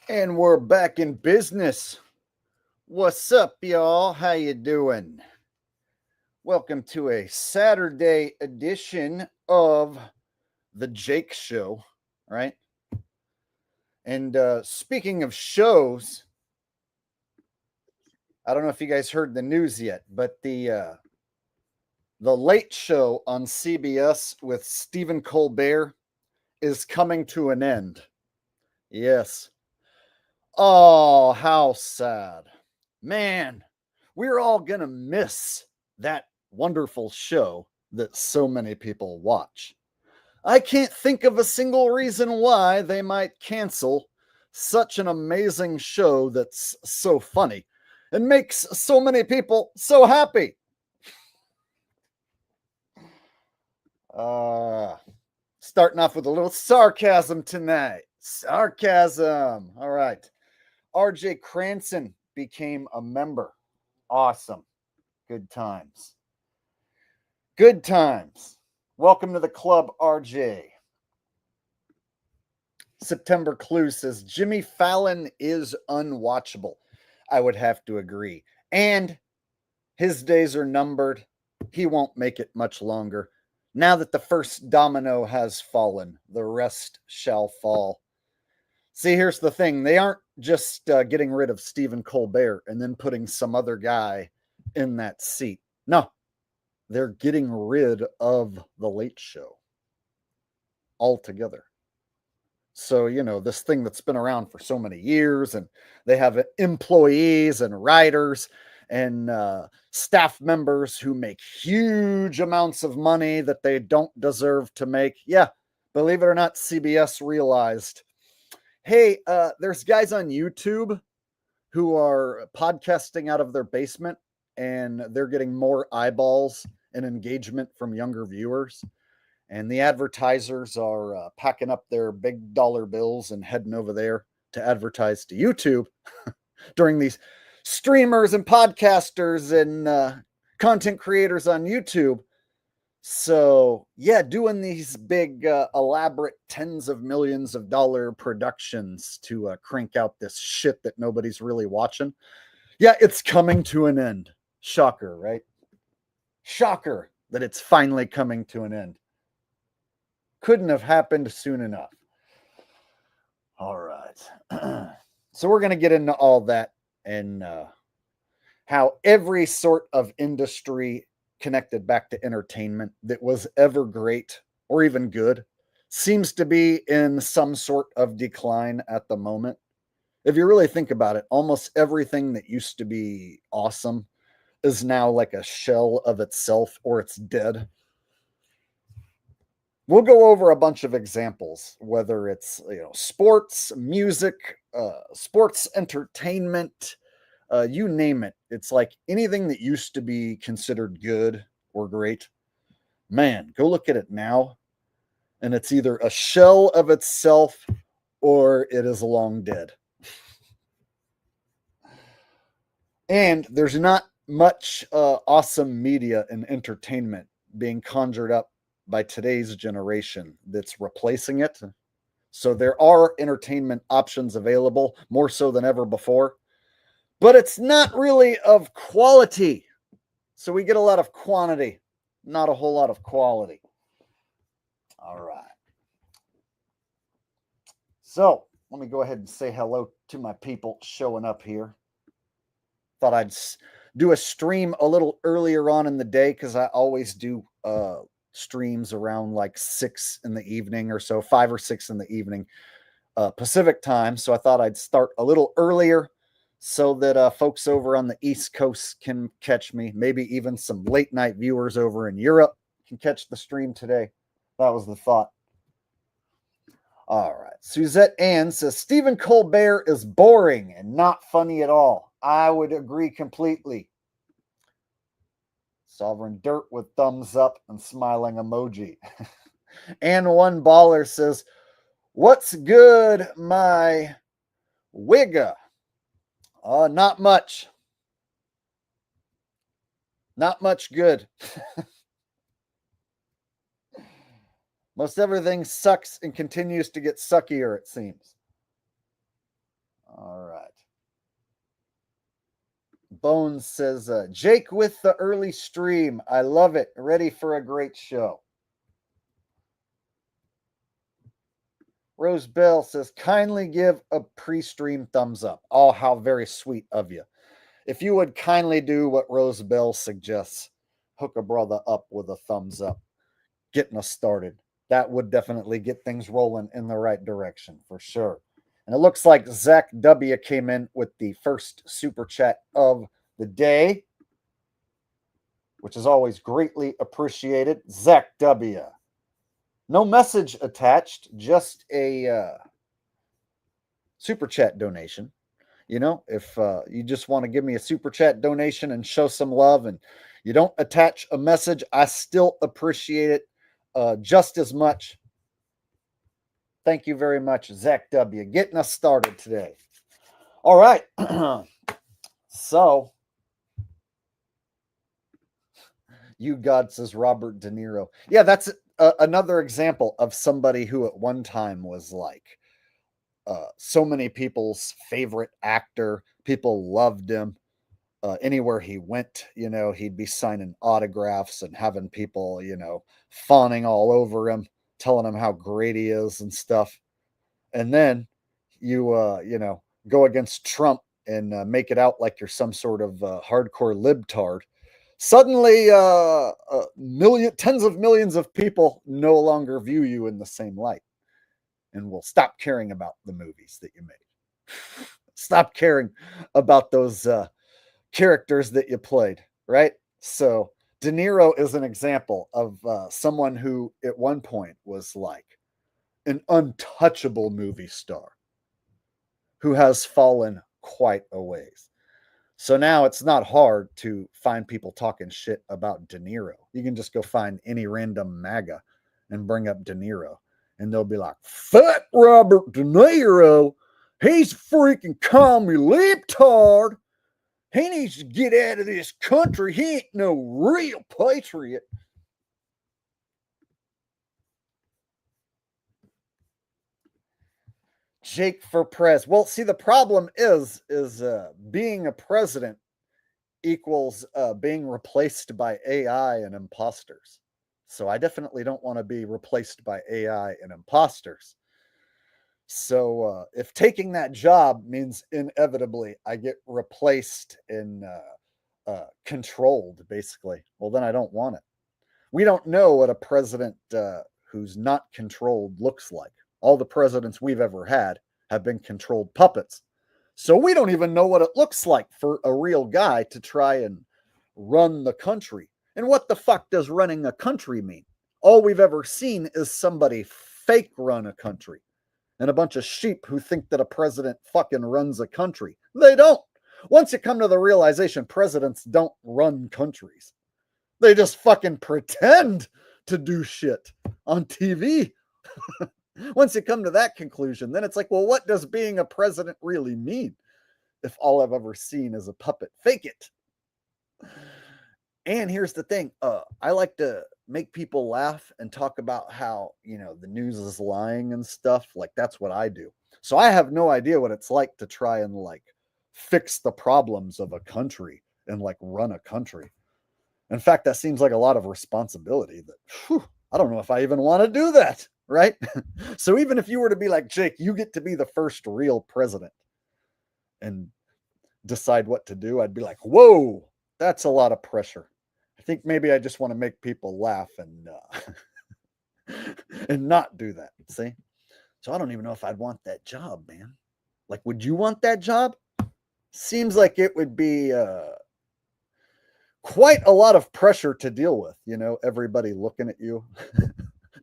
And we're back in business. What's up, y'all? How you doing? Welcome to a Saturday edition of the Jake Show, right? And speaking of shows, I don't know if you guys heard the news yet, but the Late Show on CBS with Stephen Colbert is coming to an end. Yes. Oh, how sad. Man, we're all going to miss that wonderful show that so many people watch. I can't think of a single reason why they might cancel such an amazing show that's so funny and makes so many people so happy. Uh, Starting off with a little sarcasm tonight. Sarcasm. All right. RJ Cranston became a member. Awesome. Good times. Good times. Welcome to the club, RJ. September Clue says Jimmy Fallon is unwatchable. I would have to agree. And his days are numbered. He won't make it much longer. Now that the first domino has fallen, the rest shall fall. See, here's the thing. They aren't just getting rid of Stephen Colbert and then putting some other guy in that seat. No, they're getting rid of the Late Show altogether. So, this thing that's been around for so many years, and they have employees and writers and staff members who make huge amounts of money that they don't deserve to make. Yeah, believe it or not, CBS realized, hey, there's guys on YouTube who are podcasting out of their basement, and they're getting more eyeballs and engagement from younger viewers. And the advertisers are packing up their big dollar bills and heading over there to advertise to YouTube during these streamers and podcasters and content creators on YouTube. So, yeah, doing these big, elaborate tens of millions of dollar productions to crank out this shit that nobody's really watching. Yeah, it's coming to an end. Shocker, right? Shocker that it's finally coming to an end. Couldn't have happened soon enough. All right. So we're going to get into all that and how every sort of industry connected back to entertainment that was ever great or even good seems to be in some sort of decline at the moment. If you really think about it, almost everything that used to be awesome is now like a shell of itself or it's dead. We'll go over a bunch of examples, whether it's sports, music, sports entertainment, you name it. It's like anything that used to be considered good or great. Man, go look at it now, and it's either a shell of itself or it is long dead. And there's not much awesome media and entertainment being conjured up by today's generation that's replacing it. So there are entertainment options available more so than ever before, but it's not really of quality. So we get a lot of quantity, not a whole lot of quality. All right. So let me go ahead and say hello to my people showing up here. Thought I'd do a stream a little earlier on in the day because I always do streams around like 6 in the evening or so, 5 or 6 in the evening Pacific time. So I thought I'd start a little earlier so that folks over on the East Coast can catch me. Maybe even some late night viewers over in Europe can catch the stream today. That was the thought. All right. Suzette Ann says Stephen Colbert is boring and not funny at all. I would agree completely. Sovereign Dirt with thumbs up and smiling emoji. And one baller says, what's good, my wigga? Not much. Not much good. Most everything sucks and continues to get suckier, it seems. All right. Bones says, Jake with the early stream. I love it. Ready for a great show. Rose Bell says, kindly give a pre stream thumbs up. Oh, how very sweet of you. If you would kindly do what Rose Bell suggests, hook a brother up with a thumbs up, getting us started. That would definitely get things rolling in the right direction for sure. And it looks like Zach W came in with the first super chat of the day, which is always greatly appreciated. Zach W. No message attached, just a super chat donation. You know, if you just want to give me a super chat donation and show some love and you don't attach a message, I still appreciate it just as much. Thank you very much, Zach W. Getting us started today. All right. So, you God, says Robert De Niro. Yeah, that's another example of somebody who at one time was like so many people's favorite actor. People loved him. Anywhere he went, you know, he'd be signing autographs and having people, you know, fawning all over him, telling him how great he is and stuff. And then you know, go against Trump and make it out like you're some sort of hardcore libtard. Suddenly, tens of millions of people no longer view you in the same light and will stop caring about the movies that you made. Stop caring about those characters that you played, right? So De Niro is an example of someone who at one point was like an untouchable movie star who has fallen quite a ways. So now it's not hard to find people talking shit about De Niro. You can just go find any random MAGA and bring up De Niro, and they'll be like, "Fat Robert De Niro, he's a freaking commie libtard. He needs to get out of this country. He ain't no real patriot." Jake for prez. Well, see, the problem is being a president equals being replaced by AI and imposters. So I definitely don't want to be replaced by AI and imposters. So if taking that job means inevitably I get replaced and controlled, basically, well, then I don't want it. We don't know what a president who's not controlled looks like. All the presidents we've ever had have been controlled puppets. So we don't even know what it looks like for a real guy to try and run the country. And what the fuck does running a country mean? All we've ever seen is somebody fake run a country and a bunch of sheep who think that a president fucking runs a country. They don't. Once you come to the realization, presidents don't run countries. They just fucking pretend to do shit on TV. Once you come to that conclusion, then it's like, well, what does being a president really mean if all I've ever seen is a puppet? Fake it. And here's the thing, I like to make people laugh and talk about how, you know, the news is lying and stuff. Like, that's what I do. So I have no idea what it's like to try and like fix the problems of a country and like run a country. In fact, that seems like a lot of responsibility that I don't know if I even want to do that, right? So even if you were to be like, Jake, you get to be the first real president and decide what to do, I'd be like, whoa, that's a lot of pressure. I think maybe I just want to make people laugh and and not do that. See? So I don't even know if I'd want that job, man. Like, would you want that job? Seems like it would be quite a lot of pressure to deal with, you know, everybody looking at you,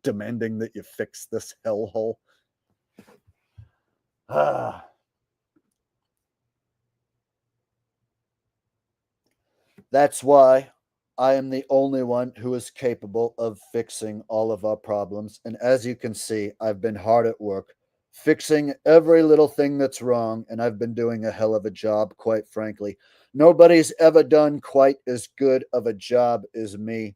demanding that you fix this hellhole. That's why I am the only one who is capable of fixing all of our problems. And as you can see, I've been hard at work fixing every little thing that's wrong, and I've been doing a hell of a job, quite frankly. Nobody's ever done quite as good of a job as me.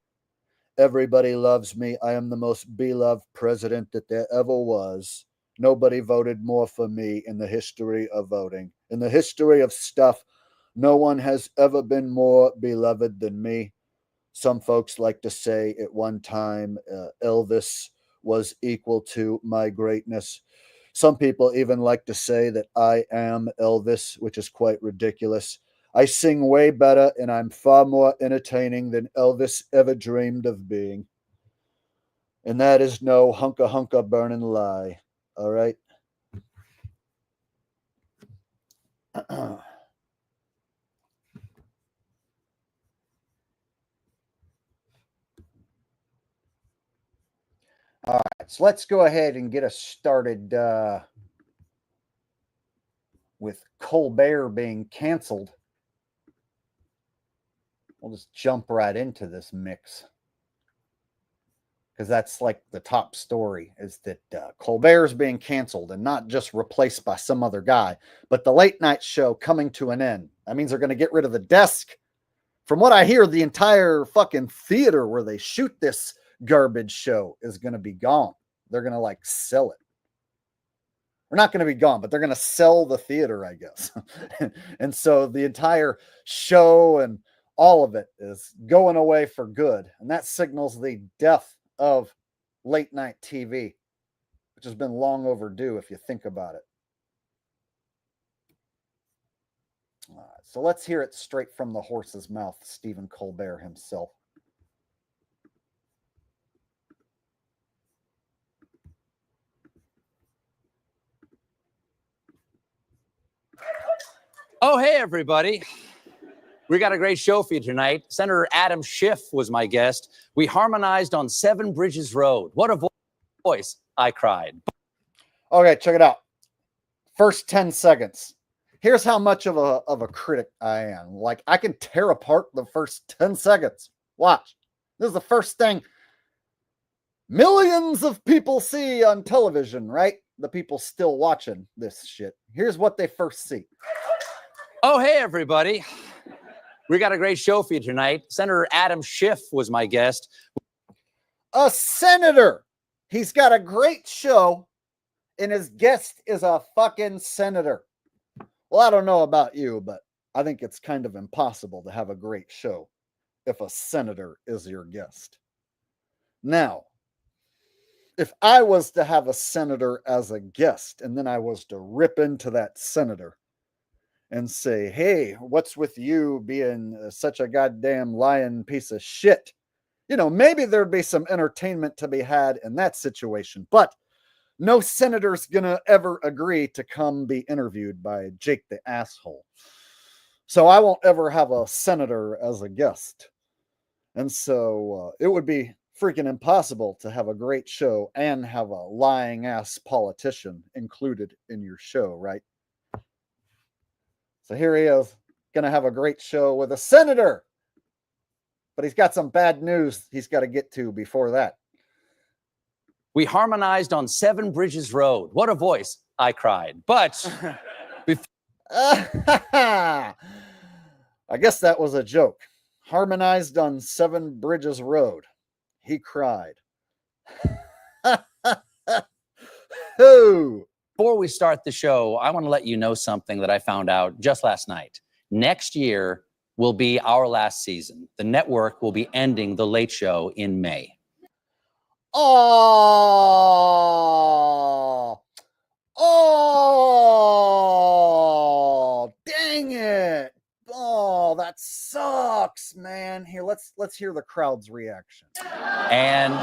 Everybody loves me. I am the most beloved president that there ever was. Nobody voted more for me in the history of voting. In the history of stuff, no one has ever been more beloved than me. Some folks like to say at one time Elvis was equal to my greatness. Some people even like to say that I am Elvis, which is quite ridiculous. I sing way better and I'm far more entertaining than Elvis ever dreamed of being. And that is no hunka hunka burning lie. All right. All right. So let's go ahead and get us started with Colbert being canceled. We'll just jump right into this mix, because that's like the top story is that Colbert is being canceled and not just replaced by some other guy, but the late night show coming to an end. That means they're going to get rid of the desk. From what I hear, the entire fucking theater where they shoot this garbage show is going to be gone. They're going to like sell it. We're not going to be gone, but they're going to sell the theater, I guess. And so the entire show and all of it is going away for good. And that signals the death of late night TV, which has been long overdue if you think about it. All right, so let's hear it straight from the horse's mouth, Stephen Colbert himself. Oh, hey, everybody. We got a great show for you tonight. Senator Adam Schiff was my guest. We harmonized on Seven Bridges Road. What a voice. I cried. Okay, check it out. First 10 seconds. Here's how much of a critic I am. Like, I can tear apart the first 10 seconds. Watch. This is the first thing millions of people see on television, right? The people still watching this shit. Here's what they first see. Oh, hey, everybody. We got a great show for you tonight. Senator Adam Schiff was my guest. A senator. He's got a great show, and his guest is a fucking senator. Well, I don't know about you, but I think it's kind of impossible to have a great show if a senator is your guest. Now, if I was to have a senator as a guest, and then I was to rip into that senator and say, hey, what's with you being such a goddamn lying piece of shit? You know, maybe there'd be some entertainment to be had in that situation, but no senator's gonna ever agree to come be interviewed by Jake the Asshole. So I won't ever have a senator as a guest. And so it would be freaking impossible to have a great show and have a lying ass politician included in your show, right? So here he is, gonna have a great show with a senator. But he's got some bad news he's got to get to before that. We harmonized on Seven Bridges Road. What a voice. I cried. But I guess that was a joke. Harmonized on Seven Bridges Road. He cried. Before we start the show, I want to let you know something that I found out just last night. Next year will be our last season. The network will be ending The Late Show in May. Oh, dang it. Oh, that sucks, man. Here, let's hear the crowd's reaction. And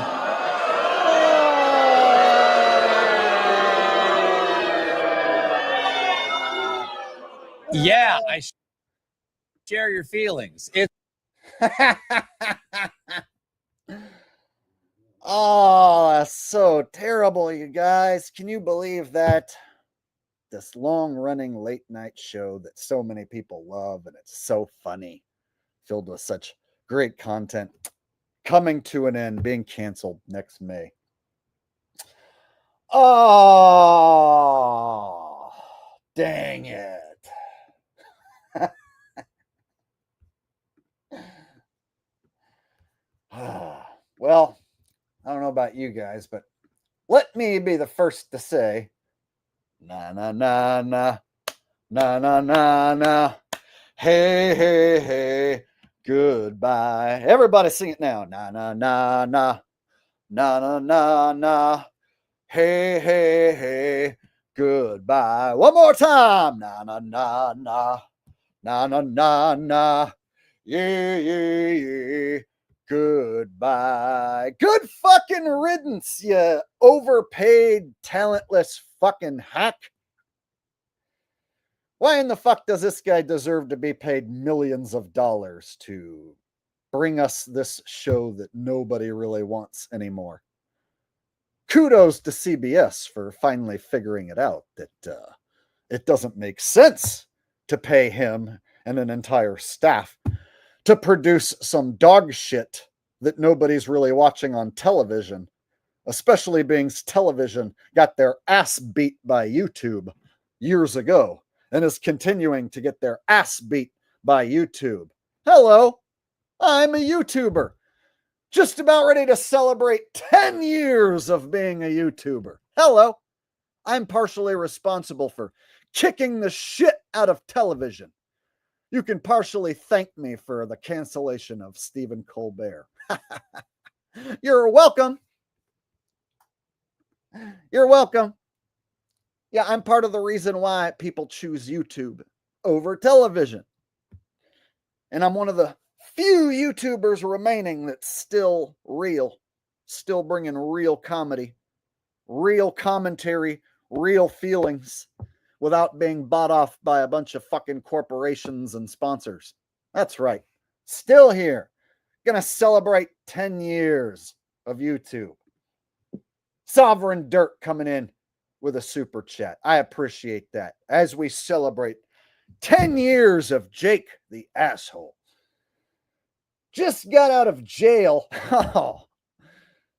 yeah, I share your feelings. Oh, that's so terrible, you guys. Can you believe that? This long-running late-night show that so many people love, and it's so funny, filled with such great content, coming to an end, being canceled next May. Oh, dang it. Well, I don't know about you guys, but let me be the first to say Na na na na na na na na. Hey hey hey, goodbye. Everybody sing it now. Na na na na na na na na. Hey hey hey, goodbye. One more time. Na na na na na na na na. Yeah yeah yeah. Goodbye. Good fucking riddance, you overpaid, talentless fucking hack. Why in the fuck does this guy deserve to be paid millions of dollars to bring us this show that nobody really wants anymore? Kudos to CBS for finally figuring it out that it doesn't make sense to pay him and an entire staff to produce some dog shit that nobody's really watching on television, especially being television got their ass beat by YouTube years ago and is continuing to get their ass beat by YouTube. Hello, I'm a YouTuber, just about ready to celebrate 10 years of being a YouTuber. Hello, I'm partially responsible for kicking the shit out of television. You can partially thank me for the cancellation of Stephen Colbert. You're welcome. You're welcome. Yeah, I'm part of the reason why people choose YouTube over television. And I'm one of the few YouTubers remaining that's still real, still bringing real comedy, real commentary, real feelings without being bought off by a bunch of fucking corporations and sponsors. That's right. Still here. Gonna celebrate 10 years of YouTube. Sovereign Dirt coming in with a super chat. I appreciate that as we celebrate 10 years of Jake the Asshole. Just got out of jail. Oh,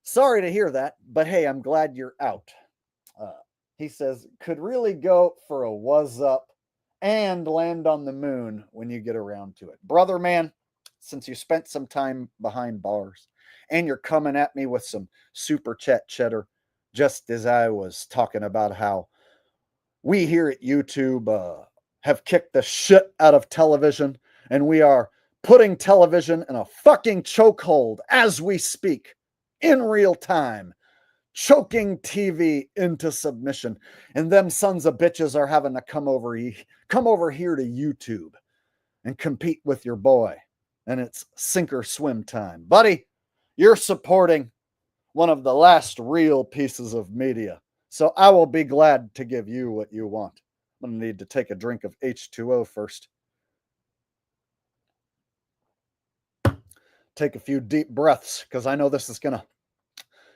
sorry to hear that, but hey, I'm glad you're out. He says, could really go for a was up and land on the moon when you get around to it. Brother, man, since you spent some time behind bars and you're coming at me with some super chat cheddar, just as I was talking about how we here at YouTube have kicked the shit out of television and we are putting television in a fucking chokehold as we speak in real time, choking TV into submission. And them sons of bitches are having to come over here to YouTube and compete with your boy. And it's sink or swim time. Buddy, you're supporting one of the last real pieces of media. So I will be glad to give you what you want. I'm going to need to take a drink of H2O first. Take a few deep breaths because I know this is going to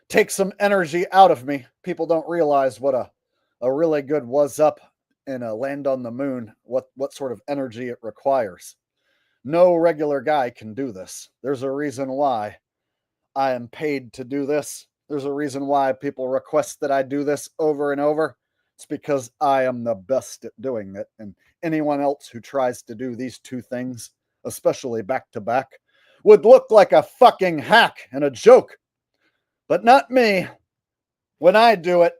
take some energy out of me. People don't realize what a really good was up and a land on the moon, what sort of energy it requires. No regular guy can do this. There's a reason why I am paid to do this. There's a reason why people request that I do this over and over. It's because I am the best at doing it. And anyone else who tries to do these two things, especially back to back, would look like a fucking hack and a joke. But not me. When I do it,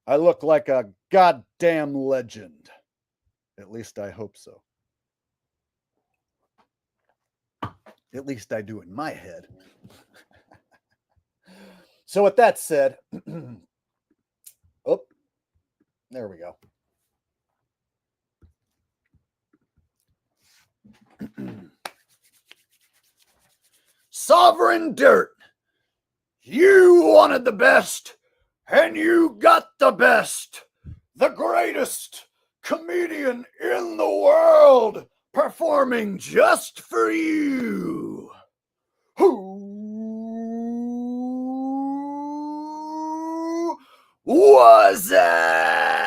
I look like a goddamn legend. At least I hope so. At least I do in my head. So with that said, oh, there we go. Sovereign Dirt, you wanted the best, and you got the best. The greatest comedian in the world performing just for you. Who was that?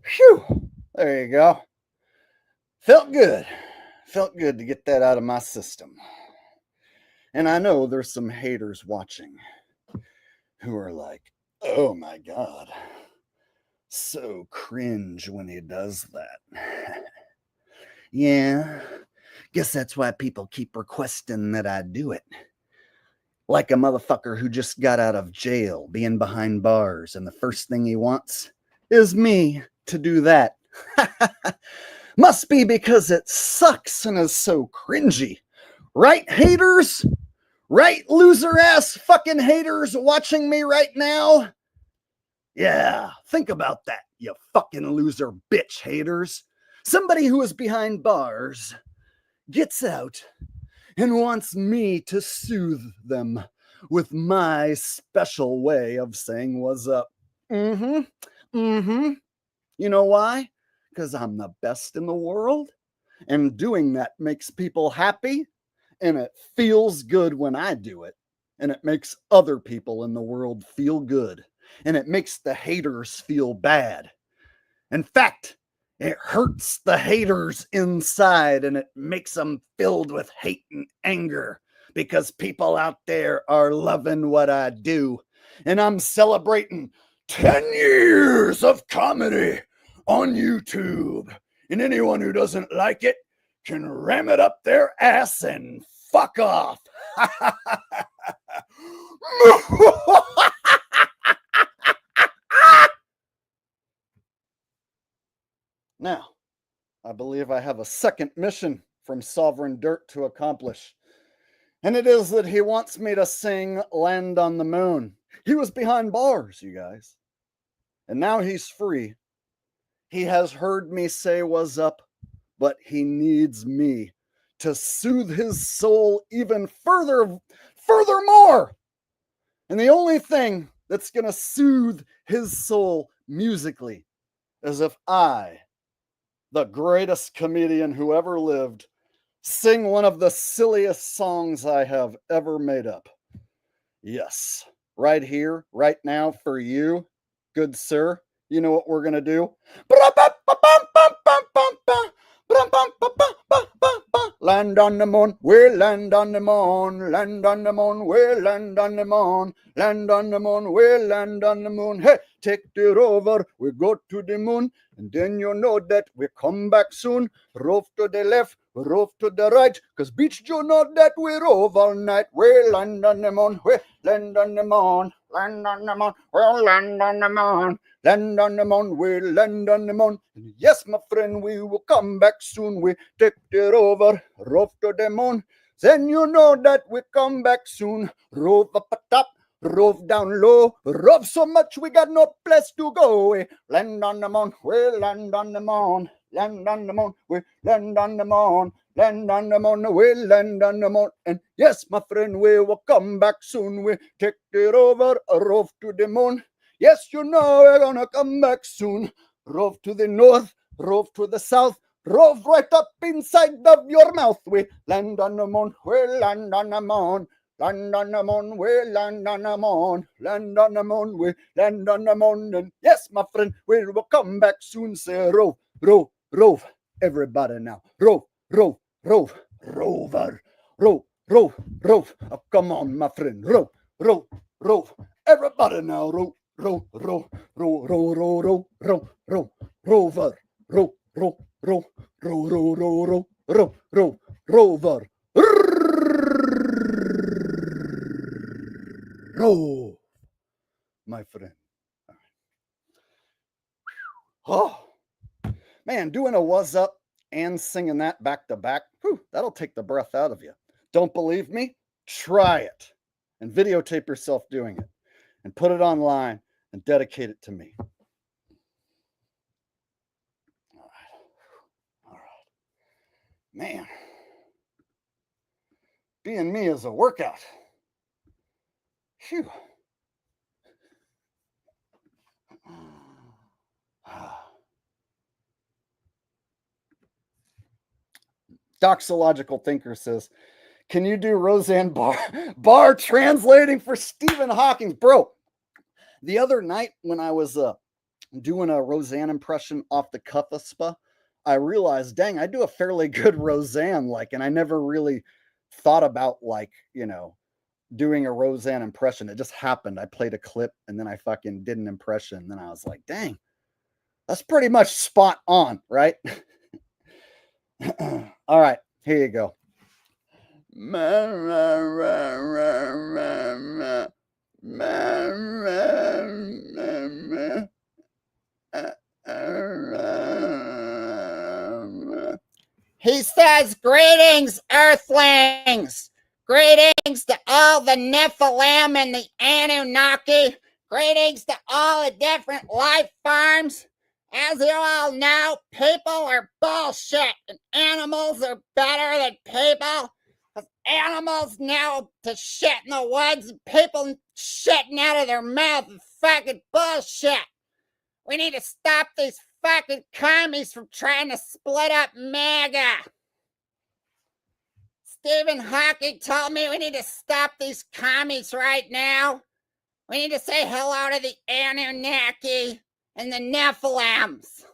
Phew. There you go. Felt good. Felt good to get that out of my system. And I know there's some haters watching who are like, oh my God, so cringe when he does that. Yeah, guess that's why people keep requesting that I do it. Like a motherfucker who just got out of jail, being behind bars, and the first thing he wants is me to do that. Must be because it sucks and is so cringy. Right, haters? Right, loser ass fucking haters watching me right now? Yeah, think about that, you fucking loser bitch haters. Somebody who is behind bars gets out and wants me to soothe them with my special way of saying what's up. You know why? Because I'm the best in the world, and doing that makes people happy, and it feels good when I do it, and it makes other people in the world feel good, and it makes the haters feel bad. In fact, it hurts the haters inside, and it makes them filled with hate and anger because people out there are loving what I do. And I'm celebrating 10 years of comedy on YouTube. And anyone who doesn't like it can ram it up their ass and fuck off. Now, I believe I have a second mission from Sovereign Dirt to accomplish. And it is that he wants me to sing Land on the Moon. He was behind bars, you guys. And now he's free. He has heard me say what's up, but he needs me to soothe his soul even furthermore. And the only thing that's going to soothe his soul musically is if I, the greatest comedian who ever lived, sing one of the silliest songs I have ever made up. Yes, right here, right now, for you, good sir. You know what we're going to do? Land on the moon, we'll land on the moon, land on the moon, we'll land on the moon, land on the moon, we'll land on the moon. Hey, take it over, we go to the moon, and then you know that we come back soon. Rove to the left, rove to the right, cause beach you know that we rove all night. We'll land on the moon, we'll land on the moon, land on the moon, we'll land on the moon. Land on the moon, we'll land on the moon. And yes, my friend, we will come back soon. We take it over, rove to the moon. Then you know that we come back soon. Rove up a top, rove down low. Rove so much we got no place to go. We land on the moon, we'll land on the moon. Land on the moon, we land on the moon. Land on the moon, we'll land on the moon. And yes, my friend, we will come back soon. We take it over, rove to the moon. Yes, you know we're gonna come back soon. Rove to the north, rove to the south, rove right up inside of your mouth. We land on the moon, we'll land on the moon. Land on the moon, we'll land on the moon. Land on the moon, we land on the moon. And yes, my friend, we will come back soon. Say rove, rove, rove. Everybody now. Rove, rove, rove, rover. Rove, rove, rove. Oh, come on, my friend. Rove, rove, rove. Everybody now. Rove. Row, row, row, row, row, row, row, row, rover, row, row, row, row, row, row, row, row, row, rover, row, my friend. Oh, man, doing a was up and singing that back to back, that'll take the breath out of you. Don't believe me? Try it and videotape yourself doing it and put it online and dedicate it to me. All right. Man, being me is a workout. Phew. Doxological Thinker says, can you do Roseanne Barr translating for Stephen Hawking? Bro, the other night when I was doing a Roseanne impression off the cuff, I realized, dang, I do a fairly good Roseanne, like, and I never really thought about, like, doing a Roseanne impression. It just happened. I played a clip and then I fucking did an impression. And then I was like, dang, that's pretty much spot on, right? All right, here you go. He says, greetings, Earthlings. Greetings to all the Nephilim and the Anunnaki. Greetings to all the different life forms. As you all know, people are bullshit and animals are better than people. Animals know to shit in the woods and people shitting out of their mouth and fucking bullshit. We need to stop these fucking commies from trying to split up MAGA. Stephen Hawking told me we need to stop these commies right now. We need to say hello to the Anunnaki and the Nephilims.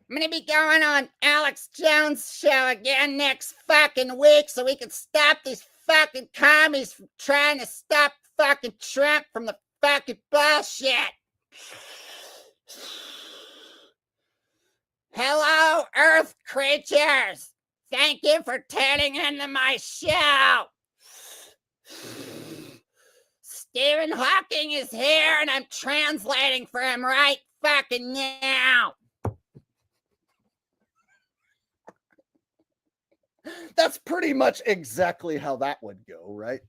I'm going to be going on Alex Jones' show again next fucking week so we can stop these fucking commies from trying to stop fucking Trump from the fucking bullshit. Hello, Earth creatures. Thank you for tuning into my show. Stephen Hawking is here and I'm translating for him right fucking now. That's pretty much exactly how that would go, right?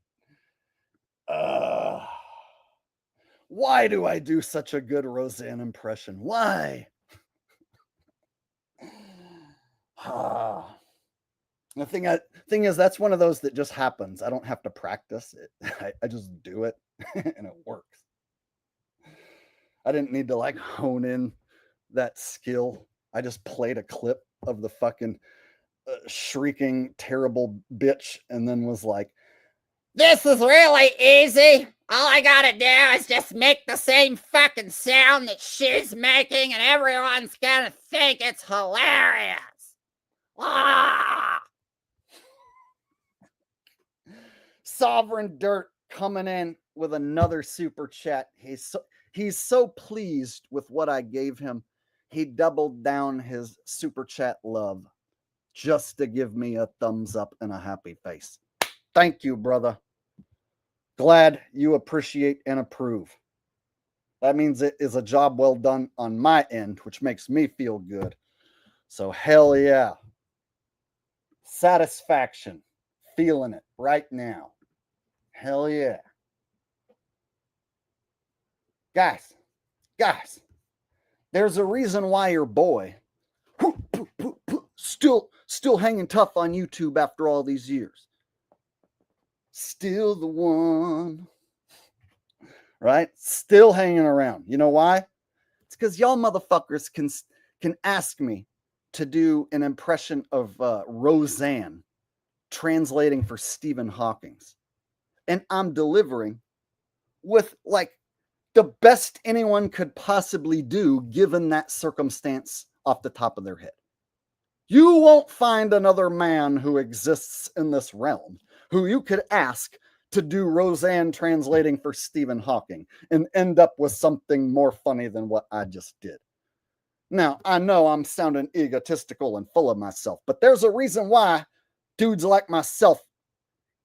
Why do I do such a good Roseanne impression? Why? The thing is, that's one of those that just happens. I don't have to practice it. I just do it and it works. I didn't need to like hone in that skill. I just played a clip of the fucking shrieking terrible bitch and then was like, this is really easy. All I gotta do is just make the same fucking sound that she's making and everyone's gonna think it's hilarious. Ah! Sovereign Dirt coming in with another super chat. He's so pleased with what I gave him. He doubled down his super chat love just to give me a thumbs up and a happy face. Thank you, brother. Glad you appreciate and approve. That means it is a job well done on my end, which makes me feel good. So hell yeah. Satisfaction. Feeling it right now. Hell yeah. Guys, there's a reason why your boy still hanging tough on YouTube after all these years. Still the one. Right? Still hanging around. You know why? It's because y'all motherfuckers can ask me to do an impression of Roseanne translating for Stephen Hawking's. And I'm delivering with like the best anyone could possibly do given that circumstance off the top of their head. You won't find another man who exists in this realm who you could ask to do Roseanne translating for Stephen Hawking and end up with something more funny than what I just did. Now, I know I'm sounding egotistical and full of myself, but there's a reason why dudes like myself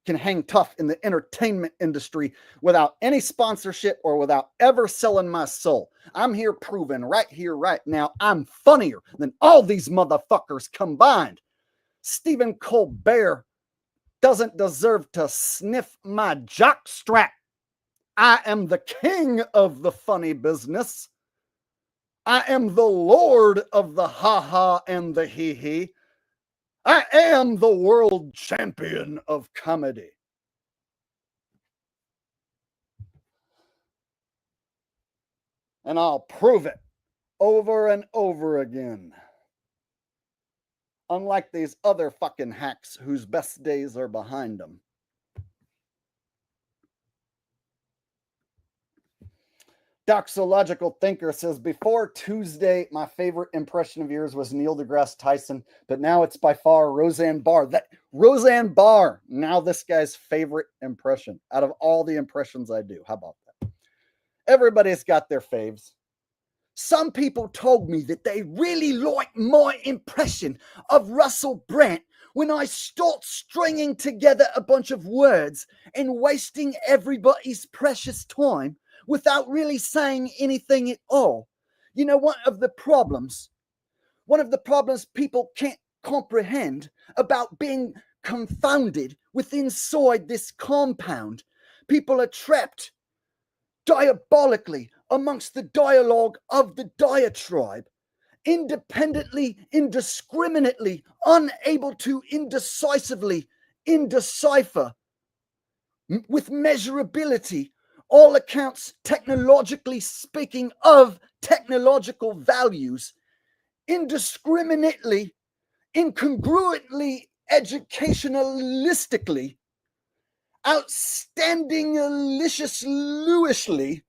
can hang tough in the entertainment industry without any sponsorship or without ever selling my soul. I'm here proving right here, right now, I'm funnier than all these motherfuckers combined. Stephen Colbert doesn't deserve to sniff my jockstrap. I am the king of the funny business. I am the lord of the ha-ha and the hee-hee. I am the world champion of comedy. And I'll prove it over and over again. Unlike these other fucking hacks whose best days are behind them. Doxological Thinker says, before Tuesday, my favorite impression of yours was Neil deGrasse Tyson, but now it's by far Roseanne Barr. That Roseanne Barr, now this guy's favorite impression out of all the impressions I do. How about that? Everybody's got their faves. Some people told me that they really liked my impression of Russell Brand when I start stringing together a bunch of words and wasting everybody's precious time without really saying anything at all. You know, one of the problems people can't comprehend about being confounded with inside this compound. People are trapped diabolically amongst the dialogue of the diatribe, independently, indiscriminately, unable to indecisively indecipher with measurability all accounts, technologically speaking, of technological values, indiscriminately, incongruently, educationalistically, outstanding, lusciously,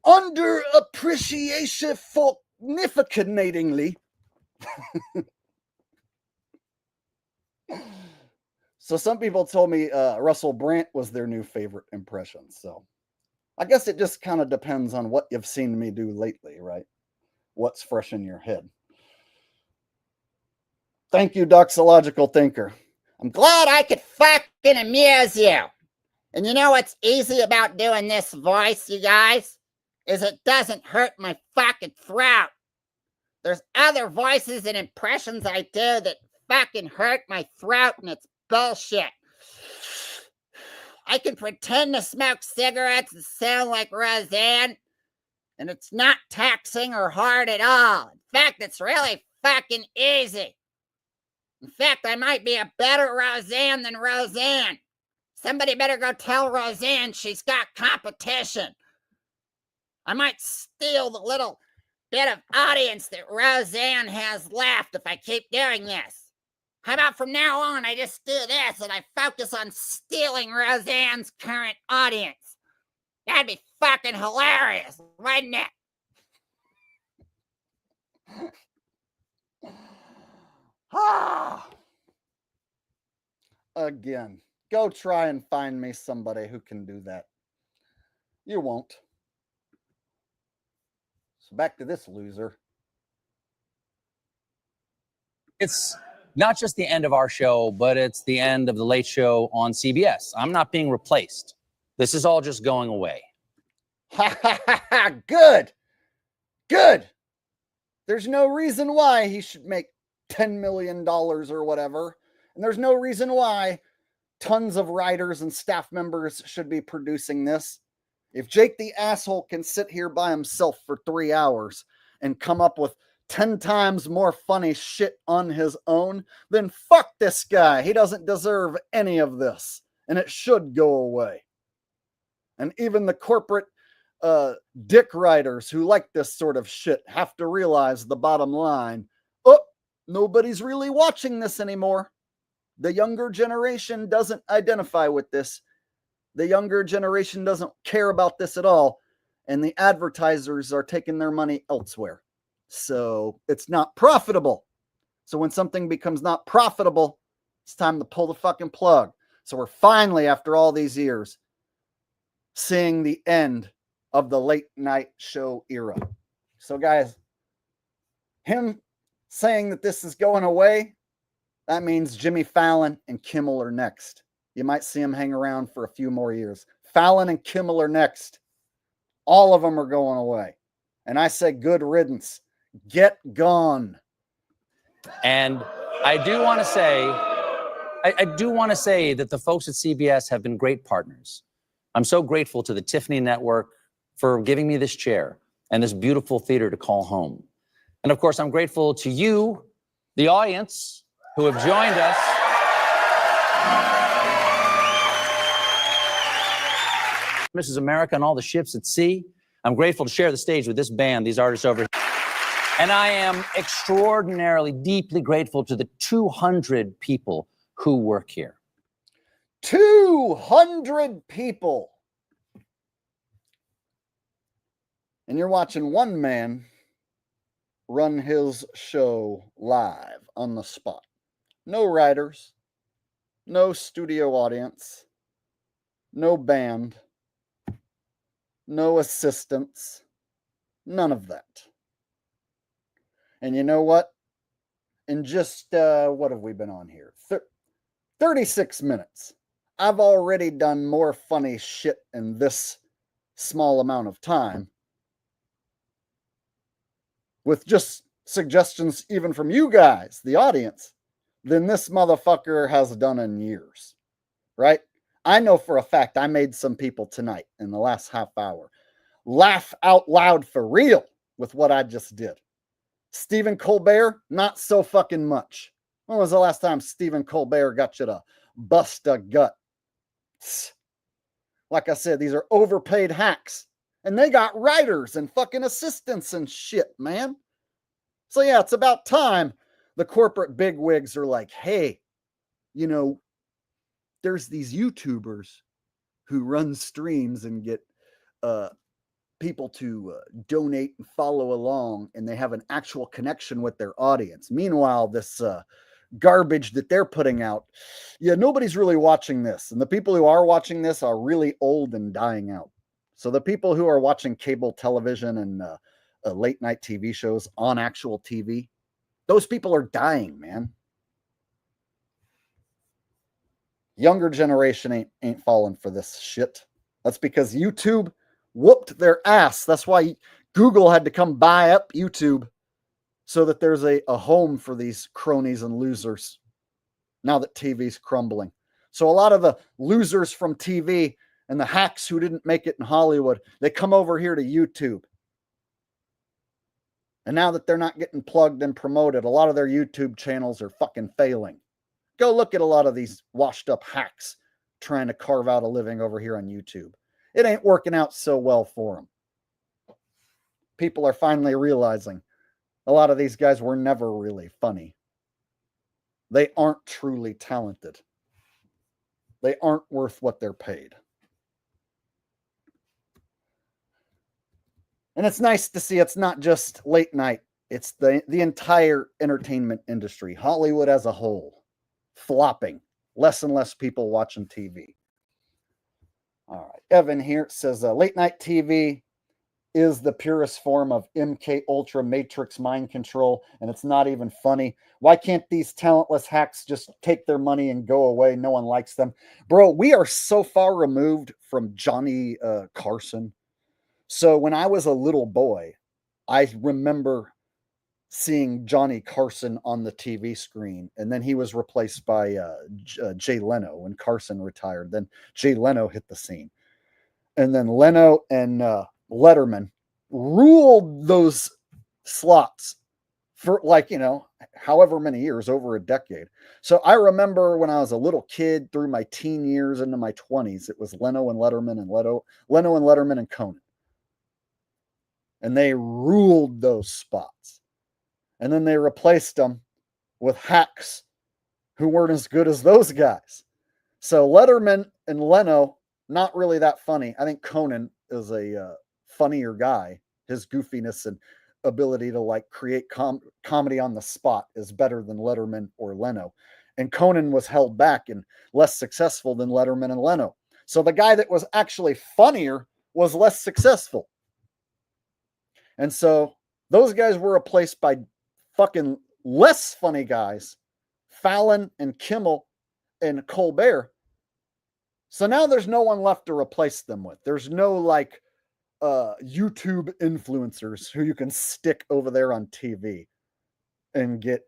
underappreciation significantly. So some people told me Russell Brand was their new favorite impression. So I guess it just kind of depends on what you've seen me do lately, right? What's fresh in your head. Thank you, Doxological Thinker. I'm glad I could fucking amuse you. And you know what's easy about doing this voice, you guys? Is it doesn't hurt my fucking throat. There's other voices and impressions I do that fucking hurt my throat, and it's bullshit. I can pretend to smoke cigarettes and sound like Roseanne, and it's not taxing or hard at all. In fact, it's really fucking easy. In fact, I might be a better Roseanne than Roseanne. Somebody better go tell Roseanne she's got competition. I might steal the little bit of audience that Roseanne has left if I keep doing this. How about from now on, I just do this and I focus on stealing Roseanne's current audience? That'd be fucking hilarious, wouldn't it? Again, go try and find me somebody who can do that. You won't. So back to this loser. It's not just the end of our show, but it's the end of the Late Show on CBS. I'm not being replaced. This is all just going away. Ha ha ha ha! Good! Good! There's no reason why he should make $10 million or whatever. And there's no reason why tons of writers and staff members should be producing this. If Jake the Asshole can sit here by himself for 3 hours and come up with 10 times more funny shit on his own, then fuck this guy. He doesn't deserve any of this. And it should go away. And even the corporate dick writers who like this sort of shit have to realize the bottom line. Oh, nobody's really watching this anymore. The younger generation doesn't identify with this. The younger generation doesn't care about this at all. And the advertisers are taking their money elsewhere. So it's not profitable. So when something becomes not profitable, it's time to pull the fucking plug. So we're finally, after all these years, seeing the end of the late night show era. So guys, him saying that this is going away, that means Jimmy Fallon and Kimmel are next. You might see him hang around for a few more years. Fallon and Kimmel are next. All of them are going away. And I say good riddance. Get gone. And I do want to say, that the folks at CBS have been great partners. I'm so grateful to the Tiffany Network for giving me this chair and this beautiful theater to call home. And of course, I'm grateful to you, the audience, who have joined us. Mrs. America and all the ships at sea. I'm grateful to share the stage with this band, these artists over here. And I am extraordinarily, deeply grateful to the 200 people who work here. 200 people. and you're watching one man run his show live on the spot. No writers, no studio audience, no band, no assistants, none of that. And you know what? In just, what have we been on here? 36 minutes. I've already done more funny shit in this small amount of time with just suggestions even from you guys, the audience, than this motherfucker has done in years, right? I know for a fact I made some people tonight in the last half hour laugh out loud for real with what I just did. Stephen Colbert, not so fucking much. When was the last time Stephen Colbert got you to bust a gut? Like I said, these are overpaid hacks. And they got writers and fucking assistants and shit, man. So yeah, it's about time the corporate bigwigs are like, hey, you know, there's these YouTubers who run streams and get people to donate and follow along, and they have an actual connection with their audience. Meanwhile, this garbage that they're putting out, yeah, nobody's really watching this. And the people who are watching this are really old and dying out. So the people who are watching cable television and late night TV shows on actual TV, those people are dying, man. Younger generation ain't falling for this shit. That's because YouTube whooped their ass. That's why Google had to come buy up YouTube so that there's a home for these cronies and losers now that TV's crumbling. So a lot of the losers from TV and the hacks who didn't make it in Hollywood, they come over here to YouTube. And now that they're not getting plugged and promoted, a lot of their YouTube channels are fucking failing. Go look at a lot of these washed up hacks trying to carve out a living over here on YouTube. It ain't working out so well for them. People are finally realizing a lot of these guys were never really funny. They aren't truly talented. They aren't worth what they're paid. And it's nice to see it's not just late night. It's the entire entertainment industry, Hollywood as a whole, flopping. Less and less people watching TV. All right. Evan here says late night TV is the purest form of MK Ultra Matrix mind control, and it's not even funny. Why can't these talentless hacks just take their money and go away? No one likes them. Bro, we are so far removed from Johnny Carson. So when I was a little boy, I remember seeing Johnny Carson on the TV screen, and then he was replaced by Jay Leno when Carson retired. Then Jay Leno hit the scene. And then Leno and Letterman ruled those slots for however many years, over a decade. So I remember when I was a little kid through my teen years into my 20s, it was Leno and Letterman and Leno and Letterman and Conan. And they ruled those spots. And then they replaced them with hacks who weren't as good as those guys. So Letterman and Leno, not really that funny. I think Conan is a funnier guy. His goofiness and ability to create comedy on the spot is better than Letterman or Leno. And Conan was held back and less successful than Letterman and Leno. So the guy that was actually funnier was less successful. And so those guys were replaced by fucking less funny guys, Fallon and Kimmel and Colbert. So now there's no one left to replace them with. There's no YouTube influencers who you can stick over there on TV and get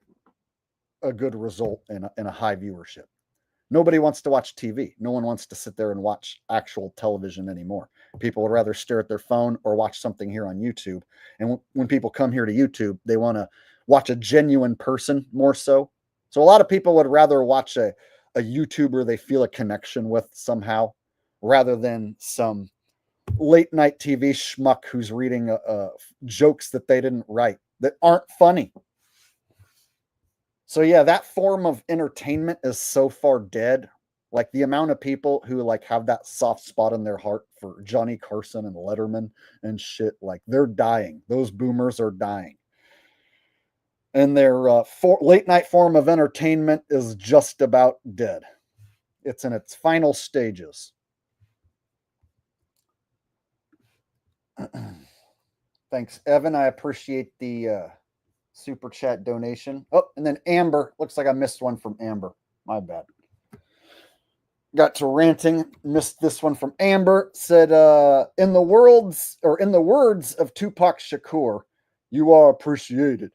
a good result in a high viewership. Nobody wants to watch TV. No one wants to sit there and watch actual television anymore. People would rather stare at their phone or watch something here on YouTube. And when people come here to YouTube, they want to watch a genuine person more so. So a lot of people would rather watch a YouTuber they feel a connection with somehow, rather than some late night TV schmuck who's reading jokes that they didn't write, that aren't funny. So yeah, that form of entertainment is so far dead. Like the amount of people who like have that soft spot in their heart for Johnny Carson and Letterman and shit, like they're dying. Those boomers are dying. And their late night form of entertainment is just about dead. It's in its final stages. Thanks, Evan. I appreciate the super chat donation. Oh, and then Amber. Looks like I missed one from Amber. My bad. Got to ranting. Missed this one from Amber. Said, in the words of Tupac Shakur, you are appreciated.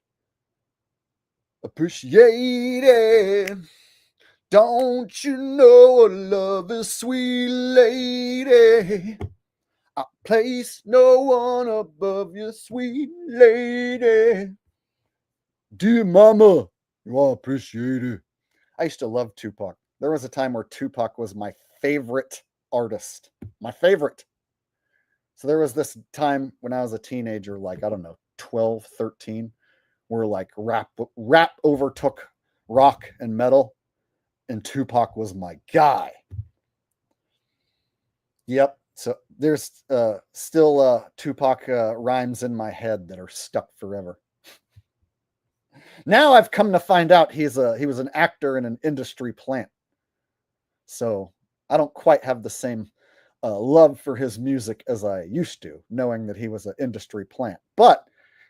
Appreciated. Don't you know love is sweet lady? I place no one above you, sweet lady. Dear mama, you are appreciated. I used to love Tupac. There was a time where Tupac was my favorite artist. My favorite. So there was this time when I was a teenager, like, I don't know, 12, 13, where like rap overtook rock and metal, and Tupac was my guy. Yep. So there's still Tupac rhymes in my head that are stuck forever. Now I've come to find out he was an actor in an industry plant. So I don't quite have the same love for his music as I used to, knowing that he was an industry plant. But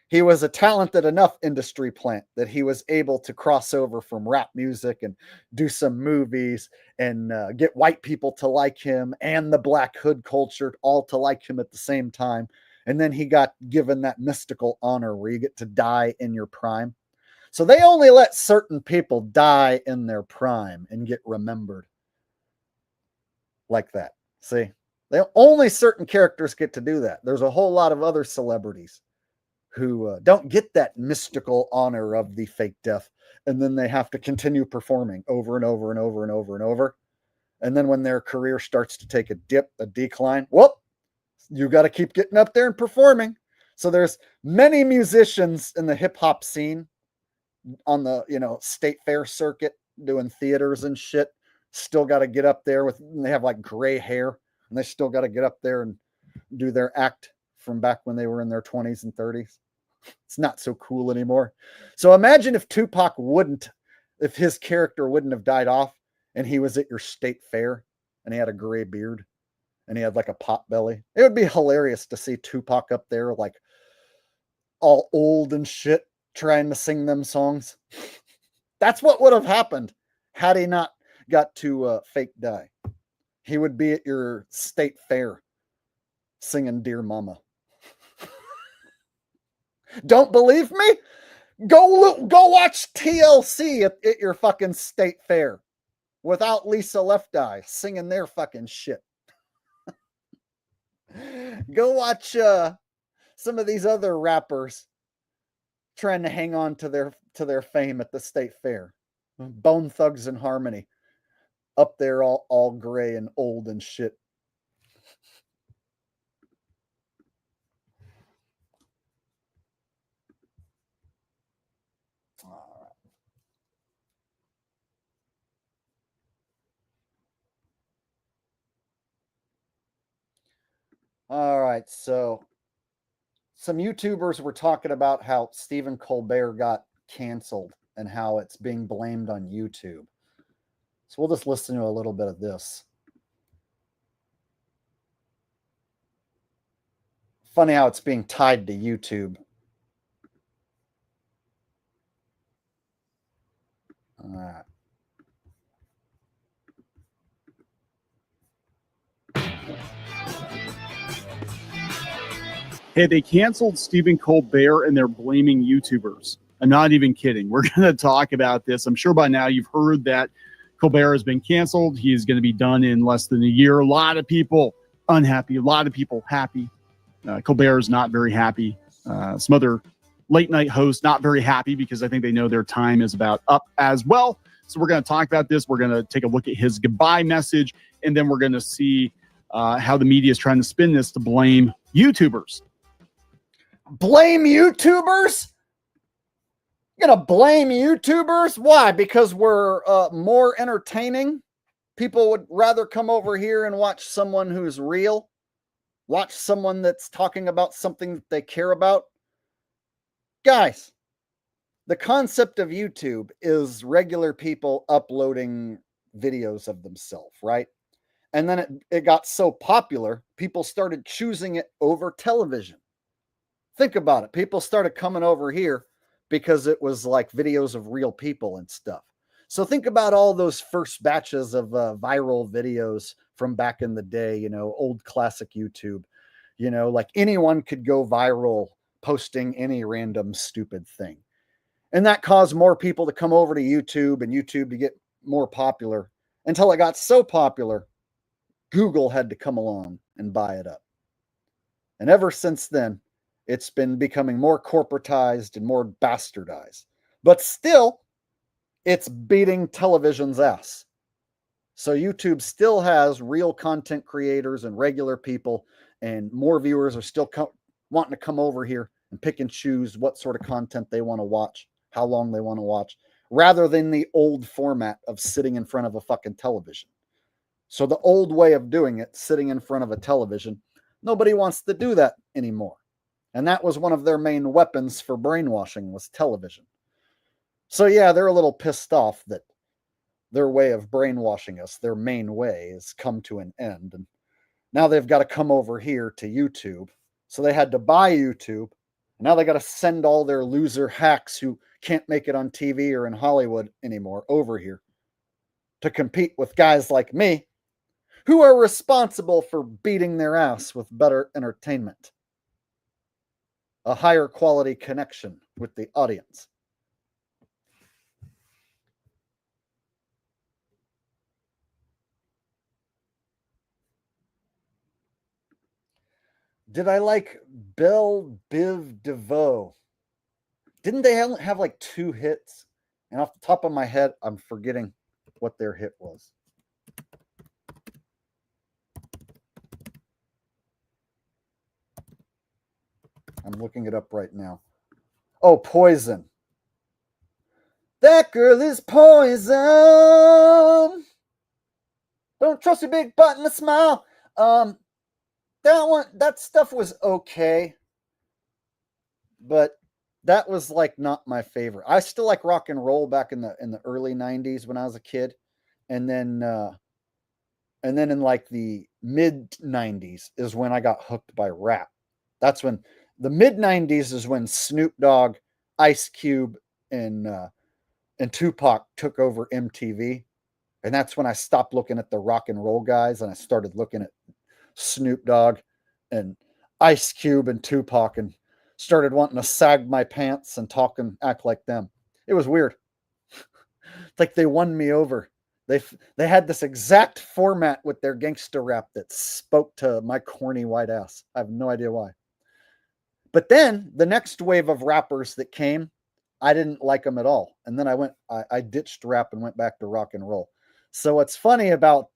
he was a talented enough industry plant that he was able to cross over from rap music and do some movies and get white people to like him and the black hood culture all to like him at the same time. And then he got given that mystical honor where you get to die in your prime. So they only let certain people die in their prime and get remembered like that. See, only certain characters get to do that. There's a whole lot of other celebrities who don't get that mystical honor of the fake death, and then they have to continue performing over and over and over and over and over. And then when their career starts to take a decline, well, you got to keep getting up there and performing. So there's many musicians in the hip hop scene on the, state fair circuit doing theaters and shit. Still got to get up there they have like gray hair, and they still got to get up there and do their act from back when they were in their 20s and 30s. It's not so cool anymore. So imagine if if his character wouldn't have died off and he was at your state fair and he had a gray beard and he had like a pot belly. It would be hilarious to see Tupac up there like all old and shit trying to sing them songs. That's what would have happened had he not got to fake die. He would be at your state fair singing Dear Mama. Don't believe me? Go watch TLC at your fucking state fair without Lisa Left Eye singing their fucking shit. Go watch some of these other rappers trying to hang on to their fame at the state fair. Bone Thugs and Harmony up there all gray and old and shit. All right, so some YouTubers were talking about how Stephen Colbert got canceled and how it's being blamed on YouTube. So we'll just listen to a little bit of this. Funny how it's being tied to YouTube. All right. Hey, they canceled Stephen Colbert and they're blaming YouTubers. I'm not even kidding. We're going to talk about this. I'm sure by now you've heard that Colbert has been canceled. He's going to be done in less than a year. A lot of people unhappy, a lot of people happy. Colbert is not very happy. Some other late night hosts not very happy because I think they know their time is about up as well. So we're going to talk about this. We're going to take a look at his goodbye message, and then we're going to see how the media is trying to spin this to blame YouTubers. Blame YouTubers? You're gonna blame YouTubers? Why? Because we're more entertaining? People would rather come over here and watch someone who's real, watch someone that's talking about something that they care about. Guys, the concept of YouTube is regular people uploading videos of themselves, right? And then it got so popular, people started choosing it over television. Think about it. People started coming over here because it was like videos of real people and stuff. So think about all those first batches of viral videos from back in the day, you know, old classic YouTube, you know, like anyone could go viral posting any random stupid thing. And that caused more people to come over to YouTube and YouTube to get more popular until it got so popular, Google had to come along and buy it up. And ever since then, it's been becoming more corporatized and more bastardized. But still, it's beating television's ass. So YouTube still has real content creators and regular people, and more viewers are still wanting to come over here and pick and choose what sort of content they want to watch, how long they want to watch, rather than the old format of sitting in front of a fucking television. So the old way of doing it, sitting in front of a television, nobody wants to do that anymore. And that was one of their main weapons for brainwashing, was television. So yeah, they're a little pissed off that their way of brainwashing us, their main way, has come to an end. And now they've got to come over here to YouTube. So they had to buy YouTube. And now they got to send all their loser hacks who can't make it on TV or in Hollywood anymore over here to compete with guys like me, who are responsible for beating their ass with better entertainment, a higher quality connection with the audience. Did I like Belle Biv DeVoe? Didn't they have like 2 hits? And off the top of my head, I'm forgetting what their hit was. I'm looking it up right now. Oh, Poison. That girl is poison. Don't trust your big butt and a smile. That stuff was okay, but that was like not my favorite. I still like rock and roll back in the early 90s when I was a kid, and then in like the mid 90s is when I got hooked by rap. That's when the mid 90s is when Snoop Dogg, Ice Cube, and Tupac took over MTV. And that's when I stopped looking at the rock and roll guys and I started looking at Snoop Dogg and Ice Cube and Tupac and started wanting to sag my pants and talk and act like them. It was weird. It's like they won me over. They had this exact format with their gangster rap that spoke to my corny white ass. I have no idea why. But then the next wave of rappers that came, I didn't like them at all. And then I ditched rap and went back to rock and roll. So what's funny about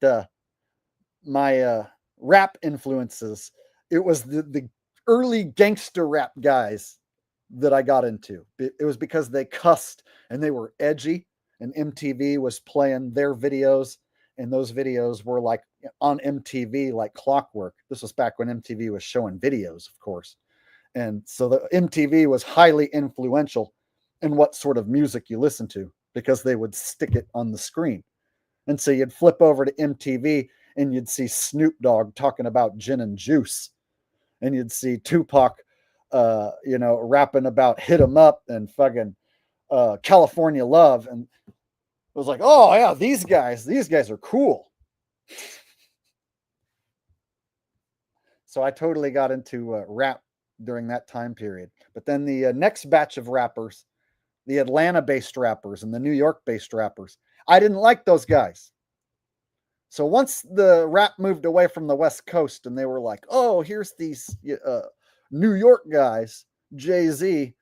my rap influences, it was the early gangster rap guys that I got into. It was because they cussed and they were edgy, and MTV was playing their videos, and those videos were like on MTV like clockwork. This was back when MTV was showing videos, of course. And so the MTV was highly influential in what sort of music you listen to because they would stick it on the screen. And so you'd flip over to MTV and you'd see Snoop Dogg talking about gin and juice. And you'd see Tupac, rapping about Hit 'Em Up and fucking California Love. And it was like, oh, yeah, these guys are cool. So I totally got into rap during that time period. But then the next batch of rappers, the Atlanta-based rappers and the New York-based rappers, I didn't like those guys. So once the rap moved away from the West Coast and they were like, oh, here's these New York guys, Jay-Z,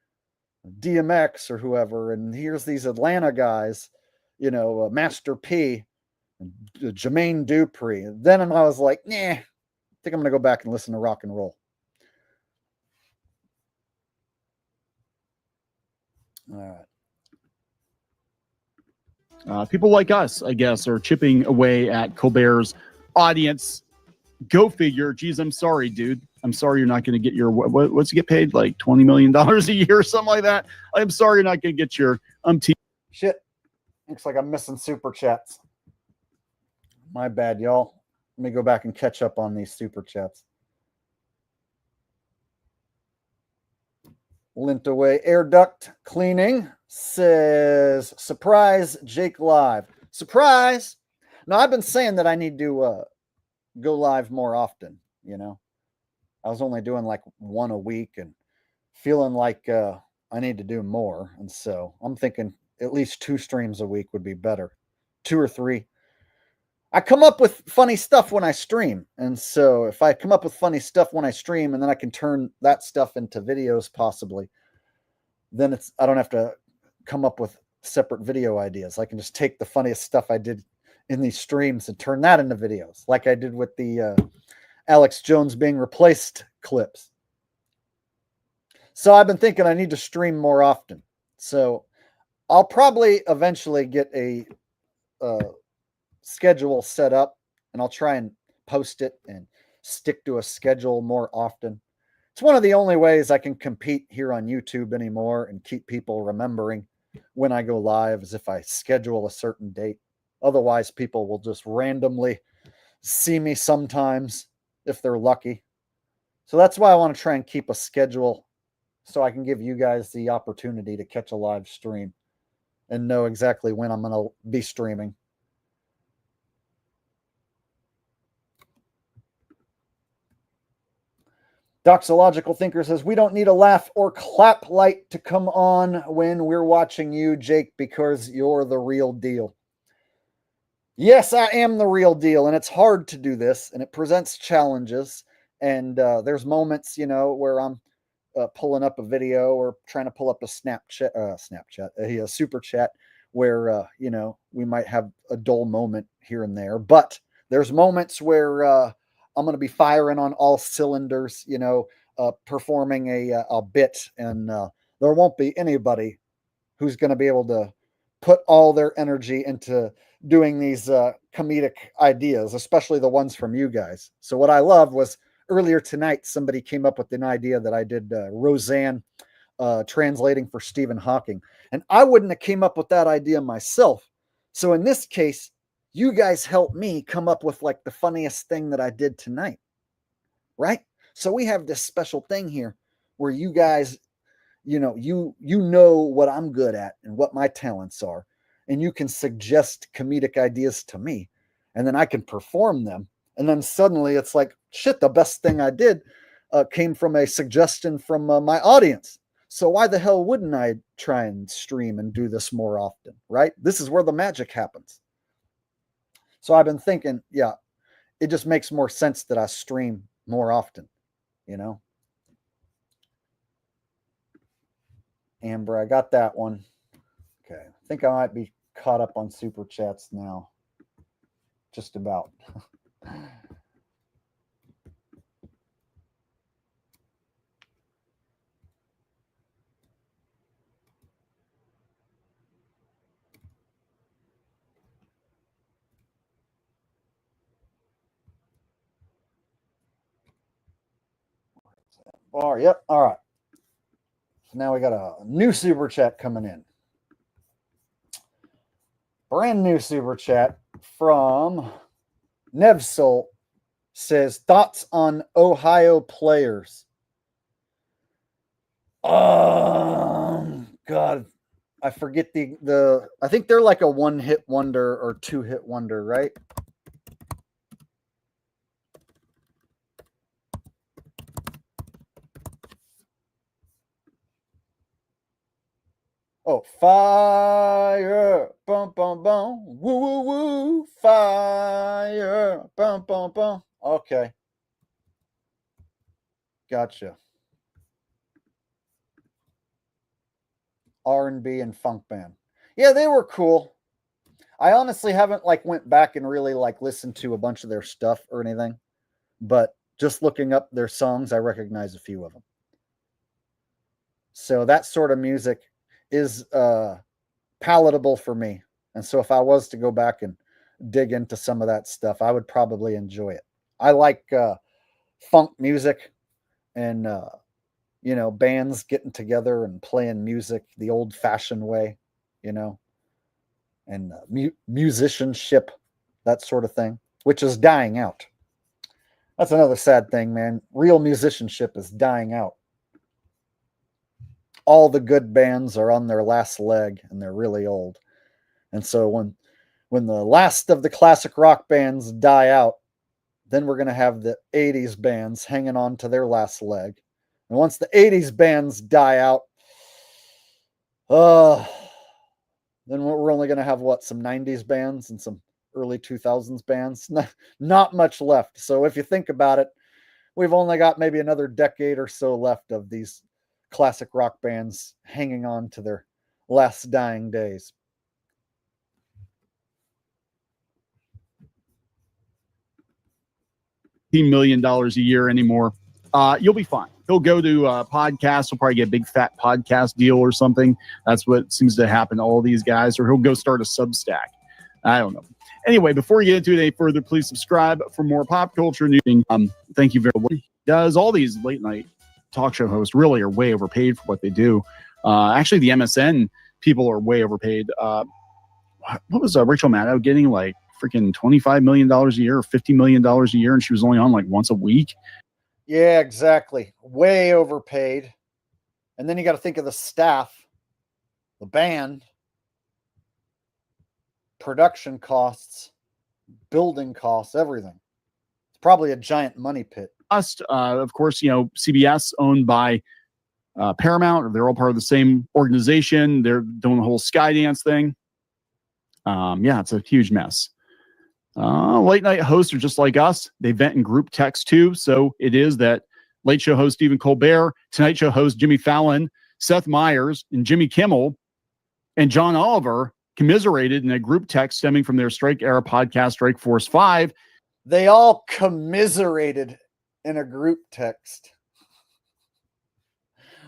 DMX or whoever, and here's these Atlanta guys, Master P, Jermaine Dupri. Then I was like, nah, I think I'm going to go back and listen to rock and roll. All right. People like us, I guess, are chipping away at Colbert's audience. Go figure. Geez, I'm sorry, dude. I'm sorry you're not going to get your, what's he get paid? Like $20 million a year or something like that. I'm sorry you're not going to get your Shit. Looks like I'm missing super chats. My bad, y'all. Let me go back and catch up on these super chats. Lint away air duct cleaning says, surprise Jake live. Surprise. No, I've been saying that I need to go live more often, you know. I was only doing like one a week and feeling like I need to do more. And so I'm thinking at least 2 streams a week would be better. 2 or 3. I come up with funny stuff when I stream. And so if I come up with funny stuff when I stream and then I can turn that stuff into videos possibly, then I don't have to come up with separate video ideas. I can just take the funniest stuff I did in these streams and turn that into videos, like I did with the Alex Jones being replaced clips. So I've been thinking I need to stream more often. So I'll probably eventually get a schedule set up, and I'll try and post it and stick to a schedule more often. It's one of the only ways I can compete here on YouTube anymore and keep people remembering when I go live is if I schedule a certain date. Otherwise, people will just randomly see me sometimes if they're lucky. So that's why I want to try and keep a schedule so I can give you guys the opportunity to catch a live stream and know exactly when I'm going to be streaming. Doxological Thinker says, we don't need a laugh or clap light to come on when we're watching you, Jake, because you're the real deal. Yes, I am the real deal, and it's hard to do this, and it presents challenges, and there's moments, you know, where I'm pulling up a video or trying to pull up a a super chat where, you know, we might have a dull moment here and there, but there's moments where I'm going to be firing on all cylinders, you know, performing a bit, and there won't be anybody who's going to be able to put all their energy into doing these comedic ideas, especially the ones from you guys. So what I love was earlier tonight, somebody came up with an idea that I did Roseanne translating for Stephen Hawking. And I wouldn't have came up with that idea myself. So in this case, you guys helped me come up with like the funniest thing that I did tonight, right? So we have this special thing here where you guys, you know what I'm good at and what my talents are, and you can suggest comedic ideas to me, and then I can perform them, and then suddenly it's like, shit, the best thing I did came from a suggestion from my audience. So why the hell wouldn't I try and stream and do this more often, right? This is where the magic happens. So I've been thinking, yeah, it just makes more sense that I stream more often, you know? Amber, I got that one. Okay. I think I might be caught up on super chats now. Just about. All right. Yep. All right. So now we got a new super chat coming in. Brand new super chat from Nevsol says, thoughts on Ohio players. God, I forget the I think they're like a 1-hit wonder or 2-hit wonder, right? Oh, fire, bum, bum, bum, woo, woo, woo, fire, bum, bum, bum. Okay. Gotcha. R&B and funk band. Yeah, they were cool. I honestly haven't like went back and really like listened to a bunch of their stuff or anything, but just looking up their songs, I recognize a few of them. So that sort of music is palatable for me. And so if I was to go back and dig into some of that stuff, I would probably enjoy it. I like funk music and, bands getting together and playing music the old fashioned way, you know, and musicianship, that sort of thing, which is dying out. That's another sad thing, man. Real musicianship is dying out. All the good bands are on their last leg and they're really old. And so when the last of the classic rock bands die out, then we're going to have the 80s bands hanging on to their last leg. And once the 80s bands die out, then we're only going to have some 90s bands and some early 2000s bands. Not much left. So if you think about it, we've only got maybe another decade or so left of these classic rock bands hanging on to their last dying days. $15 million a year anymore. You'll be fine. He'll go to podcasts. He'll probably get a big fat podcast deal or something. That's what seems to happen to all these guys. Or he'll go start a Substack. I don't know. Anyway, before we get into it any further, please subscribe for more pop culture news. Thank you very much. He does all these late night talk show hosts really are way overpaid for what they do. Actually, the MSN people are way overpaid. What was Rachel Maddow getting, like freaking $25 million a year or $50 million a year, and she was only on like once a week? Yeah, exactly. Way overpaid. And then you got to think of the staff, the band, production costs, building costs, everything. It's probably a giant money pit. Of course, CBS owned by Paramount. They're all part of the same organization. They're doing the whole Skydance thing. It's a huge mess. Late night hosts are just like us. They vent in group text too. So it is that Late Show host Stephen Colbert, Tonight Show host Jimmy Fallon, Seth Meyers, and Jimmy Kimmel, and John Oliver commiserated in a group text stemming from their strike era podcast, Strike Force 5. They all commiserated in a group text.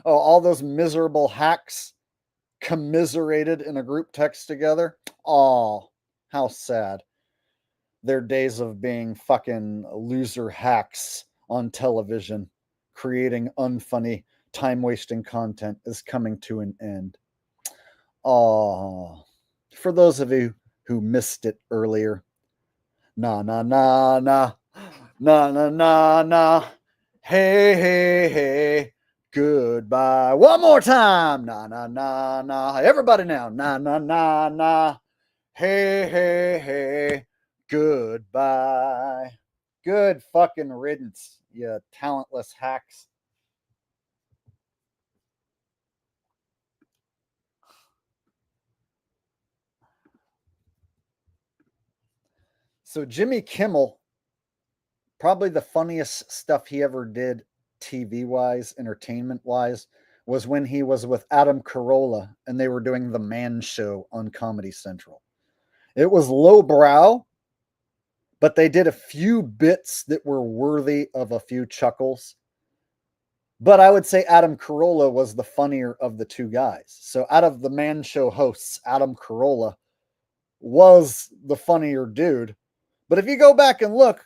Oh, all those miserable hacks commiserated in a group text together. Oh, how sad. Their days of being fucking loser hacks on television, creating unfunny, time-wasting content is coming to an end. Oh, for those of you who missed it earlier, na na na na, na na na na, hey hey hey, goodbye. One more time, na na na na. Everybody now, na na na na, hey hey hey, goodbye. Good fucking riddance, you talentless hacks. So Jimmy Kimmel, probably the funniest stuff he ever did TV-wise, entertainment-wise, was when he was with Adam Carolla and they were doing The Man Show on Comedy Central. It was lowbrow, but they did a few bits that were worthy of a few chuckles. But I would say Adam Carolla was the funnier of the two guys. So out of the Man Show hosts, Adam Carolla was the funnier dude. But if you go back and look,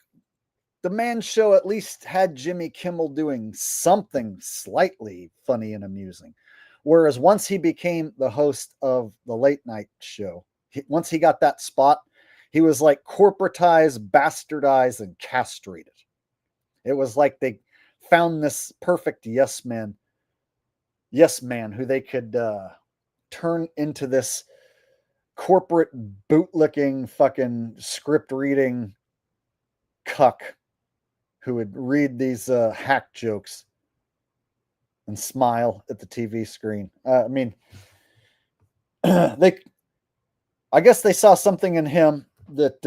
the Man Show at least had Jimmy Kimmel doing something slightly funny and amusing. Whereas once he became the host of the late night show, once he got that spot, he was like corporatized, bastardized, and castrated. It was like they found this perfect yes man who they could turn into this corporate bootlicking fucking script reading cuck who would read these hack jokes and smile at the TV screen. I guess they saw something in him that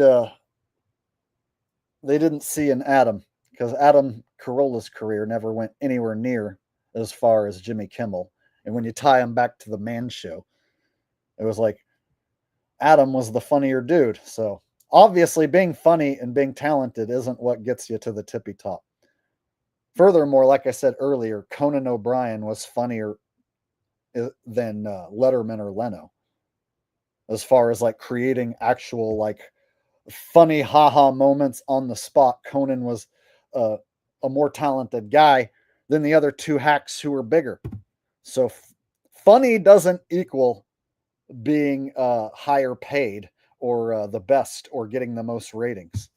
they didn't see in Adam, because Adam Carolla's career never went anywhere near as far as Jimmy Kimmel. And when you tie him back to the Man Show, it was like Adam was the funnier dude. So obviously being funny and being talented isn't what gets you to the tippy top. Furthermore, like I said earlier, Conan O'Brien was funnier than Letterman or Leno. as far as like creating actual like funny haha moments on the spot. Conan was uh, a more talented guy than the other two hacks who were bigger. So funny doesn't equal being higher paid or the best or getting the most ratings.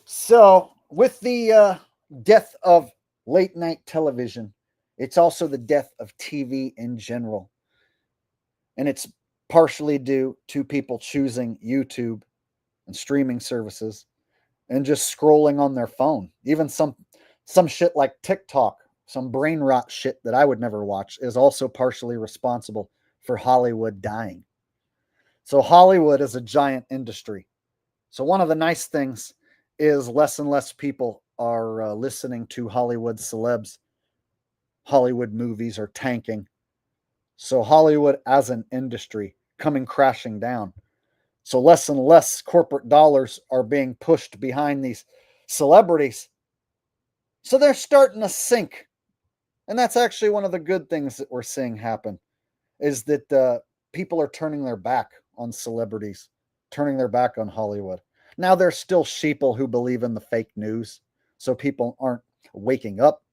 So, with the death of late night television, it's also the death of TV in general. And it's partially due to people choosing YouTube and streaming services and just scrolling on their phone. Even some shit like TikTok, some brain rot shit that I would never watch is also partially responsible for Hollywood dying. So Hollywood is a giant industry. So one of the nice things is less and less people are listening to Hollywood celebs. Hollywood movies are tanking. So Hollywood as an industry coming crashing down. So less and less corporate dollars are being pushed behind these celebrities. So they're starting to sink. And that's actually one of the good things that we're seeing happen is that people are turning their back on celebrities, turning their back on Hollywood. Now, there's still sheeple who believe in the fake news, so people aren't waking up.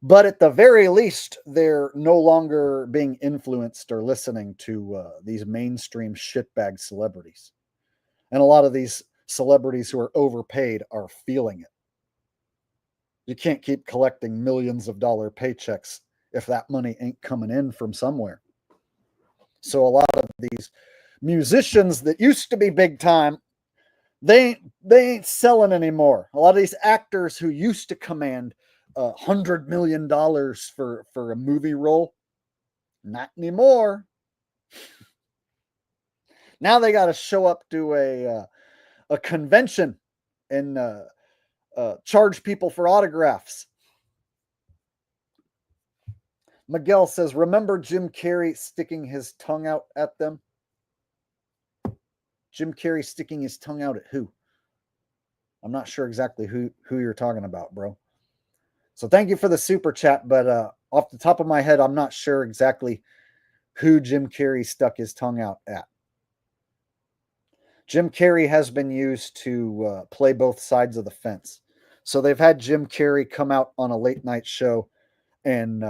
But at the very least, they're no longer being influenced or listening to these mainstream shitbag celebrities. And a lot of these celebrities who are overpaid are feeling it. You can't keep collecting millions of dollar paychecks if that money ain't coming in from somewhere. So a lot of these musicians that used to be big time, they ain't selling anymore. A lot of these actors who used to command $100 million for a movie role, not anymore. Now they got to show up to a convention and charge people for autographs. Miguel says, remember Jim Carrey sticking his tongue out at them? Jim Carrey sticking his tongue out at who? I'm not sure exactly who you're talking about, bro. So thank you for the super chat, but off the top of my head, I'm not sure exactly who Jim Carrey stuck his tongue out at. Jim Carrey has been used to play both sides of the fence. So they've had Jim Carrey come out on a late night show and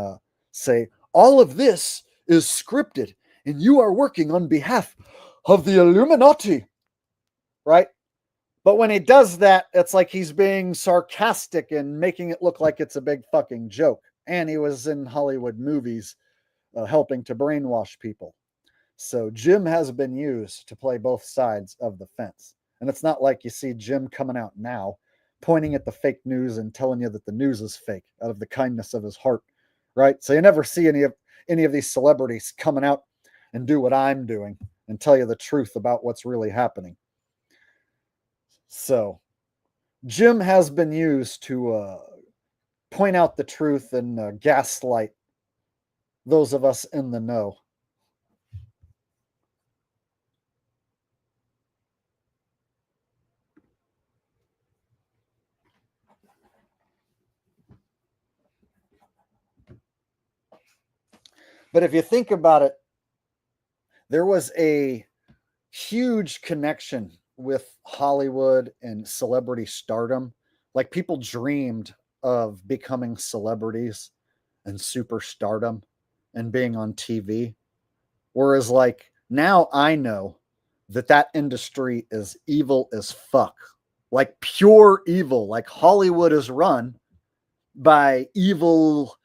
say, all of this is scripted and you are working on behalf of the Illuminati, right? But when he does that, it's like he's being sarcastic and making it look like it's a big fucking joke. And he was in Hollywood movies helping to brainwash people. So Jim has been used to play both sides of the fence. And it's not like you see Jim coming out now pointing at the fake news and telling you that the news is fake out of the kindness of his heart, right? So you never see any of these celebrities coming out and do what I'm doing and tell you the truth about what's really happening. So Jim has been used to point out the truth and gaslight those of us in the know. But if you think about it, there was a huge connection with Hollywood and celebrity stardom. Like people dreamed of becoming celebrities and superstardom and being on TV. Whereas like now I know that industry is evil as fuck. Like pure evil. Like Hollywood is run by evil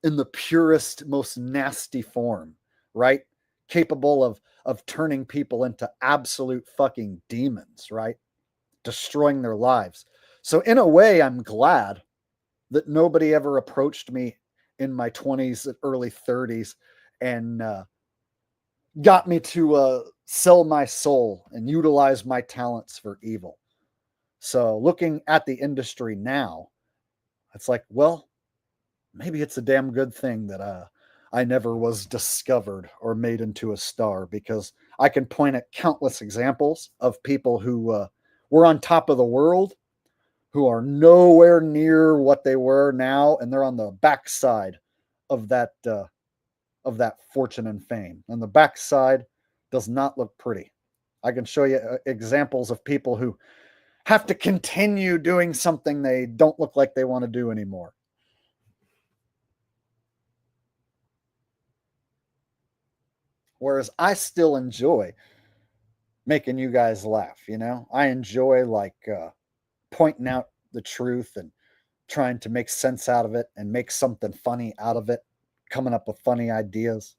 in the purest, most nasty form, right? Capable of turning people into absolute fucking demons, right? Destroying their lives. So in a way, I'm glad that nobody ever approached me in my 20s and early 30s and got me to sell my soul and utilize my talents for evil. So looking at the industry now, it's like, well, maybe it's a damn good thing that I never was discovered or made into a star, because I can point at countless examples of people who were on top of the world, who are nowhere near what they were now, and they're on the backside of that fortune and fame. And the backside does not look pretty. I can show you examples of people who have to continue doing something they don't look like they want to do anymore. Whereas I still enjoy making you guys laugh, you know? I enjoy pointing out the truth and trying to make sense out of it and make something funny out of it, coming up with funny ideas.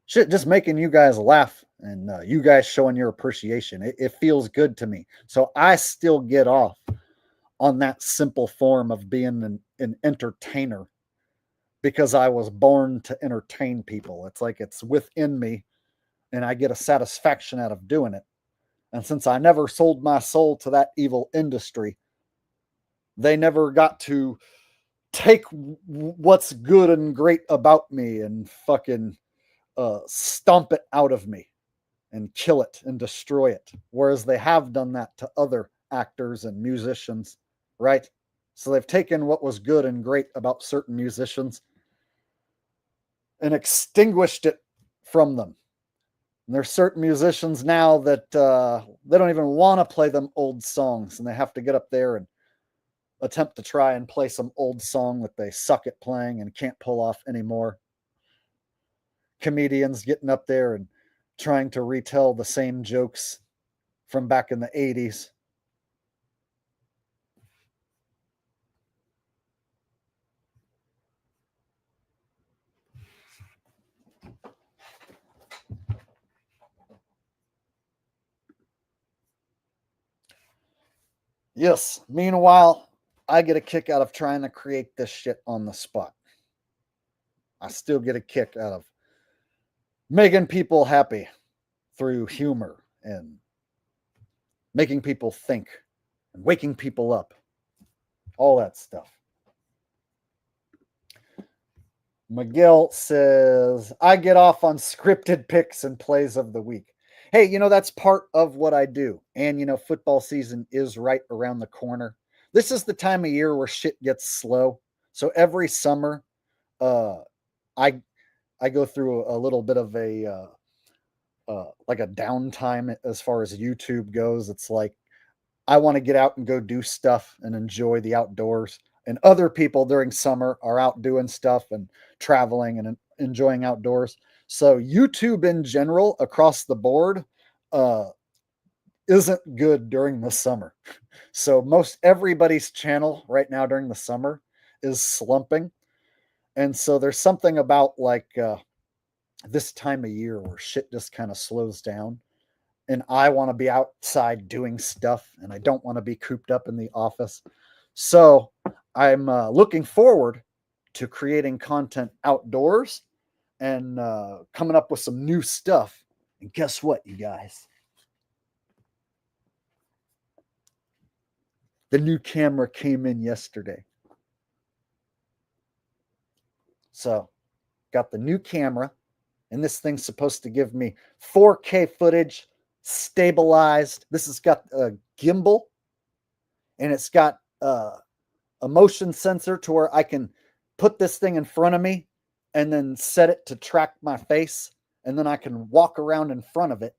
Shit, just making you guys laugh and you guys showing your appreciation. It feels good to me. So I still get off on that simple form of being an entertainer because I was born to entertain people. It's like it's within me and I get a satisfaction out of doing it. And since I never sold my soul to that evil industry, they never got to take what's good and great about me and fucking stomp it out of me and kill it and destroy it. Whereas they have done that to other actors and musicians, right? So they've taken what was good and great about certain musicians and extinguished it from them. And there's certain musicians now that they don't even want to play them old songs, and they have to get up there and attempt to try and play some old song that they suck at playing and can't pull off anymore. Comedians getting up there and trying to retell the same jokes from back in the 80s. Yes, meanwhile, I get a kick out of trying to create this shit on the spot. I still get a kick out of making people happy through humor and making people think and waking people up. All that stuff. Miguel says, I get off on scripted picks and plays of the week. Hey, you know, that's part of what I do. And, you know, football season is right around the corner. This is the time of year where shit gets slow. So every summer, I go through a little bit of a like a downtime as far as YouTube goes. It's like I want to get out and go do stuff and enjoy the outdoors. And other people during summer are out doing stuff and traveling and enjoying outdoors. So YouTube in general, across the board, isn't good during the summer. So most everybody's channel right now during the summer is slumping. And so there's something about this time of year where shit just kind of slows down. And I want to be outside doing stuff and I don't want to be cooped up in the office. So I'm looking forward to creating content outdoors and coming up with some new stuff. And guess what, you guys? The new camera came in yesterday. So got the new camera, and this thing's supposed to give me 4K footage, stabilized. This has got a gimbal, and it's got a motion sensor to where I can put this thing in front of me and then set it to track my face, and then I can walk around in front of it,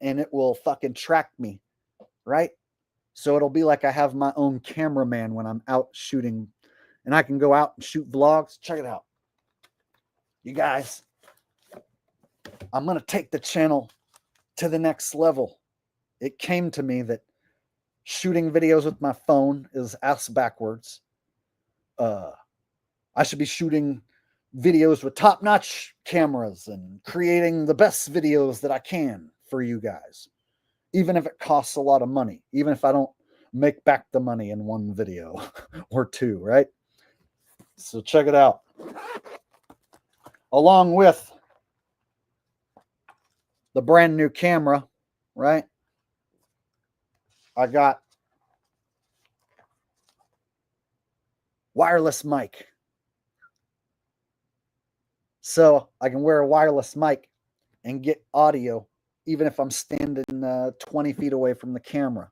and it will fucking track me, right? So it'll be like I have my own cameraman when I'm out shooting, and I can go out and shoot vlogs. Check it out. You guys, I'm going to take the channel to the next level. It came to me that shooting videos with my phone is ass backwards. I should be shooting videos with top-notch cameras and creating the best videos that I can for you guys, even if it costs a lot of money, even if I don't make back the money in one video or two, right? So check it out. Along with the brand new camera, right? I got wireless mic. So I can wear a wireless mic and get audio even if I'm standing 20 feet away from the camera.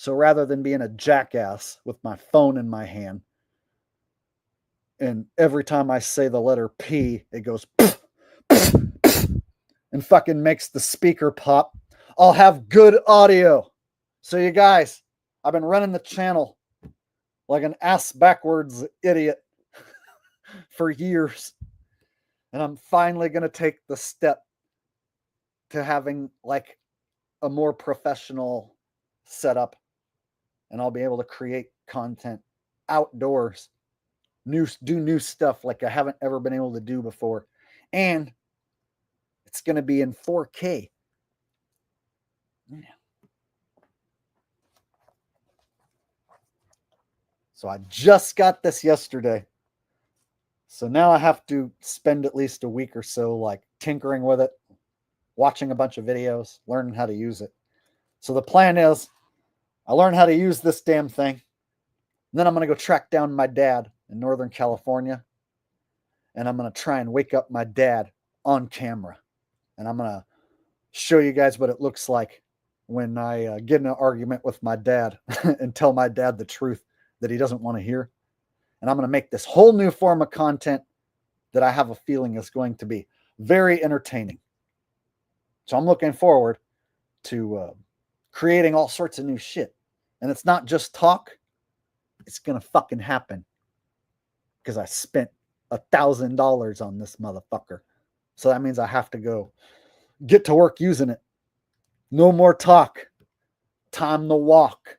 So rather than being a jackass with my phone in my hand, and every time I say the letter P, it goes and fucking makes the speaker pop, I'll have good audio. So you guys, I've been running the channel like an ass backwards idiot for years. And I'm finally going to take the step to having like a more professional setup. And I'll be able to create content outdoors, do new stuff like I haven't ever been able to do before. And it's going to be in 4K. Yeah. So I just got this yesterday. So now I have to spend at least a week or so like tinkering with it, watching a bunch of videos, learning how to use it. So the plan is I learn how to use this damn thing. And then I'm going to go track down my dad in Northern California. And I'm going to try and wake up my dad on camera. And I'm going to show you guys what it looks like when I get in an argument with my dad and tell my dad the truth that he doesn't want to hear. And I'm going to make this whole new form of content that I have a feeling is going to be very entertaining. So I'm looking forward to creating all sorts of new shit. And it's not just talk. It's going to fucking happen. Because I spent $1,000 on this motherfucker. So that means I have to go get to work using it. No more talk. Time to walk.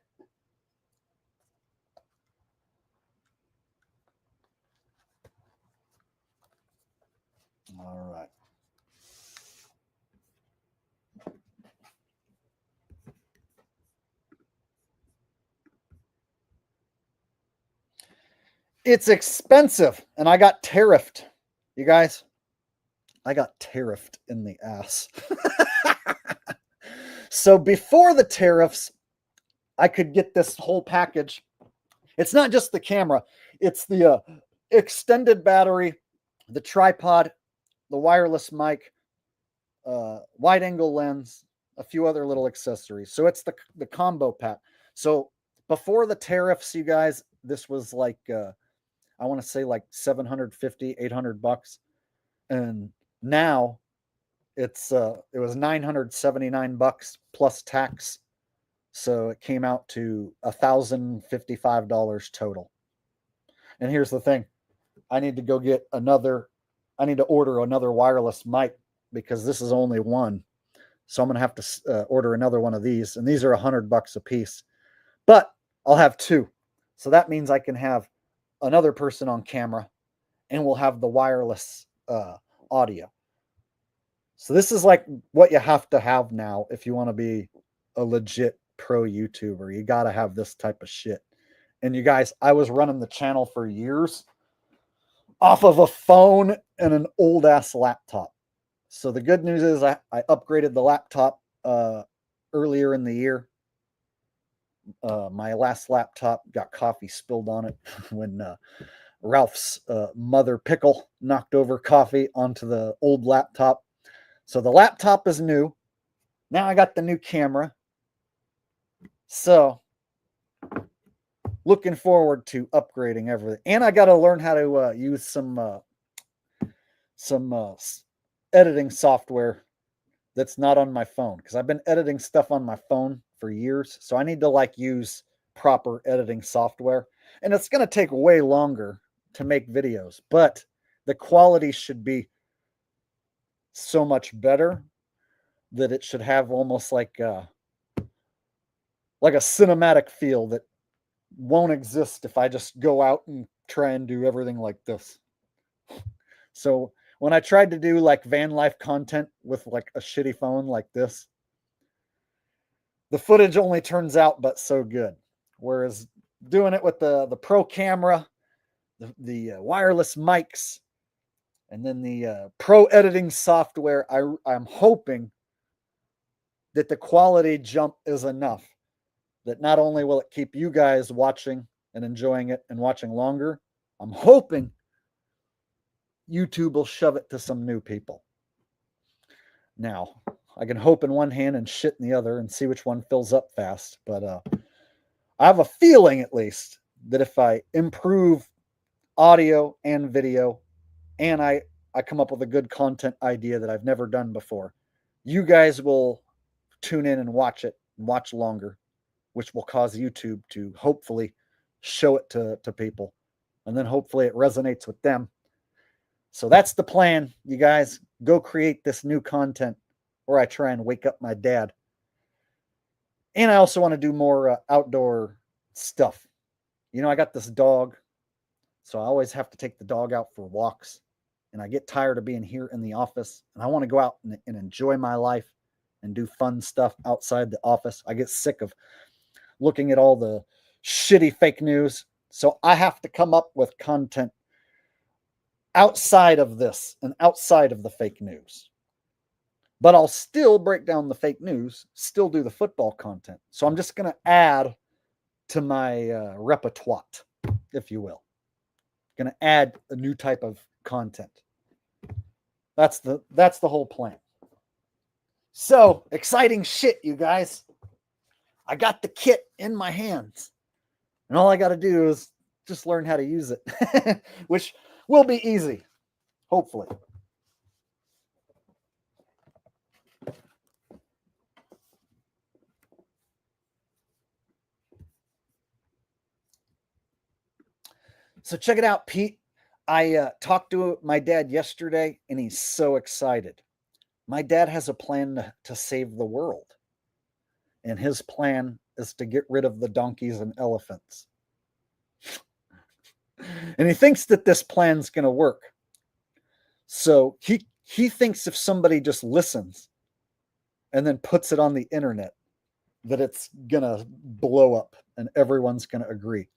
All right. It's expensive, and I got tariffed. You guys, I got tariffed in the ass. So before the tariffs, I could get this whole package. It's not just the camera. It's the extended battery, the tripod, the wireless mic, wide angle lens, a few other little accessories. So it's the combo pack. So before the tariffs, you guys, this was like, I want to say like $750, $800. And now it was $979 plus tax. So it came out to $1,055 total. And here's the thing. I need to order another wireless mic because this is only one. So I'm going to have to order another one of these. And these are $100 a piece. But I'll have two. So that means I can have another person on camera and we'll have the wireless audio. So this is like what you have to have now if you want to be a legit pro YouTuber. You got to have this type of shit. And you guys, I was running the channel for years off of a phone and an old ass laptop. So the good news is I upgraded the laptop earlier in the year. My last laptop got coffee spilled on it when Ralph's mother pickle knocked over coffee onto the old laptop. So the laptop is new. Now I got the new camera. So looking forward to upgrading everything. And I got to learn how to use some editing software that's not on my phone, because I've been editing stuff on my phone for years. So I need to like use proper editing software. And it's going to take way longer to make videos, but the quality should be so much better that it should have almost like a cinematic feel that won't exist if I just go out and try and do everything like this. So when I tried to do like van life content with like a shitty phone like this, the footage only turns out but so good. Whereas doing it with the pro camera, the wireless mics, and then the pro editing software, I'm hoping that the quality jump is enough that not only will it keep you guys watching and enjoying it and watching longer, I'm hoping YouTube will shove it to some new people. Now, I can hope in one hand and shit in the other and see which one fills up fast. But I have a feeling, at least, that if I improve audio and video and I come up with a good content idea that I've never done before, you guys will tune in and watch it and watch longer, which will cause YouTube to hopefully show it to people. And then hopefully it resonates with them. So that's the plan, you guys. Go create this new content where I try and wake up my dad. And I also want to do more outdoor stuff. You know, I got this dog, so I always have to take the dog out for walks. And I get tired of being here in the office, and I want to go out and enjoy my life and do fun stuff outside the office. I get sick of looking at all the shitty fake news. So I have to come up with content outside of this and outside of the fake news. But I'll still break down the fake news, still do the football content. So I'm just going to add to my repertoire, if you will. Going to add a new type of content. That's the whole plan. So, exciting shit, you guys. I got the kit in my hands. And all I got to do is just learn how to use it, which will be easy, hopefully. So check it out, Pete. I talked to my dad yesterday, and he's so excited. My dad has a plan to save the world. And his plan is to get rid of the donkeys and elephants. And he thinks that this plan's going to work. So he thinks if somebody just listens and then puts it on the internet, that it's going to blow up and everyone's going to agree.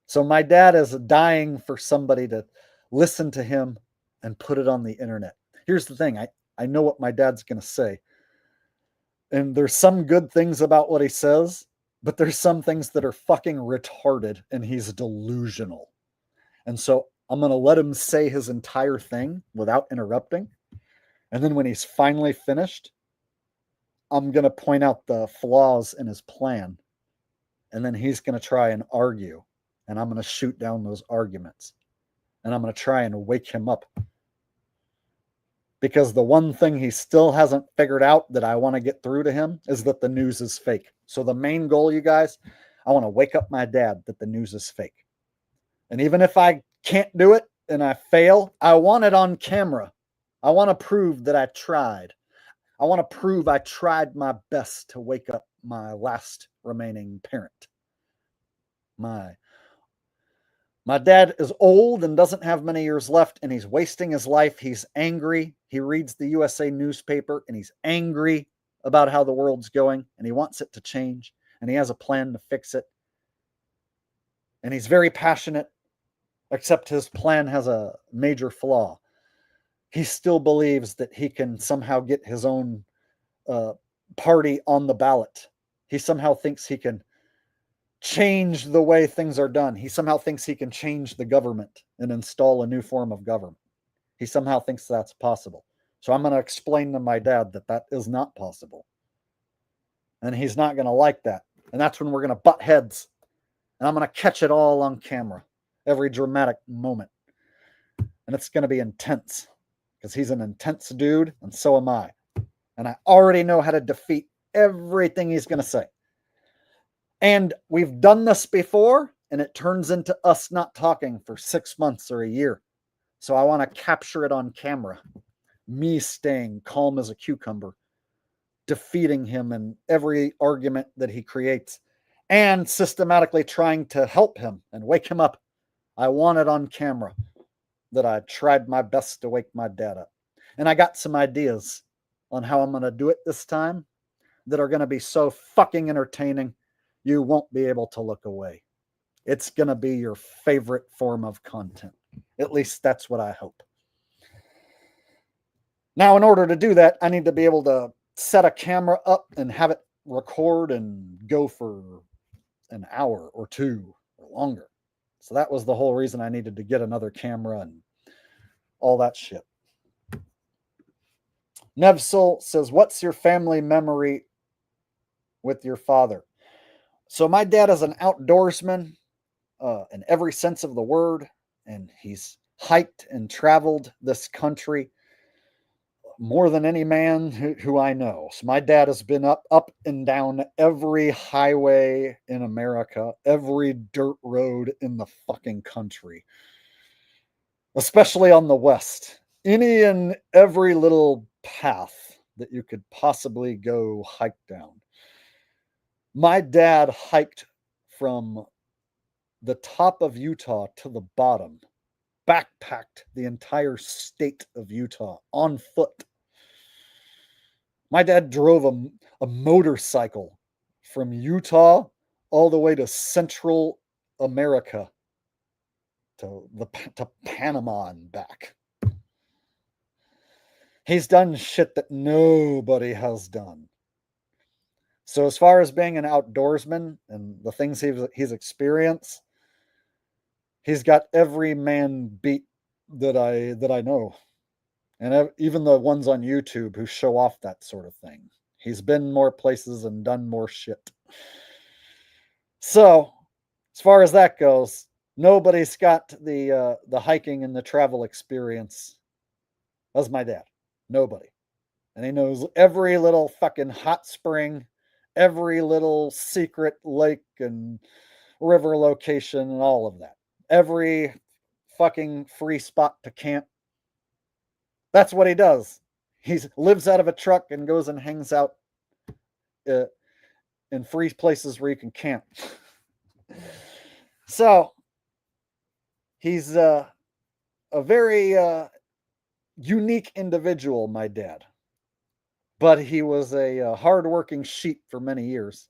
So my dad is dying for somebody to listen to him and put it on the internet. Here's the thing. I know what my dad's going to say. And there's some good things about what he says, but there's some things that are fucking retarded and he's delusional. And so I'm going to let him say his entire thing without interrupting. And then when he's finally finished, I'm going to point out the flaws in his plan. And then he's going to try and argue. And I'm going to shoot down those arguments. And I'm going to try and wake him up. Because the one thing he still hasn't figured out that I want to get through to him is that the news is fake. So the main goal, you guys, I want to wake up my dad that the news is fake. And even if I can't do it and I fail, I want it on camera. I want to prove that I tried. I want to prove I tried my best to wake up my last remaining parent. My dad is old and doesn't have many years left, and he's wasting his life. He's angry. He reads the USA newspaper, and he's angry about how the world's going, and he wants it to change, and he has a plan to fix it. And he's very passionate, except his plan has a major flaw. He still believes that he can somehow get his own party on the ballot. He somehow thinks he can change the way things are done. He somehow thinks he can change the government and install a new form of government. He somehow thinks that's possible. So I'm going to explain to my dad that that is not possible. And he's not going to like that. And that's when we're going to butt heads. And I'm going to catch it all on camera, every dramatic moment. And it's going to be intense because he's an intense dude and so am I. And I already know how to defeat everything he's going to say. And we've done this before, and it turns into us not talking for 6 months or a year. So I want to capture it on camera. Me staying calm as a cucumber, defeating him in every argument that he creates, and systematically trying to help him and wake him up. I want it on camera that I tried my best to wake my dad up. And I got some ideas on how I'm going to do it this time that are going to be so fucking entertaining. You won't be able to look away. It's going to be your favorite form of content. At least that's what I hope. Now, in order to do that, I need to be able to set a camera up and have it record and go for an hour or two or longer. So that was the whole reason I needed to get another camera and all that shit. Nevsel says, what's your family memory with your father? So my dad is an outdoorsman in every sense of the word, and he's hiked and traveled this country more than any man who I know. So my dad has been up and down every highway in America, every dirt road in the fucking country, especially on the West. Any and every little path that you could possibly go hike down. My dad hiked from the top of Utah to the bottom, backpacked the entire state of Utah on foot. My dad drove a motorcycle from Utah all the way to Central America to Panama and back. He's done shit that nobody has done. So as far as being an outdoorsman and the things he's experienced, he's got every man beat that I know. And even the ones on YouTube who show off that sort of thing. He's been more places and done more shit. So, as far as that goes, nobody's got the hiking and the travel experience as my dad. Nobody. And he knows every little fucking hot spring, every little secret lake and river location and all of that. Every fucking free spot to camp. That's what he does. He lives out of a truck and goes and hangs out in free places where you can camp. So he's a very unique individual, my dad. But he was a hardworking sheep for many years.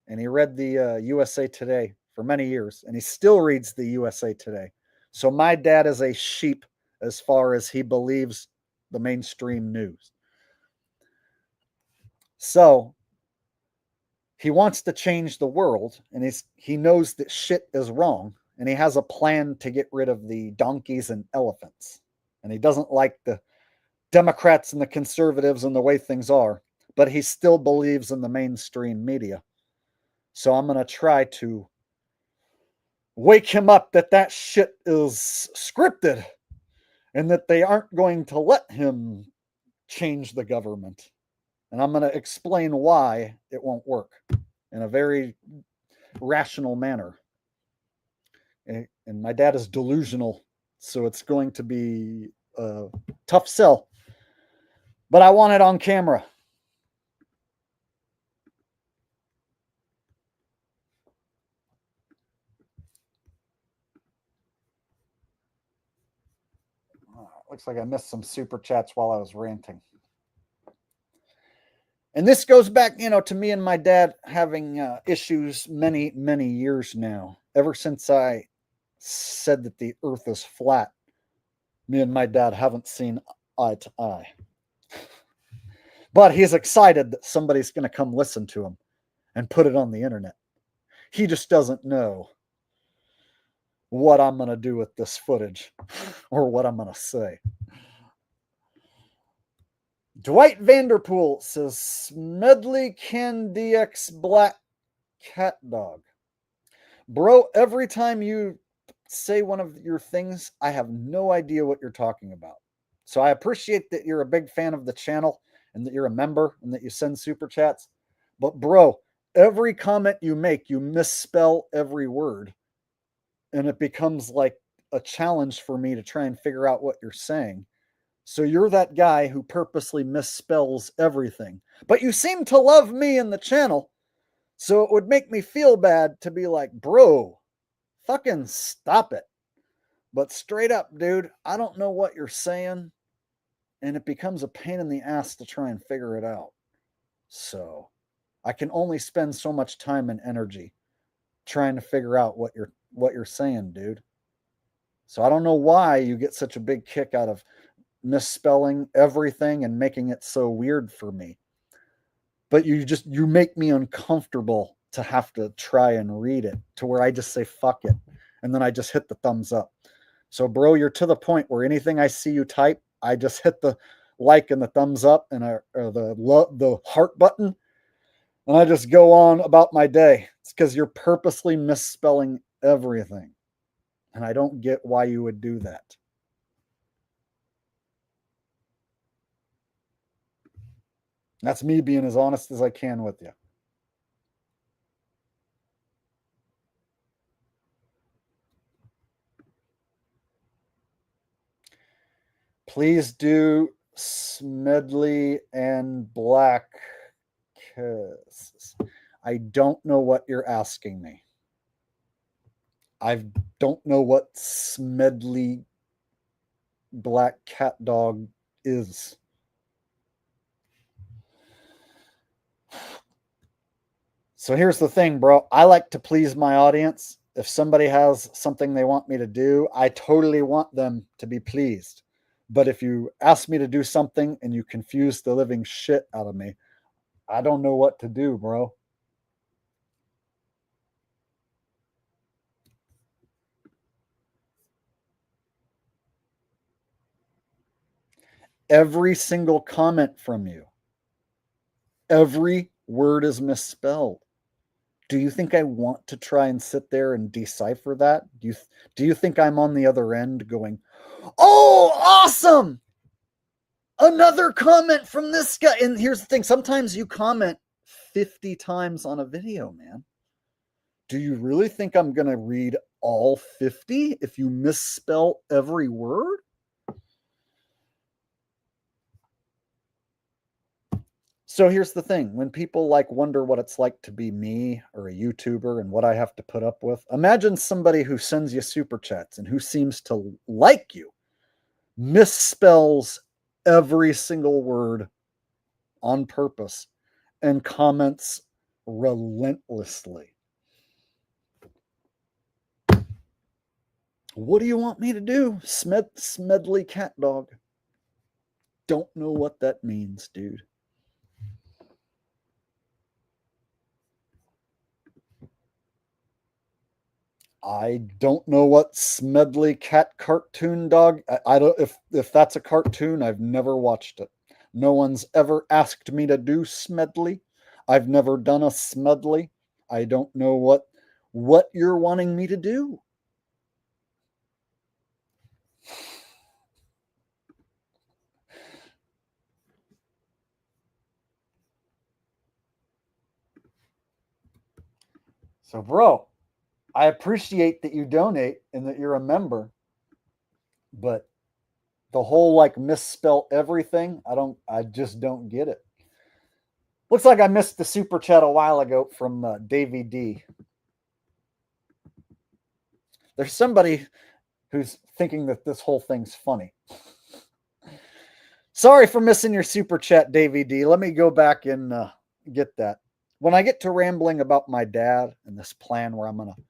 And he read the USA Today for many years. And he still reads the USA Today. So my dad is a sheep as far as he believes the mainstream news. So he wants to change the world, and he knows that shit is wrong, and he has a plan to get rid of the donkeys and elephants. And he doesn't like the Democrats and the conservatives and the way things are, but he still believes in the mainstream media. So I'm going to try to wake him up that shit is scripted and that they aren't going to let him change the government. And I'm going to explain why it won't work in a very rational manner. And my dad is delusional, so it's going to be a tough sell. But I want it on camera. Looks like I missed some super chats while I was ranting. And this goes back, to me and my dad having issues many, many years now. Ever since I said that the earth is flat, me and my dad haven't seen eye to eye. But he's excited that somebody's going to come listen to him and put it on the internet. He just doesn't know what I'm going to do with this footage or what I'm going to say. Dwight Vanderpool says, Smedley can DX Black Cat Dog. Bro, every time you say one of your things, I have no idea what you're talking about. So I appreciate that you're a big fan of the channel and that you're a member and that you send super chats. But bro, every comment you make, you misspell every word. And it becomes like a challenge for me to try and figure out what you're saying. So you're that guy who purposely misspells everything. But you seem to love me and the channel. So it would make me feel bad to be like, bro, fucking stop it. But straight up, dude, I don't know what you're saying. And it becomes a pain in the ass to try and figure it out. So I can only spend so much time and energy trying to figure out what you're saying, dude. So I don't know why you get such a big kick out of misspelling everything and making it so weird for me. But you make me uncomfortable to have to try and read it to where I just say fuck it. And then I just hit the thumbs up. So bro, you're to the point where anything I see you type, I just hit the like and the thumbs up and the heart button. And I just go on about my day. It's because you're purposely misspelling everything. And I don't get why you would do that. That's me being as honest as I can with you. Please do Smedley and Black Kiss. I don't know what you're asking me. I don't know what Smedley Black Cat Dog is. So here's the thing, bro. I like to please my audience. If somebody has something they want me to do, I totally want them to be pleased. But if you ask me to do something and you confuse the living shit out of me, I don't know what to do, bro. Every single comment from you, every word is misspelled. Do you think I want to try and sit there and decipher that? Do you think I'm on the other end going, "Oh, awesome! Another comment from this guy." And here's the thing, sometimes you comment 50 times on a video, man. Do you really think I'm going to read all 50 if you misspell every word? So here's the thing, when people like wonder what it's like to be me or a YouTuber and what I have to put up with, imagine somebody who sends you super chats and who seems to like you misspells every single word on purpose and comments relentlessly. What do you want me to do? Smedley Cat Dog. Don't know what that means, dude. I don't know what Smedley Cat Cartoon Dog. I don't, if that's a cartoon, I've never watched it. No one's ever asked me to do Smedley. I've never done a Smedley. I don't know what you're wanting me to do. So, bro, I appreciate that you donate and that you're a member, but the whole like misspell everything, I just don't get it. Looks like I missed the super chat a while ago from Davey D. There's somebody who's thinking that this whole thing's funny. Sorry for missing your super chat, Davey D. Let me go back and get that. When I get to rambling about my dad and this plan where I'm going to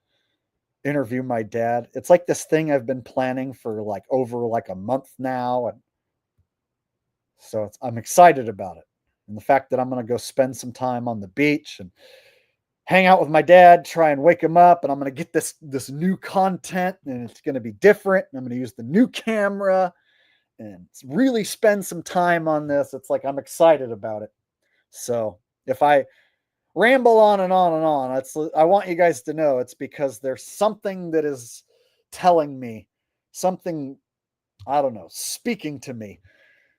interview my dad, it's like this thing I've been planning for like over like a month now. And so I'm excited about it. And the fact that I'm going to go spend some time on the beach and hang out with my dad, try and wake him up, and I'm going to get this new content, and it's going to be different. And I'm going to use the new camera and really spend some time on this. It's like I'm excited about it. So if I ramble on and on and on, I want you guys to know it's because there's something that is telling me something, I don't know, speaking to me,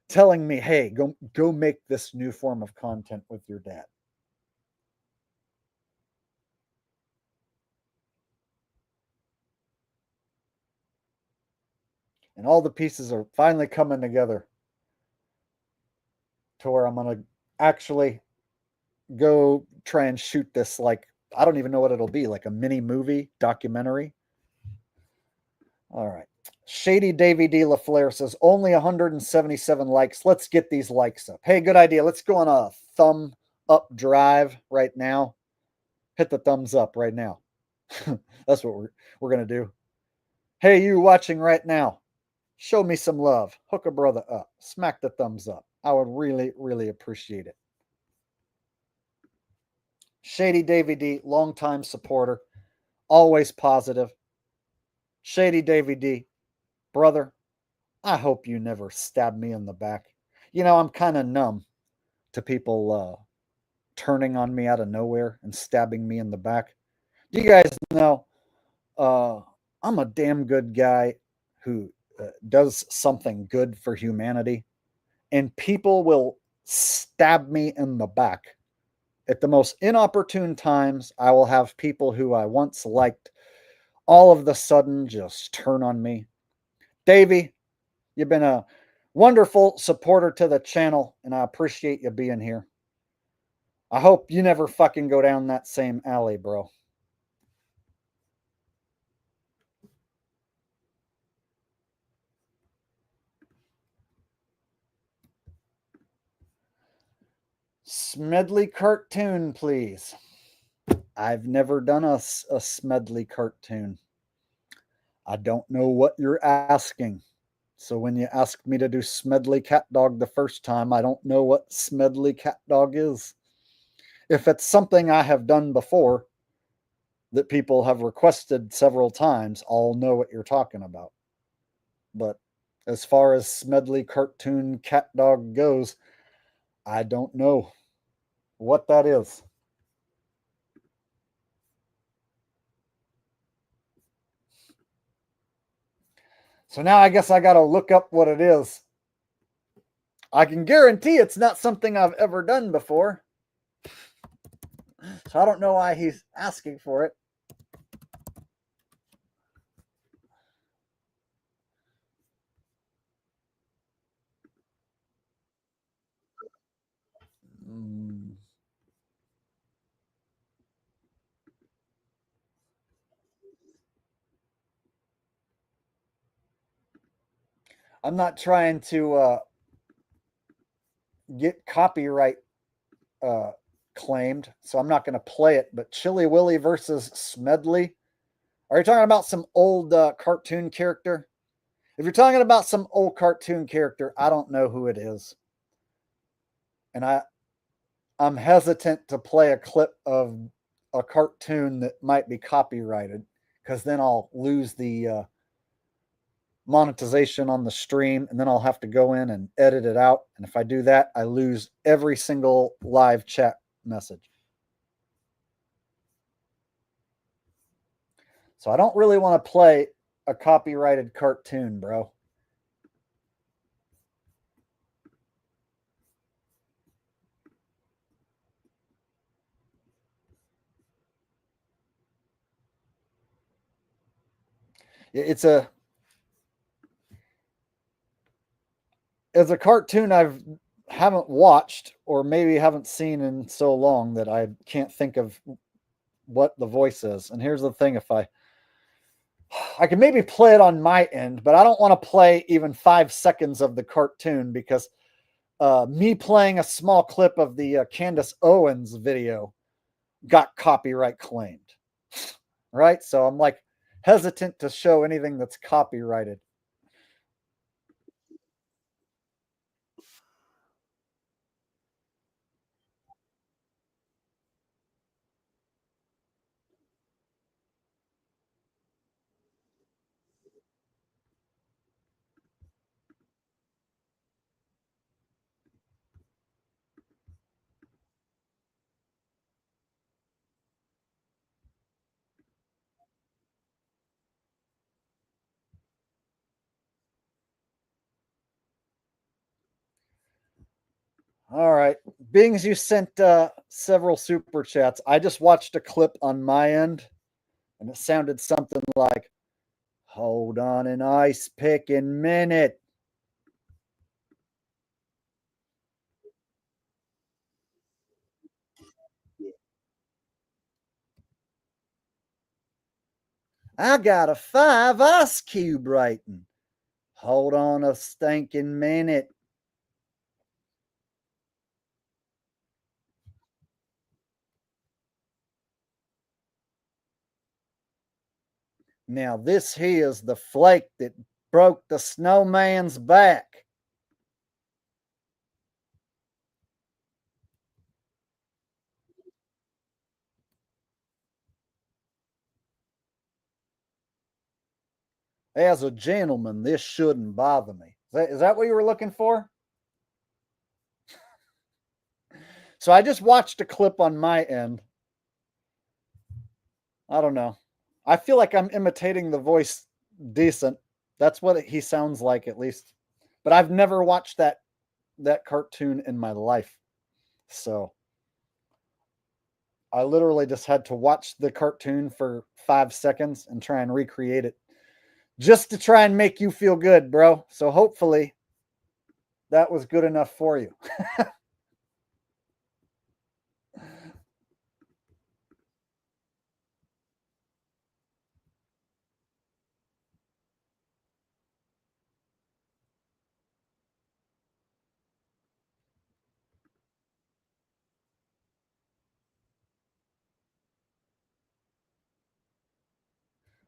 telling me, hey, go make this new form of content with your dad. And all the pieces are finally coming together to where I'm going to actually go try and shoot this, like, I don't even know what it'll be, like a mini movie documentary. All right. Shady Davy D. LaFleur says, only 177 likes. Let's get these likes up. Hey, good idea. Let's go on a thumb up drive right now. Hit the thumbs up right now. That's what we're going to do. Hey, you watching right now, show me some love. Hook a brother up. Smack the thumbs up. I would really, really appreciate it. Shady Davy D, longtime supporter, always positive. Shady Davy D, brother, I hope you never stab me in the back. You know, I'm kind of numb to people turning on me out of nowhere and stabbing me in the back. Do you guys know I'm a damn good guy who does something good for humanity, and people will stab me in the back. At the most inopportune times, I will have people who I once liked all of the sudden just turn on me. Davey, you've been a wonderful supporter to the channel, and I appreciate you being here. I hope you never fucking go down that same alley, bro. Smedley cartoon, please. I've never done a Smedley cartoon. I don't know what you're asking. So when you asked me to do Smedley Cat Dog the first time, I don't know what Smedley Cat Dog is. If it's something I have done before that people have requested several times, I'll know what you're talking about. But as far as Smedley cartoon cat dog goes, I don't know what that is. So now I guess I got to look up what it is. I can guarantee it's not something I've ever done before. So I don't know why he's asking for it. I'm not trying to get copyright claimed, so I'm not going to play it. But Chili Willy versus Smedley. Are you talking about some old cartoon character? If you're talking about some old cartoon character, I don't know who it is. And I'm hesitant to play a clip of a cartoon that might be copyrighted, because then I'll lose the monetization on the stream, and then I'll have to go in and edit it out. And if I do that, I lose every single live chat message. So I don't really want to play a copyrighted cartoon, bro. It's a cartoon I've haven't watched, or maybe haven't seen in so long that I can't think of what the voice is. And here's the thing, if I can maybe play it on my end, but I don't want to play even 5 seconds of the cartoon, because me playing a small clip of the Candace Owens video got copyright claimed. Right? So I'm like hesitant to show anything that's copyrighted. All right. Being as you sent several super chats, I just watched a clip on my end, and it sounded something like, "Hold on an ice picking minute." I got a 5 ice cube writing. Hold on a stinking minute. Now this here's the flake that broke the snowman's back. As a gentleman, this shouldn't bother me. Is that what you were looking for? So I just watched a clip on my end. I don't know. I feel like I'm imitating the voice decent. That's what he sounds like, at least. But I've never watched that cartoon in my life. So I literally just had to watch the cartoon for 5 seconds and try and recreate it just to try and make you feel good, bro. So hopefully that was good enough for you.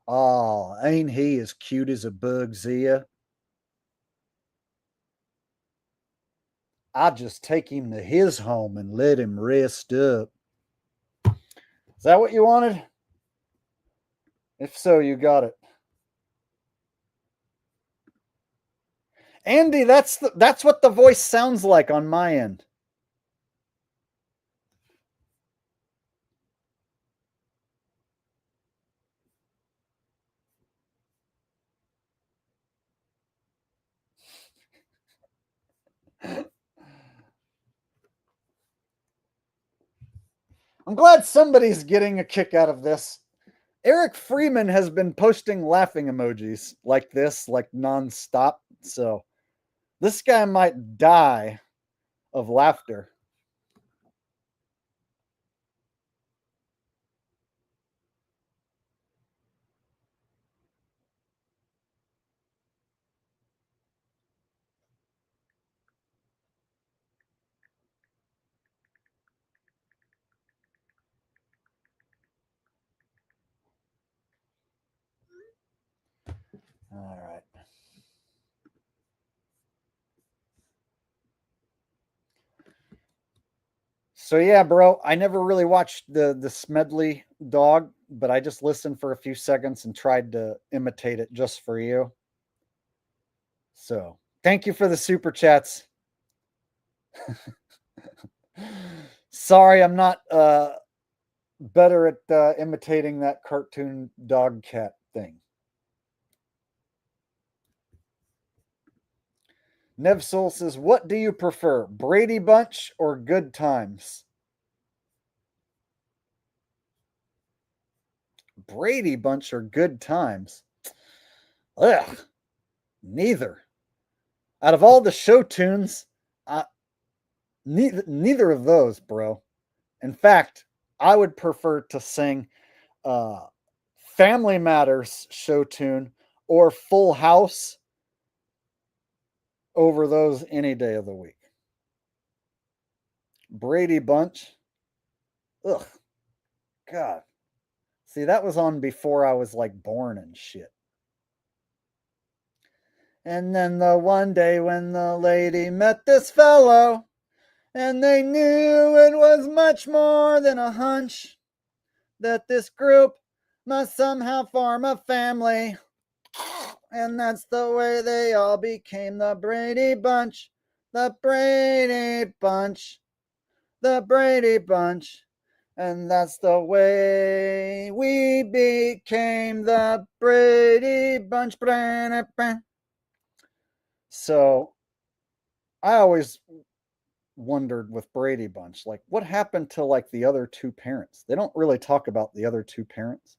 Oh, ain't he as cute as a bug, Zia? I'd just take him to his home and let him rest up. Is that what you wanted? If so, you got it. Andy, that's what the voice sounds like on my end. I'm glad somebody's getting a kick out of this. Eric Freeman has been posting laughing emojis like this, like nonstop. So this guy might die of laughter. All right. So yeah, bro, I never really watched the Smedley dog, but I just listened for a few seconds and tried to imitate it just for you. So thank you for the super chats. Sorry, I'm not better at imitating that cartoon dog cat thing. Nevsol says, "What do you prefer, Brady Bunch or Good Times?" Brady Bunch or Good Times? Ugh, neither. Out of all the show tunes, neither of those, bro. In fact, I would prefer to sing uh, Family Matters show tune or Full House over those any day of the week. Brady Bunch. Ugh. God. See, that was on before I was like born and shit. And then the one day when the lady met this fellow, and they knew it was much more than a hunch that this group must somehow form a family. And that's the way they all became the Brady Bunch. The Brady Bunch. The Brady Bunch. And that's the way we became the Brady Bunch. So I always wondered with Brady Bunch, like what happened to like the other two parents? They don't really talk about the other two parents.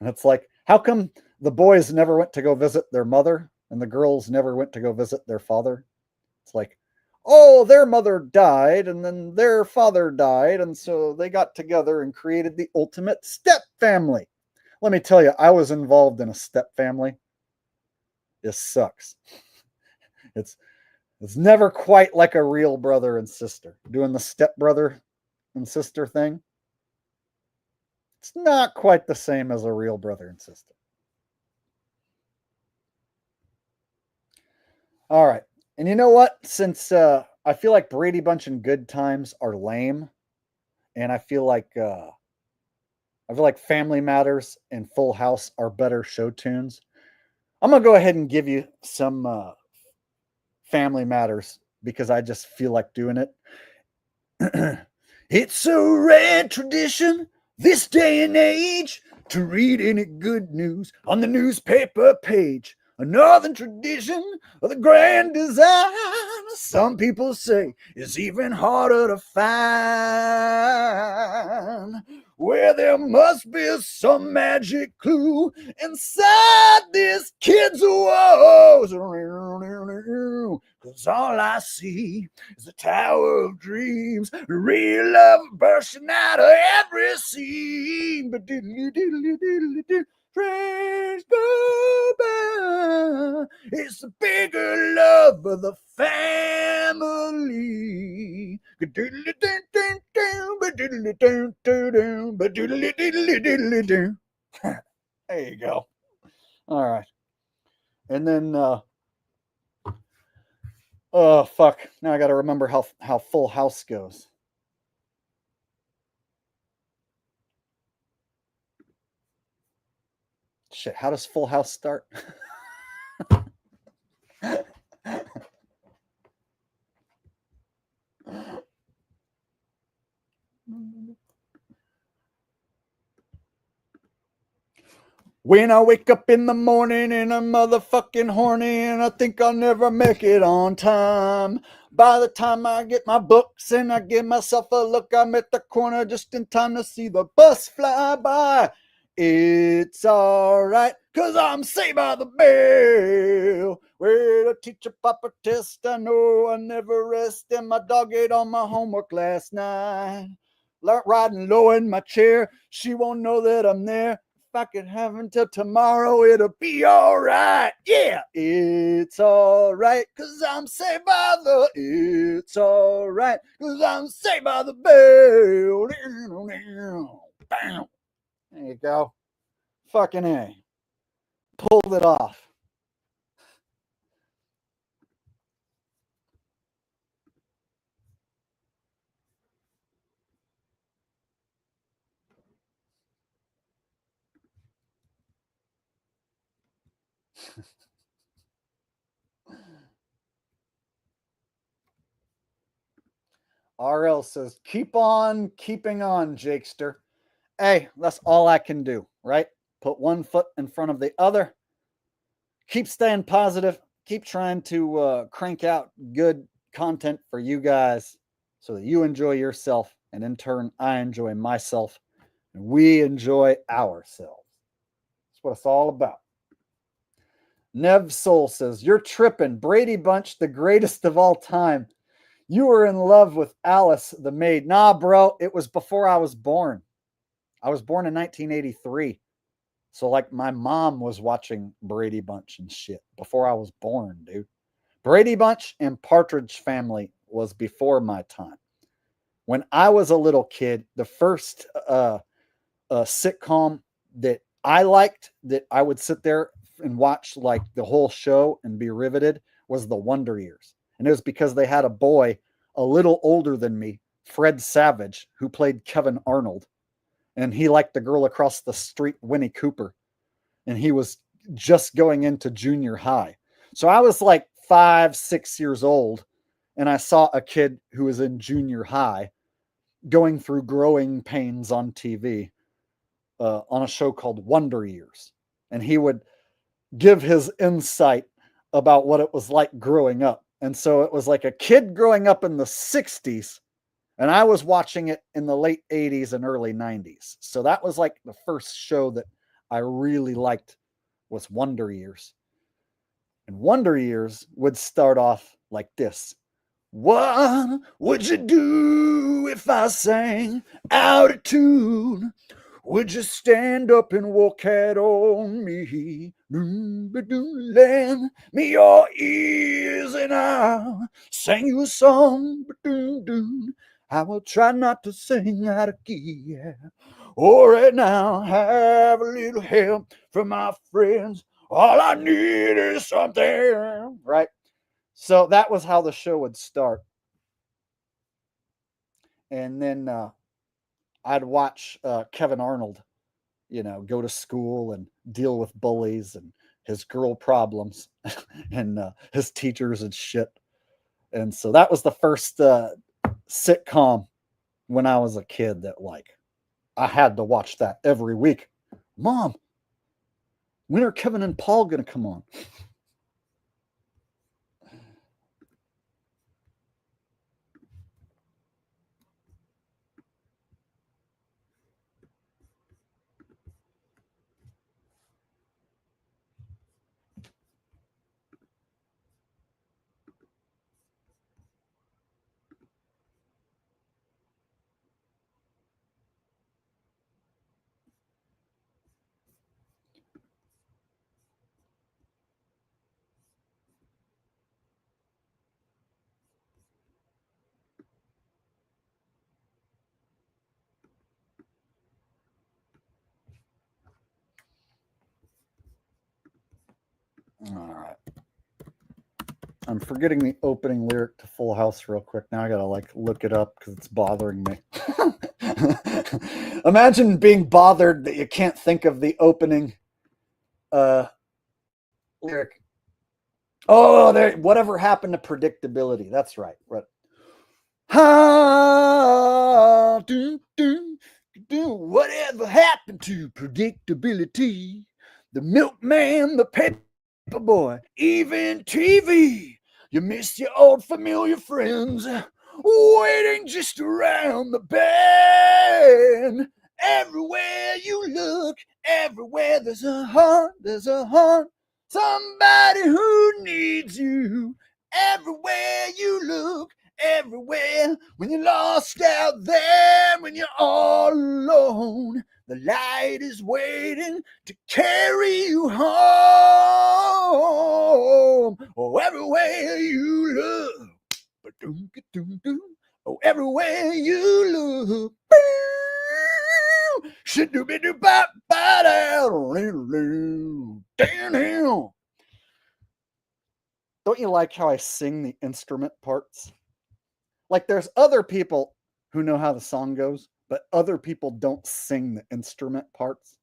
And it's like, how come the boys never went to go visit their mother and the girls never went to go visit their father? It's like, oh, their mother died and then their father died. And so they got together and created the ultimate step family. Let me tell you, I was involved in a step family. This sucks. It's never quite like a real brother and sister. Doing the step brother and sister thing, it's not quite the same as a real brother and sister. All right. And you know what? Since I feel like Brady Bunch and Good Times are lame, and I feel like Family Matters and Full House are better show tunes, I'm gonna go ahead and give you some Family Matters because I just feel like doing it. It's a rare tradition this day and age to read any good news on the newspaper page. A northern tradition of the grand design, some people say, is even harder to find. Where there must be some magic clue inside this kid's woes. Cause all I see is the Tower of Dreams, real love bursting out of every scene. But diddly diddly diddly diddly. Praise go by. It's the bigger love of the family. There you go. All right. And then oh fuck. Now I gotta remember how Full House goes. Shit, how does Full House start? When I wake up in the morning and I'm motherfucking horny and I think I'll never make it on time. By the time I get my books and I give myself a look, I'm at the corner just in time to see the bus fly by. It's alright, cause I'm saved by the bell. Where the teacher pop a test, I know I never rest. And my dog ate on my homework last night. Riding low in my chair, she won't know that I'm there. If I could have until tomorrow, it'll be alright. Yeah, it's alright, cause I'm saved by the. It's alright, cause I'm saved by the bell. Bam. There you go. Fucking A. Pulled it off. RL says, keep on keeping on, Jakester. Hey, that's all I can do, right? Put one foot in front of the other. Keep staying positive. Keep trying to crank out good content for you guys so that you enjoy yourself. And in turn, I enjoy myself. And we enjoy ourselves. That's what it's all about. Nev Soul says, you're tripping. Brady Bunch, the greatest of all time. You were in love with Alice, the maid. Nah, bro, it was before I was born. I was born in 1983. So, like, my mom was watching Brady Bunch and shit before I was born, dude. Brady Bunch and Partridge Family was before my time. When I was a little kid, the first sitcom that I liked, that I would sit there and watch like the whole show and be riveted, was The Wonder Years. And it was because they had a boy a little older than me, Fred Savage, who played Kevin Arnold. And he liked the girl across the street, Winnie Cooper. And he was just going into junior high. So I was like 5, 6 years old. And I saw a kid who was in junior high going through growing pains on TV on a show called Wonder Years. And he would give his insight about what it was like growing up. And so it was like a kid growing up in the 60s. And I was watching it in the late 80s and early 90s. So that was like the first show that I really liked, was Wonder Years. And Wonder Years would start off like this. What would you do if I sang out of tune? Would you stand up and walk out on me? Lend me your ears and I'll sing you a song. I will try not to sing out of key. Yeah. All right now, have a little help from my friends. All I need is something. Right? So that was how the show would start. And then I'd watch Kevin Arnold, go to school and deal with bullies and his girl problems and his teachers and shit. And so that was the first sitcom when I was a kid that like I had to watch that every week. Mom, when are Kevin and Paul going to come on? All right. I'm forgetting the opening lyric to Full House real quick. Now I gotta like look it up because it's bothering me. Imagine being bothered that you can't think of the opening lyric. Oh, there. Whatever happened to predictability? That's right. Right. Ha, whatever happened to predictability? The milkman, the paper boy, even TV. You miss your old familiar friends waiting just around the bend. Everywhere you look, everywhere there's a heart, somebody who needs you. Everywhere you look, everywhere, when you're lost out there, when you're all alone, the light is waiting to carry you home. Oh, everywhere you look, oh, everywhere you look, don't you like how I sing the instrument parts? Like there's other people who know how the song goes, but other people don't sing the instrument parts.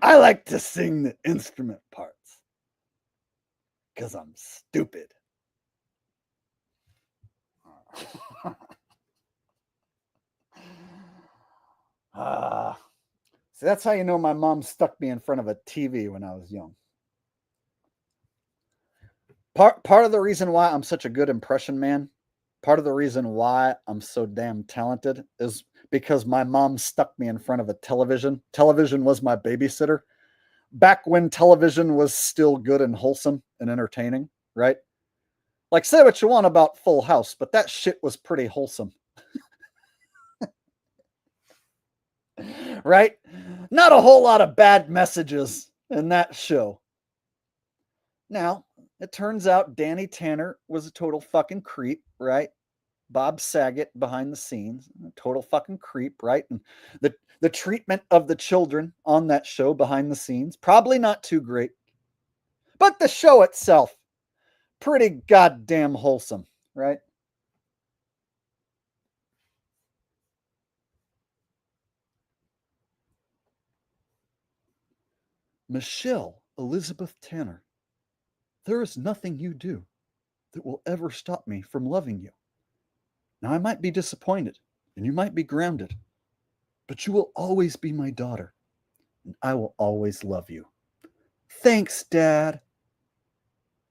I like to sing the instrument parts because I'm stupid. So that's how you know my mom stuck me in front of a TV when I was young. Part of the reason why I'm such a good impression man, part of the reason why I'm so damn talented is because my mom stuck me in front of a television. Television was my babysitter. Back when television was still good and wholesome and entertaining, right? Like, say what you want about Full House, but that shit was pretty wholesome. Right? Not a whole lot of bad messages in that show. Now, it turns out Danny Tanner was a total fucking creep, right? Bob Saget behind the scenes, a total fucking creep, right? And the treatment of the children on that show behind the scenes, probably not too great. But the show itself, pretty goddamn wholesome, right? Michelle Elizabeth Tanner, there is nothing you do that will ever stop me from loving you. Now, I might be disappointed and you might be grounded, but you will always be my daughter and I will always love you. Thanks, Dad.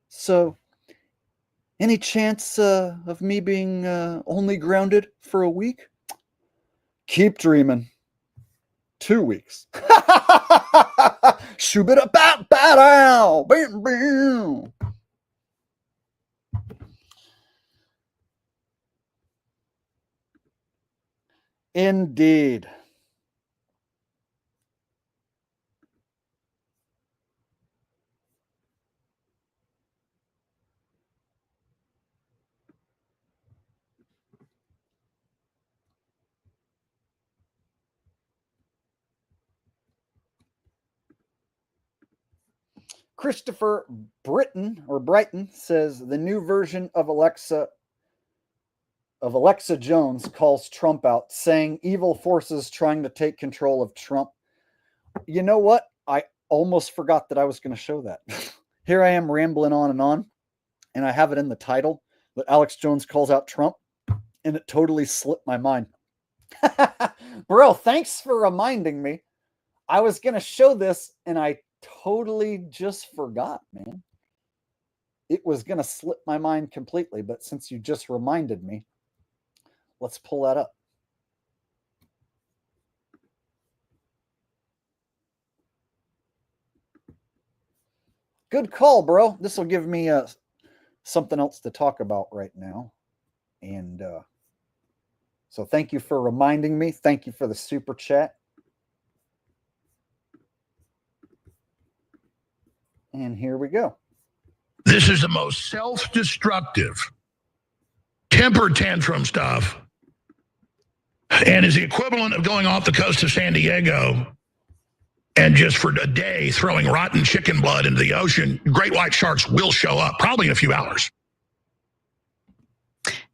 So, any chance of me being only grounded for a week? Keep dreaming. 2 weeks. Shoobida-bop-ba-dow. Bam, bam. Indeed. Christopher Brighton says the new version of Alexa Jones calls Trump out, saying evil forces trying to take control of Trump. You know what? I almost forgot that I was going to show that. Here I am rambling on, and I have it in the title that Alex Jones calls out Trump. and it totally slipped my mind. Bro, thanks for reminding me. I was going to show this and I totally just forgot, man. It was going to slip my mind completely, but since you just reminded me, let's pull that up. Good call, bro. This will give me something else to talk about right now. And so thank you for reminding me. Thank you for the super chat. And here we go. This is the most self-destructive temper tantrum stuff and is the equivalent of going off the coast of San Diego and just for a day throwing rotten chicken blood into the ocean. Great white sharks will show up probably in a few hours.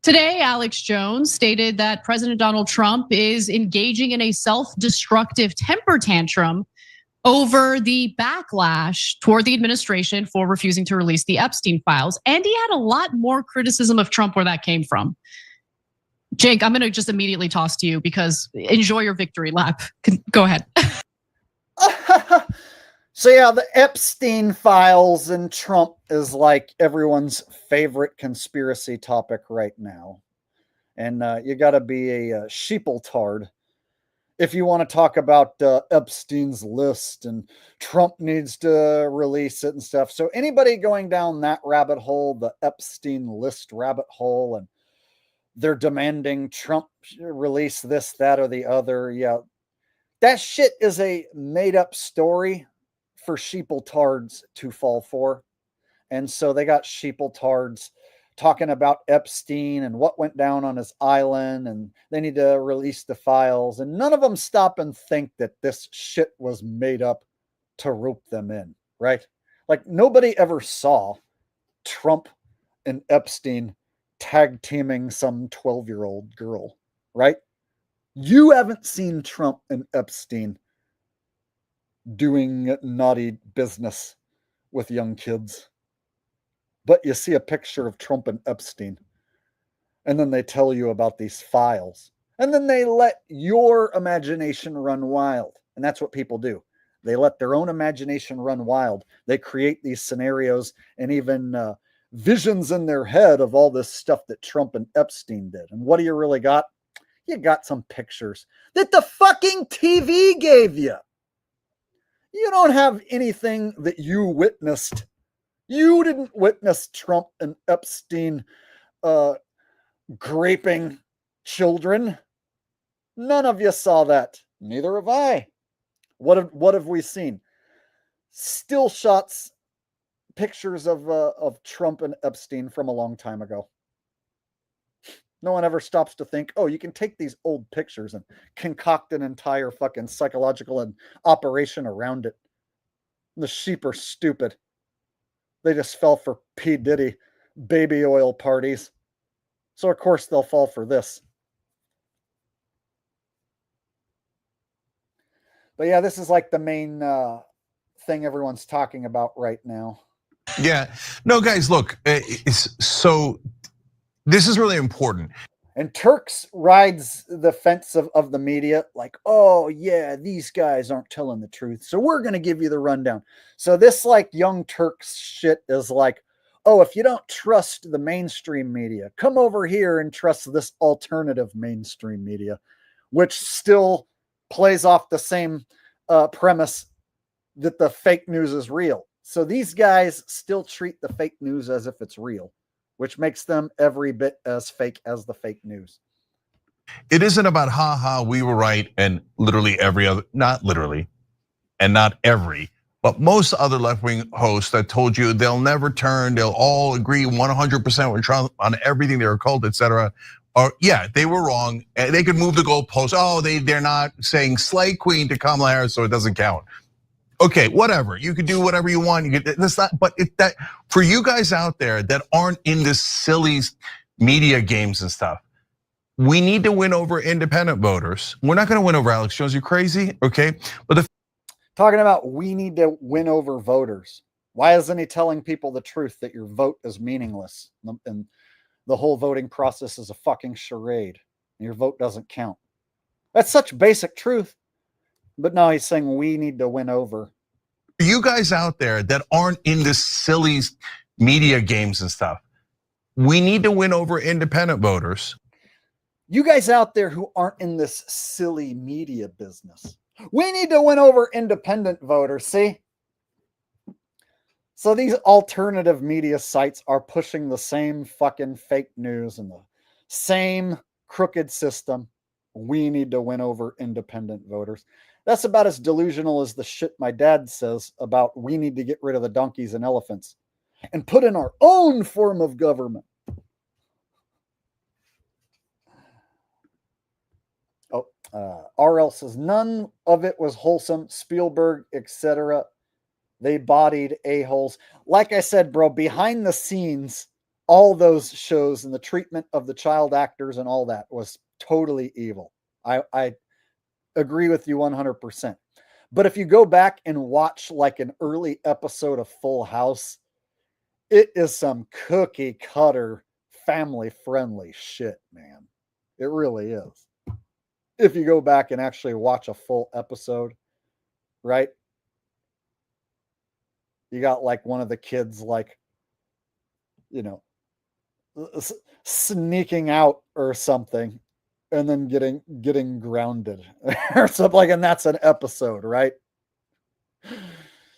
Today, Alex Jones stated that President Donald Trump is engaging in a self-destructive temper tantrum over the backlash toward the administration for refusing to release the Epstein files. And he had a lot more criticism of Trump where that came from. Jake, I'm gonna just immediately toss to you because enjoy your victory lap. Go ahead. So yeah, the Epstein files and Trump is like everyone's favorite conspiracy topic right now. And you gotta be a sheepletard if you want to talk about Epstein's list and Trump needs to release it and stuff. So anybody going down that rabbit hole, the Epstein list rabbit hole, and they're demanding Trump release this, that, or the other. Yeah, that shit is a made up story for sheepletards to fall for. And so they got sheepletards talking about Epstein and what went down on his island, and they need to release the files. And none of them stop and think that this shit was made up to rope them in, right? Like nobody ever saw Trump and Epstein tag teaming some 12-year-old girl, right? You haven't seen Trump and Epstein doing naughty business with young kids. But you see a picture of Trump and Epstein, and then they tell you about these files, and then they let your imagination run wild. And that's what people do. They let their own imagination run wild. They create these scenarios and even visions in their head of all this stuff that Trump and Epstein did. And what do you really got? You got some pictures that the fucking TV gave you. You don't have anything that you witnessed. You didn't witness Trump and Epstein graping children. None of you saw that. Neither have I. What have we seen? Still shots, pictures of Trump and Epstein from a long time ago. No one ever stops to think, oh, you can take these old pictures and concoct an entire fucking psychological operation around it. The sheep are stupid. They just fell for P. Diddy baby oil parties. So of course they'll fall for this. But yeah, this is like the main thing everyone's talking about right now. Yeah. No, guys, look, so this is really important. And Turks rides the fence of the media like, oh, yeah, these guys aren't telling the truth. So we're going to give you the rundown. So this like young Turks shit is like, oh, if you don't trust the mainstream media, come over here and trust this alternative mainstream media, which still plays off the same premise that the fake news is real. So these guys still treat the fake news as if it's real, which makes them every bit as fake as the fake news. It isn't about, we were right, and literally every other, not literally, and not every, but most other left-wing hosts that told you they'll never turn, they'll all agree 100% with Trump on everything, they're a cult, etc. Or yeah, they were wrong. They could move the goalposts. Oh, they're not saying slay queen to Kamala Harris, so it doesn't count. Okay, whatever. You could do whatever you want. You could, that's not. But that for you guys out there that aren't in this silly media games and stuff, we need to win over independent voters. We're not going to win over Alex Jones. You crazy? Okay, but talking about we need to win over voters. Why isn't he telling people the truth that your vote is meaningless? And the whole voting process is a fucking charade. And your vote doesn't count. That's such basic truth. But no, he's saying we need to win over. You guys out there that aren't in this silly media games and stuff, we need to win over independent voters. You guys out there who aren't in this silly media business, we need to win over independent voters, see? So these alternative media sites are pushing the same fucking fake news and the same crooked system. We need to win over independent voters. That's about as delusional as the shit my dad says about we need to get rid of the donkeys and elephants and put in our own form of government. RL says none of it was wholesome. Spielberg, etc. They bodied a-holes. Like I said, bro, behind the scenes, all those shows and the treatment of the child actors and all that was totally evil. I agree with you 100%. But if you go back and watch like an early episode of Full House, it is some cookie cutter, family friendly shit, man. It really is. If you go back and actually watch a full episode, right? You got like one of the kids, like, you know, sneaking out or something and then getting grounded or something like, and that's an episode, right?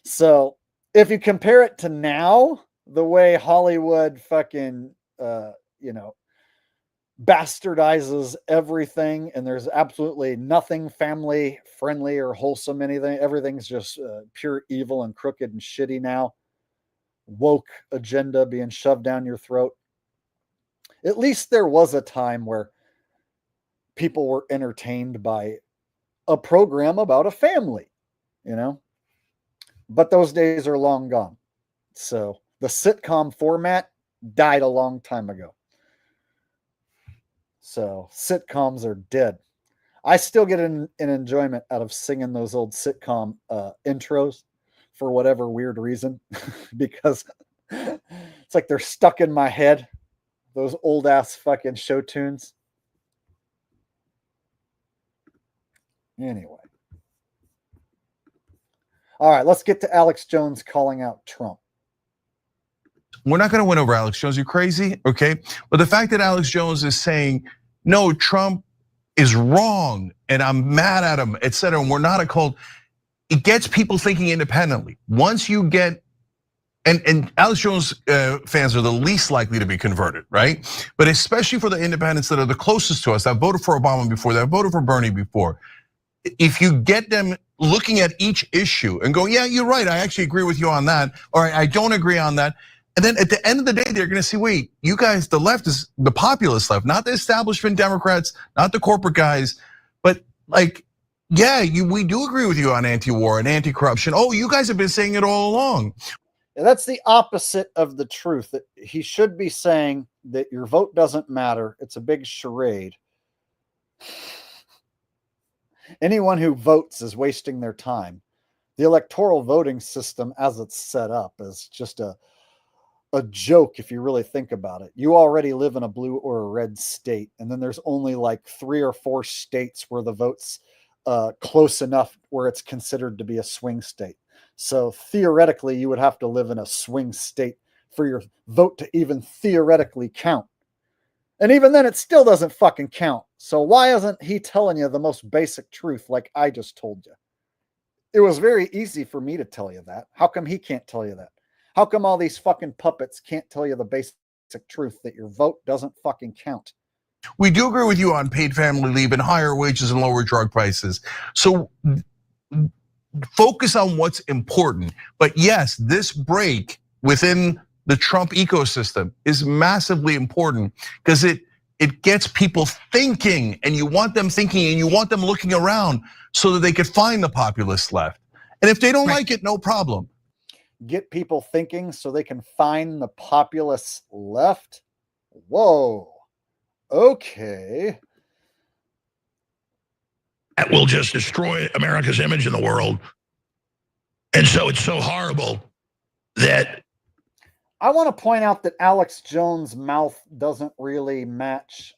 So if you compare it to now, the way Hollywood fucking, you know, bastardizes everything, and there's absolutely nothing family friendly or wholesome, anything. Everything's just pure evil and crooked and shitty now. Woke agenda being shoved down your throat. At least there was a time where people were entertained by a program about a family, you know? But those days are long gone. So the sitcom format died a long time ago. So sitcoms are dead. I still get an enjoyment out of singing those old sitcom intros for whatever weird reason, because it's like they're stuck in my head. Those old ass fucking show tunes. Anyway. All right, let's get to Alex Jones calling out Trump. We're not going to win over Alex Jones. You crazy? Okay. But the fact that Alex Jones is saying, no, Trump is wrong and I'm mad at him, etc. And we're not a cult. It gets people thinking independently. Once you get, and Alex Jones fans are the least likely to be converted, right? But especially for the independents that are the closest to us, that voted for Obama before, that voted for Bernie before. If you get them looking at each issue and going, yeah, you're right, I actually agree with you on that, or I don't agree on that. And then at the end of the day, they're gonna see, wait, you guys, the left is the populist left, not the establishment Democrats, not the corporate guys, but like, yeah, we do agree with you on anti-war and anti-corruption. Oh, you guys have been saying it all along. And that's the opposite of the truth. That he should be saying that your vote doesn't matter. It's a big charade. Anyone who votes is wasting their time. The electoral voting system as it's set up is just a joke if you really think about it. You already live in a blue or a red state, and then there's only like 3 or 4 states where the vote's close enough where it's considered to be a swing state. So theoretically, you would have to live in a swing state for your vote to even theoretically count. And even then, it still doesn't fucking count. So why isn't he telling you the most basic truth like I just told you? It was very easy for me to tell you that. How come he can't tell you that? How come all these fucking puppets can't tell you the basic truth that your vote doesn't fucking count? We do agree with you on paid family leave and higher wages and lower drug prices. So focus on what's important. But yes, this break within the Trump ecosystem is massively important because it gets people thinking, and you want them thinking and you want them looking around so that they could find the populist left. And if they don't like it, no problem. Get people thinking so they can find the populist left? Whoa. Okay. That will just destroy America's image in the world. And so it's so horrible that I want to point out that Alex Jones' mouth doesn't really match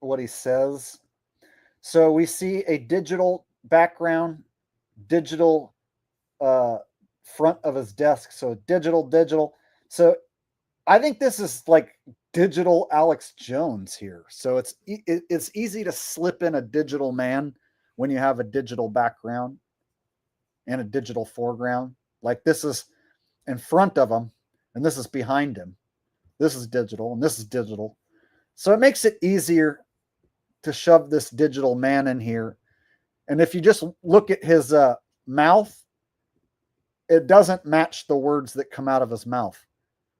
what he says. So we see a digital background, digital front of his desk. So digital. So I think this is like digital Alex Jones here. So it's easy to slip in a digital man when you have a digital background and a digital foreground. Like this is in front of him and this is behind him. This is digital and this is digital. So it makes it easier to shove this digital man in here. And if you just look at his mouth, it doesn't match the words that come out of his mouth.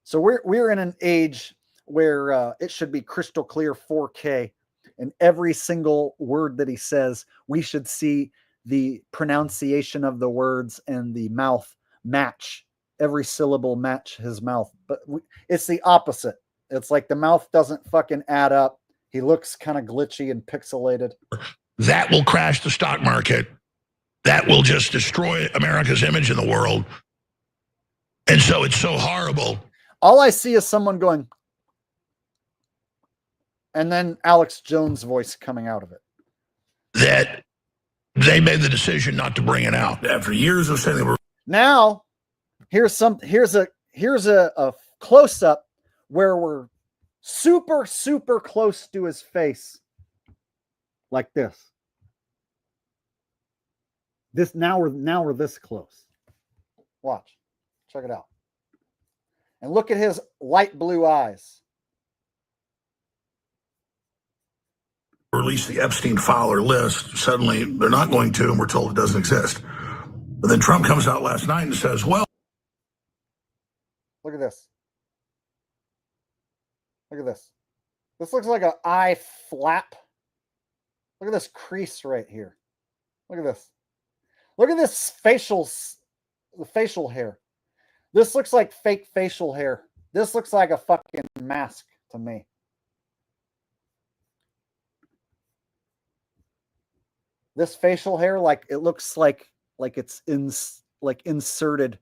So we're in an age where it should be crystal clear 4K, and every single word that he says, we should see the pronunciation of the words and the mouth match. Every syllable match his mouth. But it's the opposite. It's like the mouth doesn't fucking add up. He looks kind of glitchy and pixelated. That will crash the stock market. That will just destroy America's image in the world. And so it's so horrible. All I see is someone going, and then Alex Jones' voice coming out of it. That they made the decision not to bring it out. After years of saying they were. Now, here's a close-up where we're super close to his face. Like this. Now we're this close. Watch. Check it out. And look at his light blue eyes. Release the Epstein file or list. Suddenly they're not going to, and we're told it doesn't exist. But then Trump comes out last night and says, well. Look at this. Look at this. This looks like an eye flap. Look at this crease right here. Look at this. Look at this the facial hair. This looks like fake facial hair. This looks like a fucking mask to me. This facial hair, like it looks like it's inserted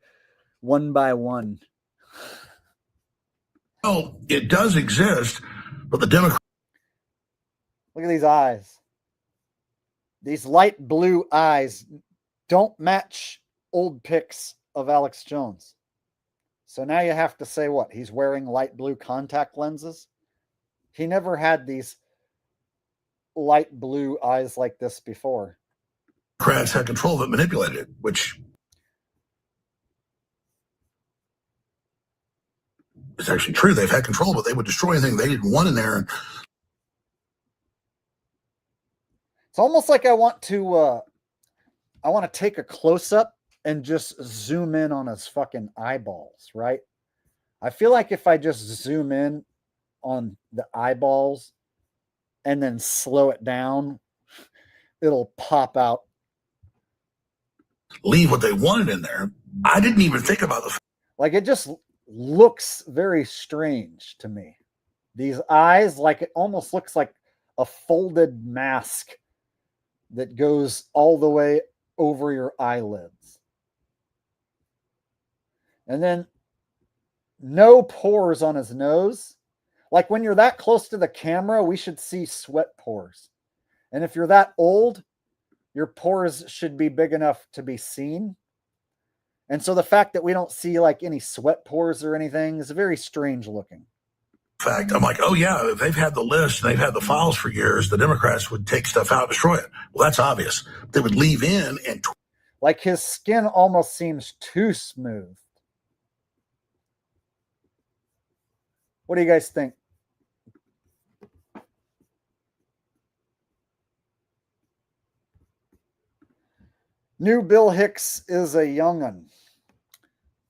one by one. Oh, it does exist, but the Democrats. Look at these eyes. These light blue eyes don't match old pics of Alex Jones. So now you have to say what? He's wearing light blue contact lenses? He never had these light blue eyes like this before. Democrats had control of it, manipulated it, which is actually true. They've had control, but they would destroy anything they didn't want in there. It's almost like I want to take a close-up and just zoom in on his fucking eyeballs, right? I feel like if I just zoom in on the eyeballs and then slow it down, it'll pop out. Leave what they wanted in there. I didn't even think about the. Like it just looks very strange to me. These eyes, like it almost looks like a folded mask that goes all the way over your eyelids. And then no pores on his nose. Like when you're that close to the camera, we should see sweat pores. And if you're that old, your pores should be big enough to be seen. And so the fact that we don't see like any sweat pores or anything is very strange looking. In fact, I'm like, oh yeah, if they've had the list and they've had the files for years, the Democrats would take stuff out and destroy it. Well, that's obvious. They would leave in and. Like his skin almost seems too smooth. What do you guys think? New Bill Hicks is a young'un.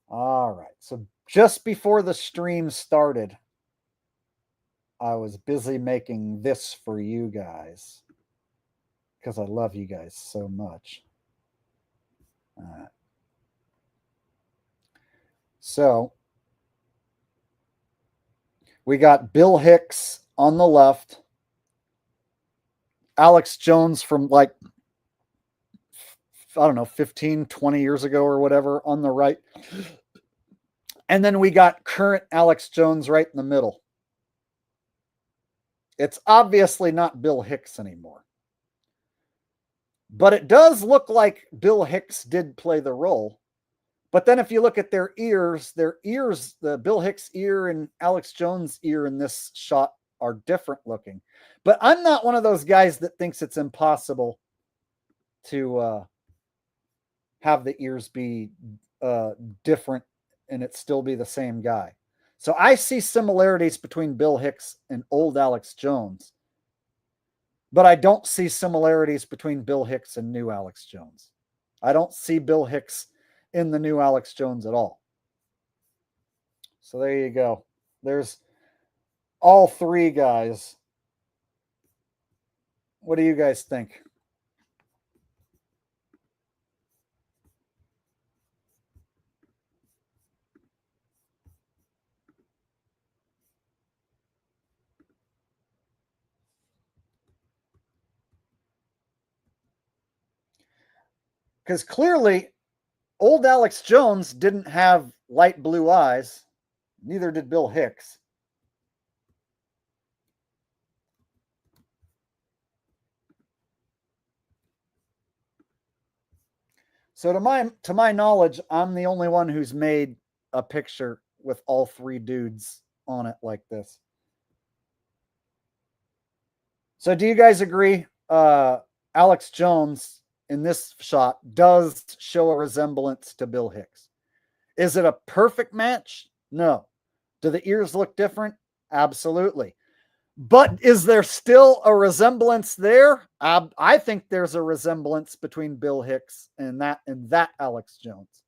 All right. So just before the stream started, I was busy making this for you guys because I love you guys so much. So we got Bill Hicks on the left, Alex Jones from like, I don't know, 15, 20 years ago or whatever on the right. And then we got current Alex Jones right in the middle. It's obviously not Bill Hicks anymore. But it does look like Bill Hicks did play the role. But then if you look at their ears, the Bill Hicks ear and Alex Jones ear in this shot are different looking. But I'm not one of those guys that thinks it's impossible to have the ears be different and it still be the same guy. So I see similarities between Bill Hicks and old Alex Jones, but I don't see similarities between Bill Hicks and new Alex Jones. I don't see Bill Hicks in the new Alex Jones at all. So there you go. There's all three guys. What do you guys think? Because clearly, old Alex Jones didn't have light blue eyes. Neither did Bill Hicks. So to my knowledge, I'm the only one who's made a picture with all three dudes on it like this. So do you guys agree? Alex Jones in this shot does show a resemblance to Bill Hicks. Is it a perfect match? No. Do the ears look different? Absolutely. But is there still a resemblance there? I think there's a resemblance between Bill Hicks and that Alex Jones.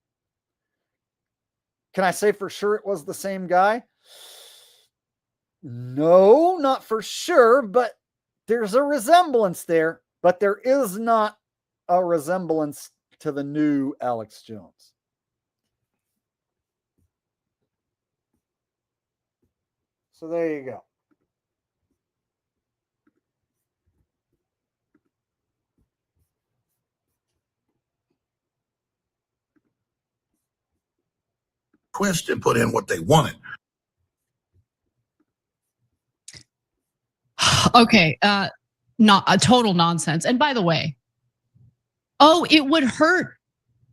Can I say for sure it was the same guy? No, not for sure, but there's a resemblance there, but there is not a resemblance to the new Alex Jones. So there you go. Twist and put in what they wanted. Okay, not a total nonsense. And by the way, it would hurt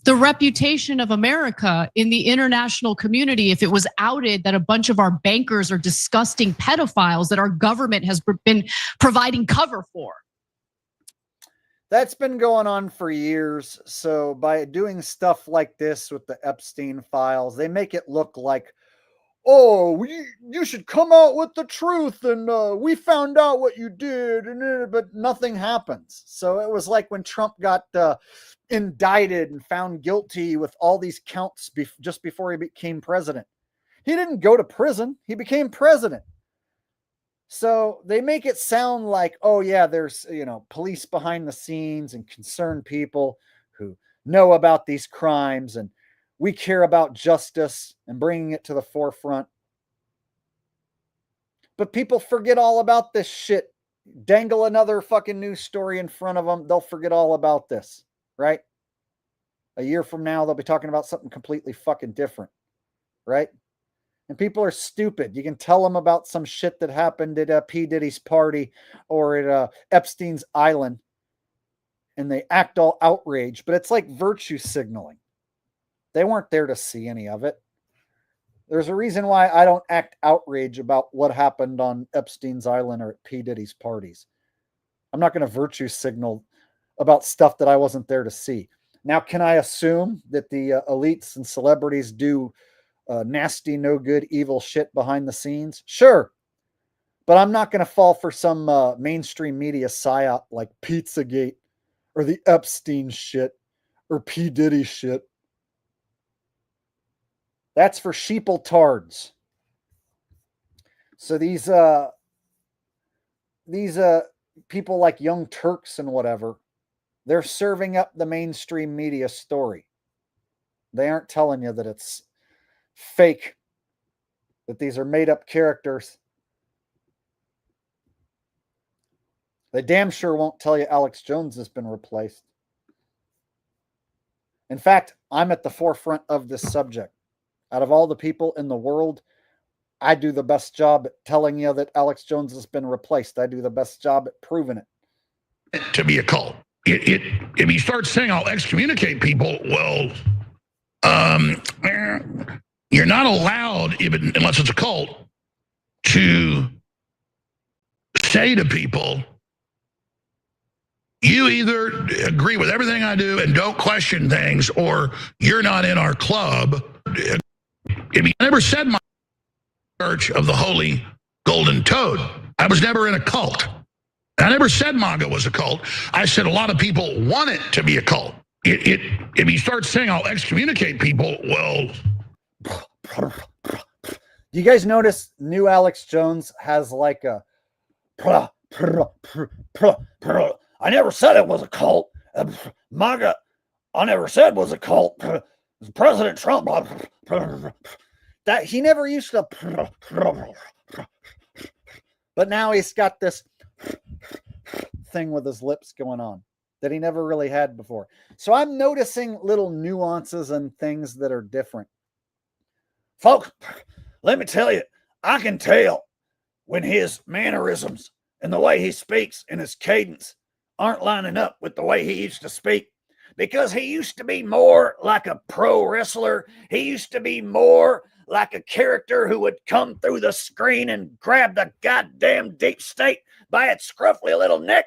the reputation of America in the international community if it was outed that a bunch of our bankers are disgusting pedophiles that our government has been providing cover for. That's been going on for years. So by doing stuff like this with the Epstein files, they make it look like, oh, you should come out with the truth, and we found out what you did, but nothing happens. So it was like when Trump got indicted and found guilty with all these counts just before he became president. He didn't go to prison. He became president. So they make it sound like, oh yeah, there's, police behind the scenes and concerned people who know about these crimes, and we care about justice and bringing it to the forefront. But people forget all about this shit. Dangle another fucking news story in front of them, they'll forget all about this, right? A year from now, they'll be talking about something completely fucking different, right? And people are stupid. You can tell them about some shit that happened at P. Diddy's party or at Epstein's Island, and they act all outraged, but it's like virtue signaling. They weren't there to see any of it. There's a reason why I don't act outraged about what happened on Epstein's Island or at P. Diddy's parties. I'm not going to virtue signal about stuff that I wasn't there to see. Now, can I assume that the elites and celebrities do nasty, no good, evil shit behind the scenes? Sure. But I'm not going to fall for some mainstream media psyop like Pizzagate or the Epstein shit or P. Diddy shit. That's for sheeple tards. So these people like Young Turks and whatever, they're serving up the mainstream media story. They aren't telling you that it's fake, that these are made up characters. They damn sure won't tell you Alex Jones has been replaced. In fact, I'm at the forefront of this subject. Out of all the people in the world, I do the best job at telling you that Alex Jones has been replaced. I do the best job at proving it. To be a cult. If you start saying I'll excommunicate people, well, you're not allowed, even unless it's a cult, to say to people, you either agree with everything I do and don't question things, or you're not in our club. I never said my Church of the Holy Golden Toad. I was never in a cult. I never said MAGA was a cult. I said a lot of people want it to be a cult. If you start saying I'll excommunicate people, well... Do you guys notice new Alex Jones has like a... I never said it was a cult. MAGA, I never said was a cult. President Trump... That he never used to... But now he's got this thing with his lips going on that he never really had before. So I'm noticing little nuances and things that are different. Folks, let me tell you, I can tell when his mannerisms and the way he speaks and his cadence aren't lining up with the way he used to speak, because he used to be more like a pro wrestler. He used to be more like a character who would come through the screen and grab the goddamn deep state by its scruffy little neck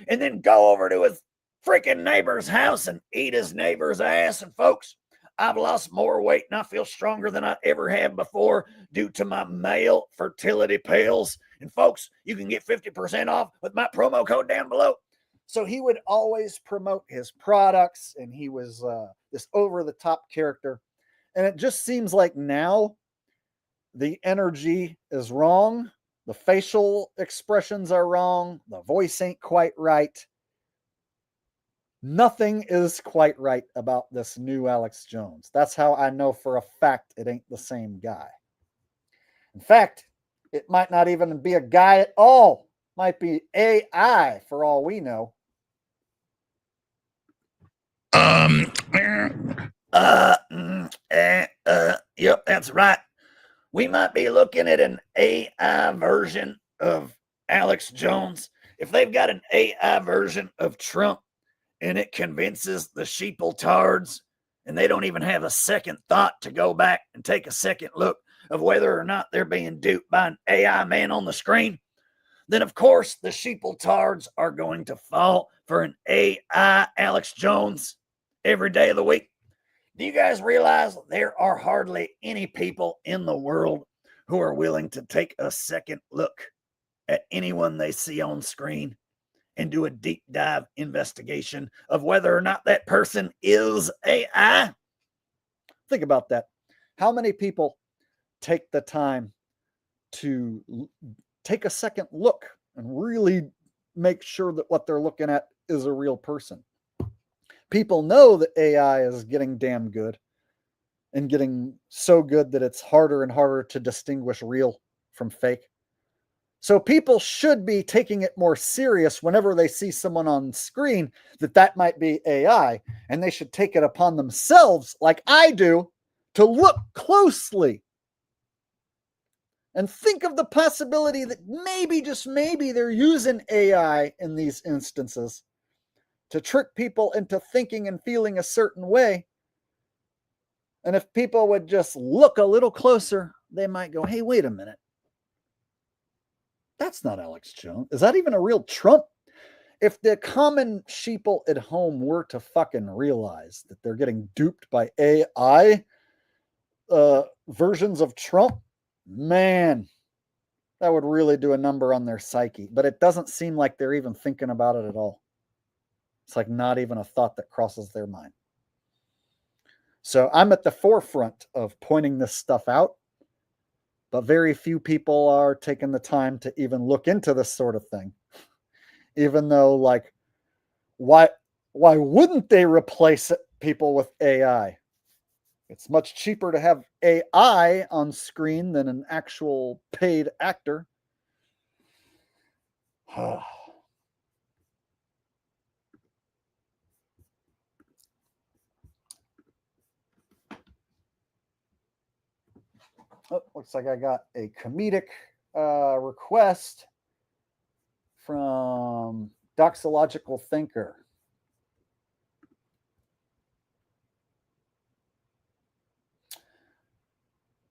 and then go over to his freaking neighbor's house and eat his neighbor's ass. And folks, I've lost more weight and I feel stronger than I ever have before due to my male fertility pills. And folks, you can get 50% off with my promo code down below. So he would always promote his products, and he was this over-the-top character. And it just seems like now the energy is wrong. The facial expressions are wrong. The voice ain't quite right. Nothing is quite right about this new Alex Jones. That's how I know for a fact it ain't the same guy. In fact, it might not even be a guy at all. Might be AI for all we know. Yep, that's right. We might be looking at an AI version of Alex Jones. If they've got an AI version of Trump and it convinces the sheepletards and they don't even have a second thought to go back and take a second look of whether or not they're being duped by an AI man on the screen, then of course the sheepletards are going to fall for an AI Alex Jones every day of the week. Do you guys realize there are hardly any people in the world who are willing to take a second look at anyone they see on screen and do a deep dive investigation of whether or not that person is AI? Think about that. How many people take the time to take a second look and really make sure that what they're looking at is a real person? People know that AI is getting damn good and getting so good that it's harder and harder to distinguish real from fake. So people should be taking it more serious whenever they see someone on screen that might be AI, and they should take it upon themselves, like I do, to look closely and think of the possibility that maybe, just maybe, they're using AI in these instances to trick people into thinking and feeling a certain way. And if people would just look a little closer, they might go, hey, wait a minute. That's not Alex Jones. Is that even a real Trump? If the common sheeple at home were to fucking realize that they're getting duped by AI versions of Trump, man, that would really do a number on their psyche. But it doesn't seem like they're even thinking about it at all. It's like not even a thought that crosses their mind. So I'm at the forefront of pointing this stuff out, but very few people are taking the time to even look into this sort of thing. Even though, like, why wouldn't they replace people with AI? It's much cheaper to have AI on screen than an actual paid actor. Oh, looks like I got a comedic request from Doxological Thinker.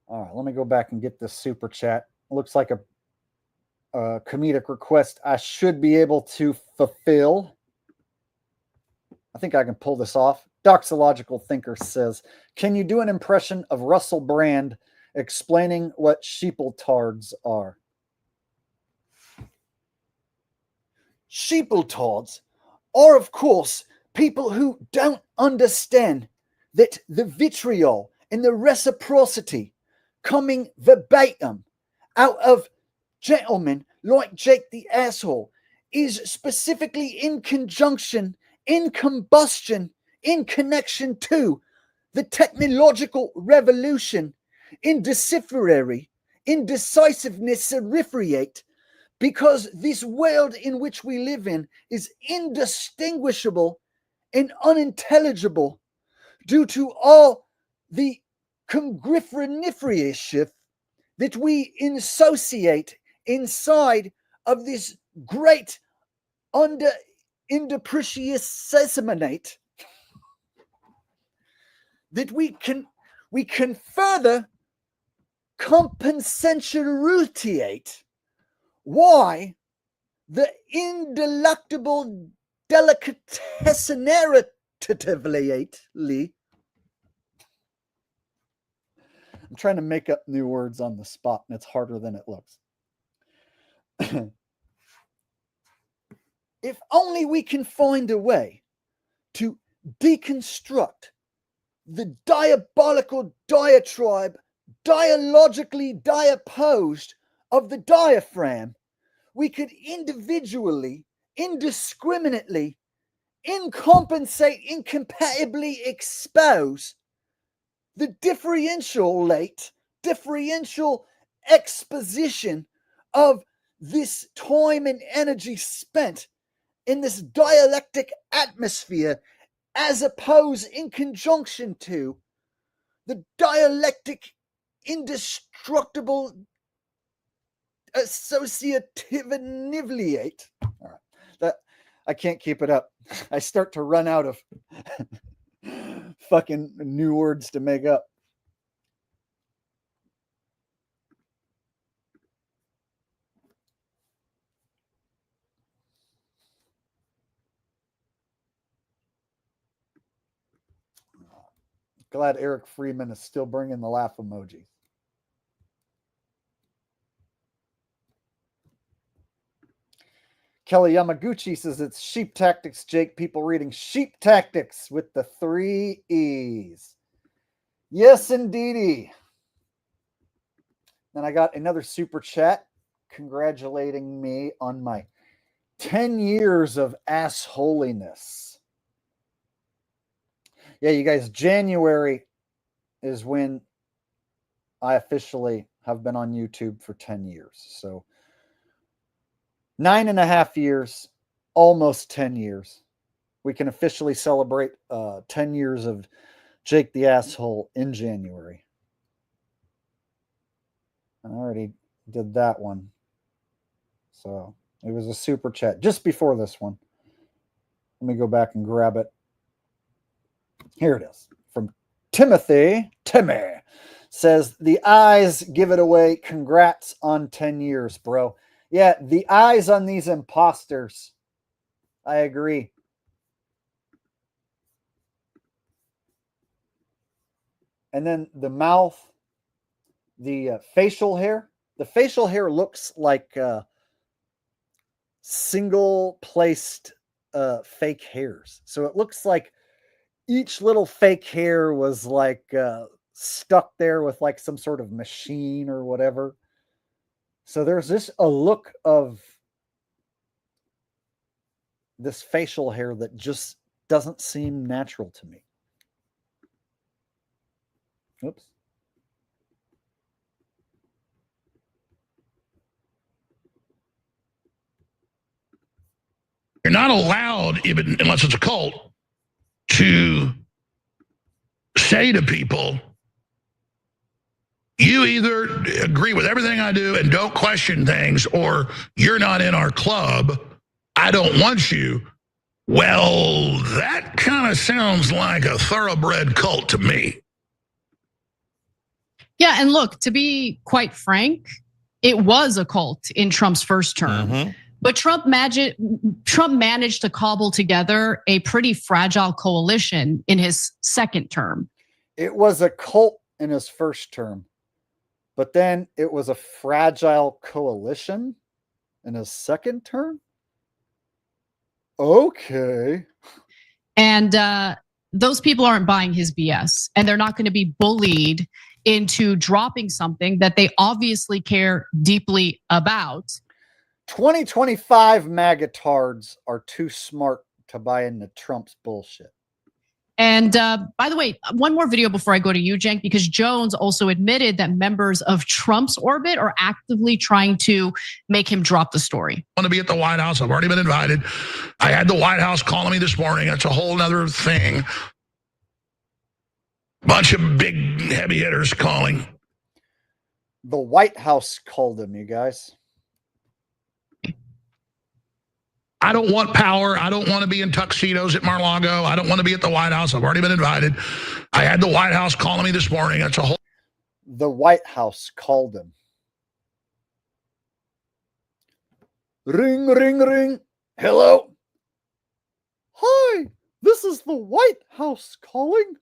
All right, let me go back and get this super chat. Looks like a comedic request I should be able to fulfill. I think I can pull this off. Doxological Thinker says, can you do an impression of Russell Brand explaining what sheepletards are? Sheepletards are, of course, people who don't understand that the vitriol and the reciprocity coming verbatim out of gentlemen like Jake the Asshole is specifically in conjunction, in combustion, in connection to the technological revolution, indecipherary, indecisiveness serifriate, because this world in which we live in is indistinguishable and unintelligible due to all the congriferenifriaship that we associate inside of this great indeprecious sesaminate that we can further compensatiate why the indelectable delicatessenaritatively. I'm trying to make up new words on the spot, and it's harder than it looks. If only we can find a way to deconstruct the diabolical diatribe, dialogically diopposed of the diaphragm, we could individually, indiscriminately, incompatibly expose the differential exposition of this time and energy spent in this dialectic atmosphere, as opposed in conjunction to the dialectic indestructible associativity. All right, that I can't keep it up. I start to run out of fucking new words to make up. Glad Eric Freeman is still bringing the laugh emoji. Kelly Yamaguchi says it's sheep tactics, Jake. People reading sheep tactics with the 3 E's. Yes, indeedy. Then I got another super chat congratulating me on my 10 years of assholiness. Yeah, you guys, January is when I officially have been on YouTube for 10 years. So 9.5 years, almost 10 years. We can officially celebrate 10 years of Jake the Asshole in January. I already did that one. So it was a super chat just before this one. Let me go back and grab it. Here it is from Timothy. Timmy says, the eyes give it away. Congrats on 10 years, bro. Yeah, the eyes on these imposters. I agree. And then the mouth, the facial hair. The facial hair looks like single-placed fake hairs. So it looks like each little fake hair was like stuck there with like some sort of machine or whatever. So there's just a look of this facial hair that just doesn't seem natural to me. Oops. You're not allowed, even unless it's a cult, to say to people, You either agree with everything I do and don't question things, or you're not in our club. I don't want you. Well, that kind of sounds like a thoroughbred cult to me. Yeah, and look, to be quite frank, it was a cult in Trump's first term. But Trump managed to cobble together a pretty fragile coalition in his second term. It was a cult in his first term, but then it was a fragile coalition in his second term? Okay. And those people aren't buying his BS, and they're not going to be bullied into dropping something that they obviously care deeply about. 2025 MAGA-tards are too smart to buy into Trump's bullshit. And by the way, one more video before I go to you, Cenk, because Jones also admitted that members of Trump's orbit are actively trying to make him drop the story. I want to be at the White House. I've already been invited. I had the White House calling me this morning. That's a whole nother thing. Bunch of big heavy hitters calling. The White House called him, you guys. I don't want power. I don't want to be in tuxedos at Mar-a-Lago. I don't want to be at the White House. I've already been invited. I had the White House calling me this morning. That's a whole... The White House called him. Ring, ring, ring. Hello? Hi, this is the White House calling.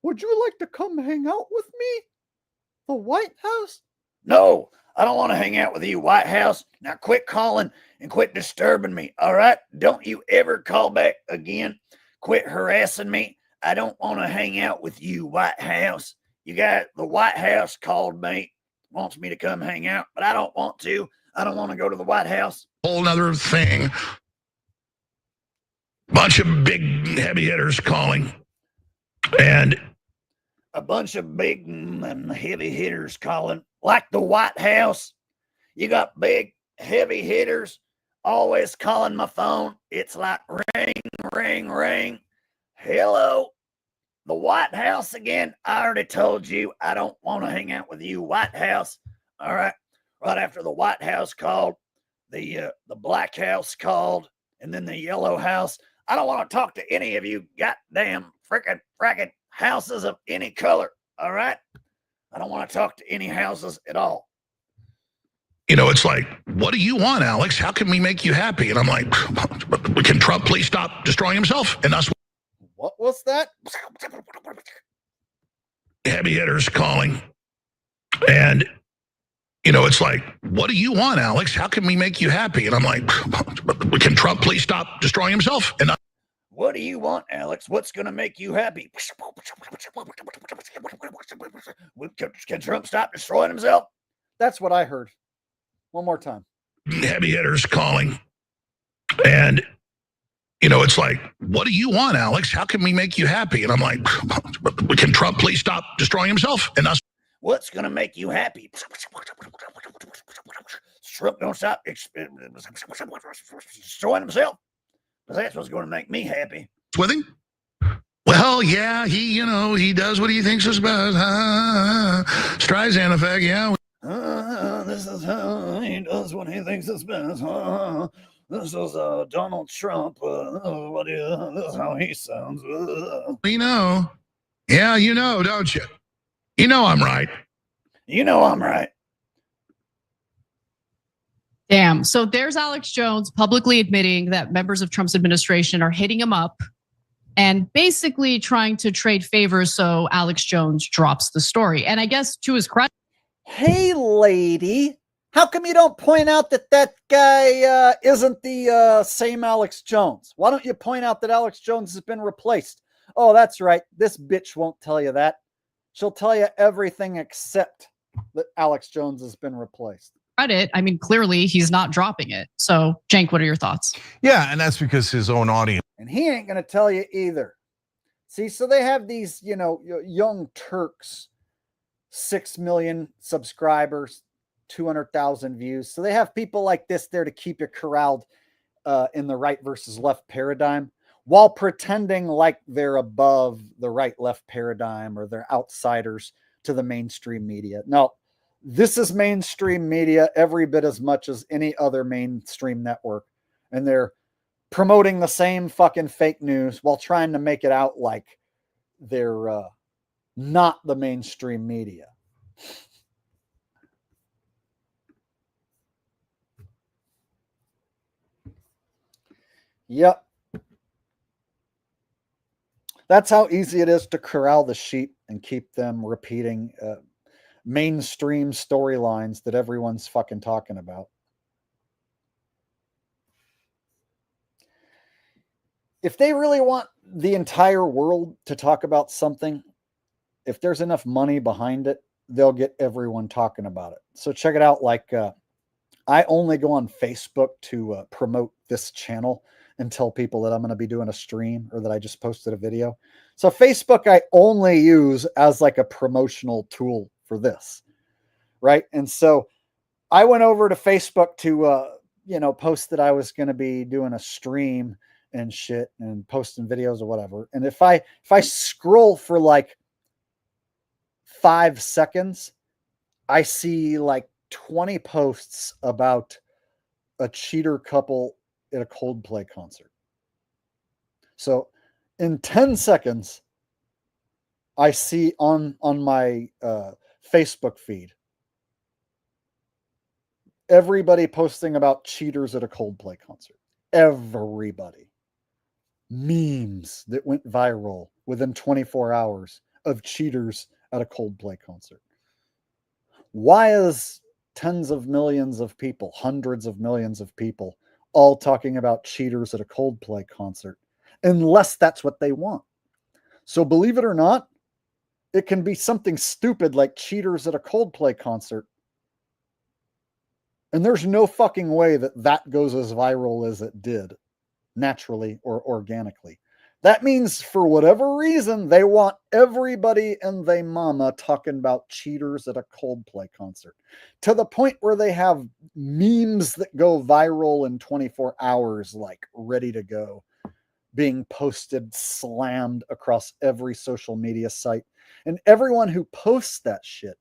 Would you like to come hang out with me? The White House? No, I don't want to hang out with you, White House. Now quit calling and quit disturbing me, all right? Don't you ever call back again. Quit harassing me. I don't want to hang out with you, White House. You got the White House called me, wants me to come hang out, but I don't want to. I don't want to go to the White House. Whole nother thing. Bunch of big heavy hitters calling. And a bunch of big and heavy hitters calling, like the White House. You got big heavy hitters always calling my phone. It's like ring, ring, ring. Hello, the White House again. I already told you I don't want to hang out with you, White House. All right. Right after the White House called, the Black House called, and then the Yellow House. I don't want to talk to any of you goddamn frickin' houses of any color. All right. I don't want to talk to any houses at all. You know, it's like, what do you want, Alex? How can we make you happy? And I'm like, can Trump please stop destroying himself? And us. What was that? Heavy hitters calling. And, you know, it's like, what do you want, Alex? How can we make you happy? And I'm like, can Trump please stop destroying himself? And what do you want, Alex? What's going to make you happy? Can Trump stop destroying himself? That's what I heard. One more time. Heavy hitters calling. And, you know, it's like, what do you want, Alex? How can we make you happy? And I'm like, can Trump please stop destroying himself? And us. What's going to make you happy? Trump don't stop destroying himself. That's what's going to make me happy. With him? Well, yeah, he does what he thinks is best. Streisand effect, yeah. This is how he does what he thinks is best. This is Donald Trump. This is how he sounds. You know. Yeah, you know, don't you? You know I'm right. You know I'm right. Damn. So there's Alex Jones publicly admitting that members of Trump's administration are hitting him up and basically trying to trade favors so Alex Jones drops the story. And I guess to his credit. Hey, lady, how come you don't point out that that guy isn't the same Alex Jones? Why don't you point out that Alex Jones has been replaced? Oh, that's right. This bitch won't tell you that. She'll tell you everything except that Alex Jones has been replaced. Credit, I mean, clearly he's not dropping it. So, Cenk, what are your thoughts? Yeah, and that's because his own audience. And he ain't going to tell you either. See, so they have these, young Turks, 6 million subscribers, 200,000 views. So they have people like this there to keep you corralled in the right versus left paradigm while pretending like they're above the right-left paradigm or they're outsiders to the mainstream media. No, This is mainstream media every bit as much as any other mainstream network. And they're promoting the same fucking fake news while trying to make it out like they're not the mainstream media. Yep. That's how easy it is to corral the sheep and keep them repeating mainstream storylines that everyone's fucking talking about. If they really want the entire world to talk about something, if there's enough money behind it, they'll get everyone talking about it. So check it out. Like, I only go on Facebook to promote this channel and tell people that I'm going to be doing a stream or that I just posted a video. So Facebook, I only use as like a promotional tool for this. Right. And so I went over to Facebook to, post that I was going to be doing a stream and shit and posting videos or whatever. And if I scroll for like 5 seconds, I see like 20 posts about a cheater couple at a Coldplay concert. So in 10 seconds, I see on my Facebook feed everybody posting about cheaters at a Coldplay concert. Everybody. Memes that went viral within 24 hours of cheaters at a Coldplay concert. Why is tens of millions of people, hundreds of millions of people, all talking about cheaters at a Coldplay concert? Unless that's what they want. So believe it or not, it can be something stupid like cheaters at a Coldplay concert. And there's no fucking way that that goes as viral as it did, naturally or organically. That means for whatever reason, they want everybody and they mama talking about cheaters at a Coldplay concert to the point where they have memes that go viral in 24 hours, like ready to go, being posted, slammed across every social media site. And everyone who posts that shit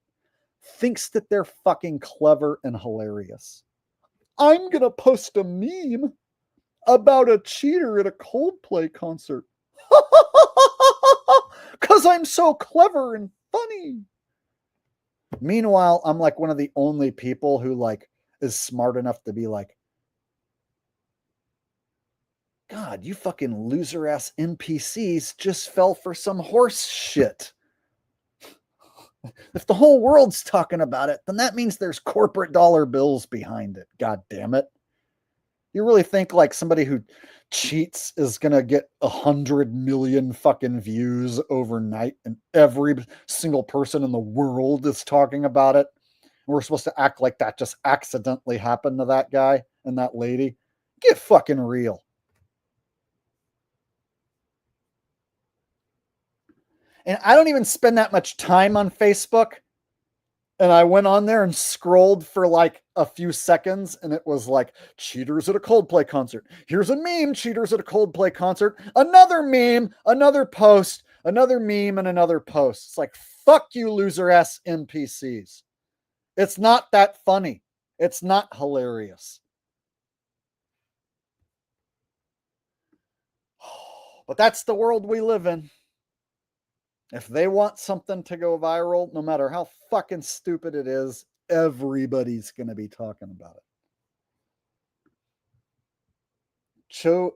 thinks that they're fucking clever and hilarious. I'm going to post a meme about a cheater at a Coldplay concert. Because I'm so clever and funny. Meanwhile, I'm like one of the only people who like is smart enough to be like, God, you fucking loser ass NPCs just fell for some horse shit. If the whole world's talking about it, then that means there's corporate dollar bills behind it. God damn it. You really think like somebody who cheats is going to get 100 million fucking views overnight and every single person in the world is talking about it? And we're supposed to act like that just accidentally happened to that guy and that lady? Get fucking real. And I don't even spend that much time on Facebook. And I went on there and scrolled for like a few seconds, and it was like, cheaters at a Coldplay concert. Here's a meme, cheaters at a Coldplay concert. Another meme, another post, another meme, and another post. It's like, fuck you, loser ass NPCs. It's not that funny. It's not hilarious. But that's the world we live in. If they want something to go viral, no matter how fucking stupid it is, everybody's going to be talking about it.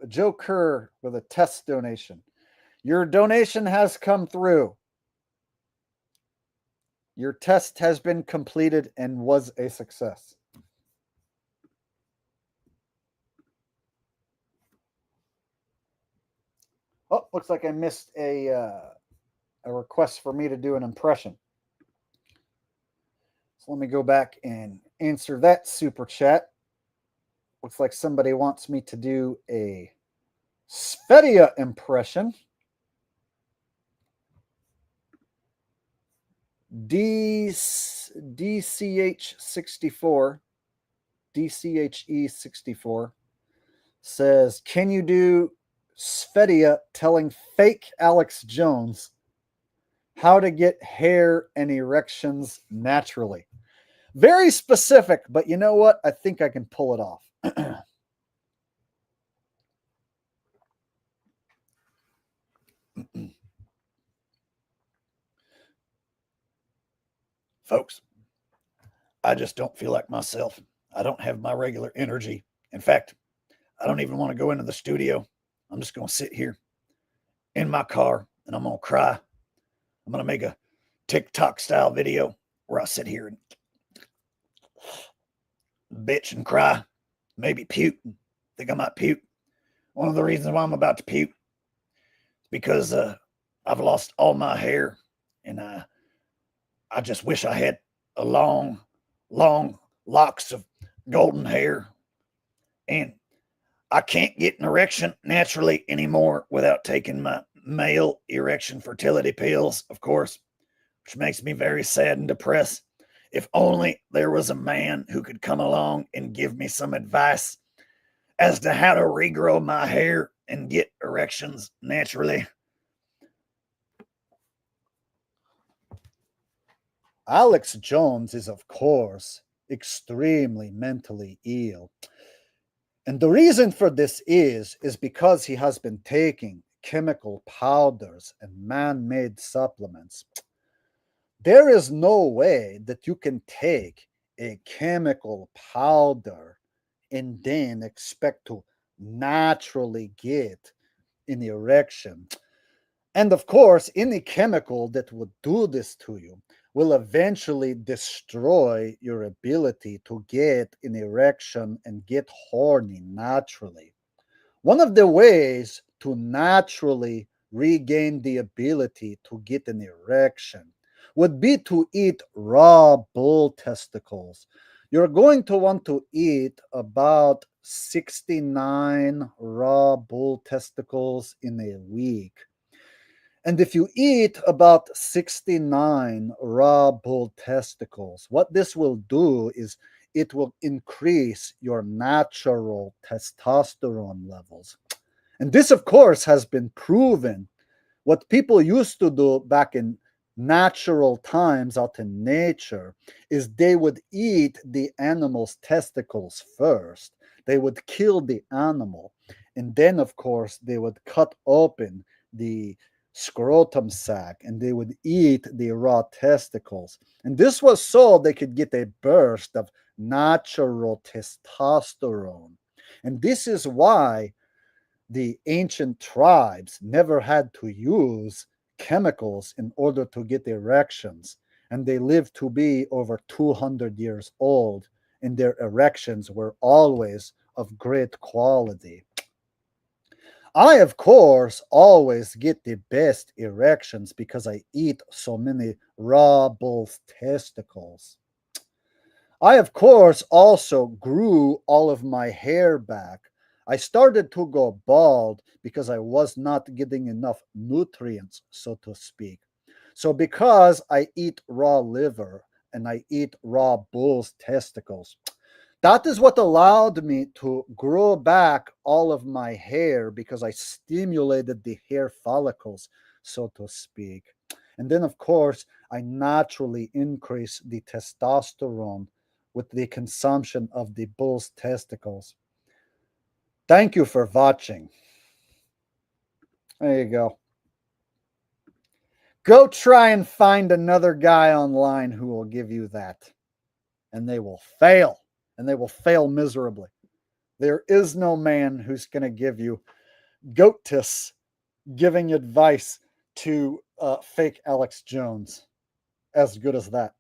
Joe Kerr with a test donation. Your donation has come through. Your test has been completed and was a success. Oh, looks like I missed a request for me to do an impression. So let me go back and answer that super chat. Looks like somebody wants me to do a Svedia impression. DCH64, DCHE64 says, can you do Svedia telling fake Alex Jones how to get hair and erections naturally? Very specific, but you know what? I think I can pull it off. Folks, I just don't feel like myself. I don't have my regular energy. In fact, I don't even want to go into the studio. I'm just going to sit here in my car and I'm going to cry. I'm going to make a TikTok style video where I sit here and bitch and cry, maybe puke. Think I might puke. One of the reasons why I'm about to puke is because I've lost all my hair and I just wish I had a long locks of golden hair. And I can't get an erection naturally anymore without taking my male erection fertility pills, of course, which makes me very sad and depressed. If only there was a man who could come along and give me some advice as to how to regrow my hair and get erections naturally. Alex Jones is, of course, extremely mentally ill. And the reason for this is because he has been taking chemical powders and man-made supplements. There is no way that you can take a chemical powder and then expect to naturally get an erection. And of course, any chemical that would do this to you will eventually destroy your ability to get an erection and get horny naturally. One of the ways to naturally regain the ability to get an erection would be to eat raw bull testicles. You're going to want to eat about 69 raw bull testicles in a week. And if you eat about 69 raw bull testicles, what this will do is it will increase your natural testosterone levels. And this, of course, has been proven. What people used to do back in natural times out in nature is they would eat the animal's testicles first. They would kill the animal. And then, of course, they would cut open the scrotum sac and they would eat the raw testicles. And this was so they could get a burst of natural testosterone. And this is why the ancient tribes never had to use chemicals in order to get erections. And they lived to be over 200 years old, and their erections were always of great quality. I, of course, always get the best erections because I eat so many raw bull's testicles. I, of course, also grew all of my hair back. I started to go bald because I was not getting enough nutrients, so to speak. So because I eat raw liver and I eat raw bull's testicles, that is what allowed me to grow back all of my hair because I stimulated the hair follicles, so to speak. And then, of course, I naturally increased the testosterone with the consumption of the bull's testicles. Thank you for watching. There you go. Go try and find another guy online who will give you that. And they will fail. And they will fail miserably. There is no man who's going to give you goatus giving advice to fake Alex Jones as good as that.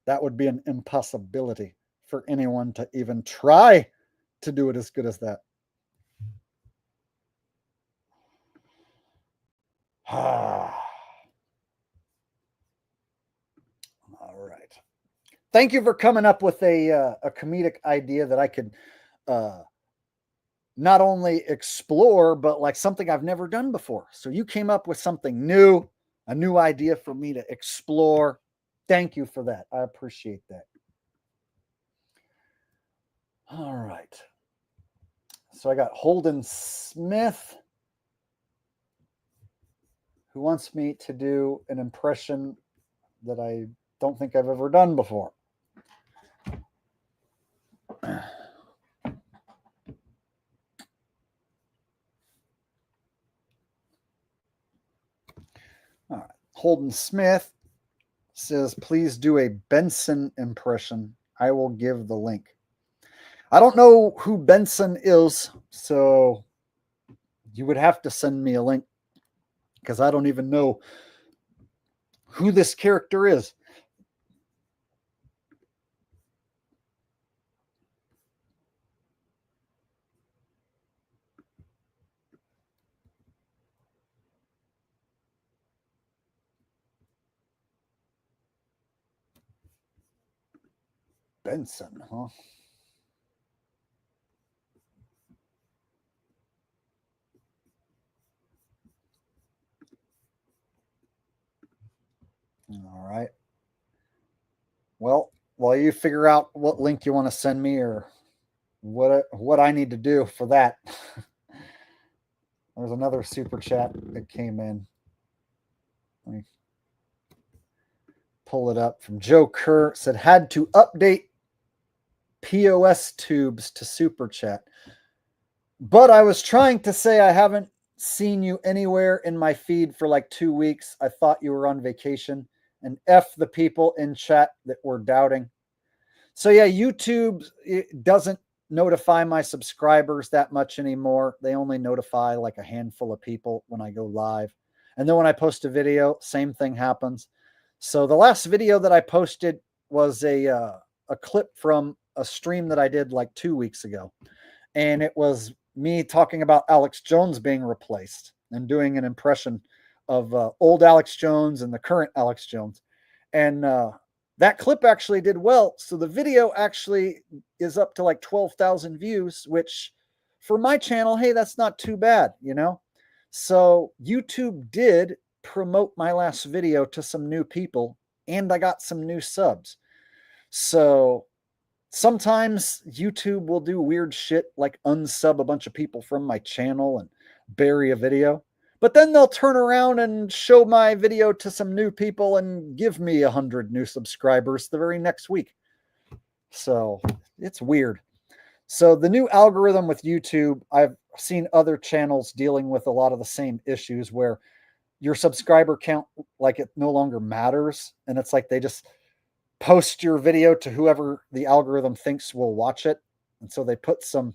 That would be an impossibility for anyone to even try to do it as good as that. All right. Thank you for coming up with a comedic idea that I could not only explore, but like something I've never done before. So you came up with something new, a new idea for me to explore. Thank you for that. I appreciate that. All right. So I got Holden Smith, who wants me to do an impression that I don't think I've ever done before. Holden Smith says, please do a Benson impression. I will give the link. I don't know who Benson is, so you would have to send me a link because I don't even know who this character is. Benson, huh? All right. Well, while you figure out what link you want to send me or what I need to do for that, there's another super chat that came in. Let me pull it up from Joe Kerr. Said had to update POS tubes to super chat, but I was trying to say I haven't seen you anywhere in my feed for like 2 weeks. I thought you were on vacation, and F the people in chat that were doubting. So yeah, YouTube doesn't notify my subscribers that much anymore. They only notify like a handful of people when I go live. And then when I post a video, same thing happens. So the last video that I posted was a clip from a stream that I did like 2 weeks ago. And it was me talking about Alex Jones being replaced and doing an impression of old Alex Jones and the current Alex Jones. And that clip actually did well. So the video actually is up to like 12,000 views, which for my channel, hey, that's not too bad, you know? So YouTube did promote my last video to some new people, and I got some new subs. So sometimes YouTube will do weird shit like unsub a bunch of people from my channel and bury a video. But then they'll turn around and show my video to some new people and give me 100 new subscribers the very next week. So it's weird. So the new algorithm with YouTube, I've seen other channels dealing with a lot of the same issues where your subscriber count, like it no longer matters. And it's like they just post your video to whoever the algorithm thinks will watch it. And so they put some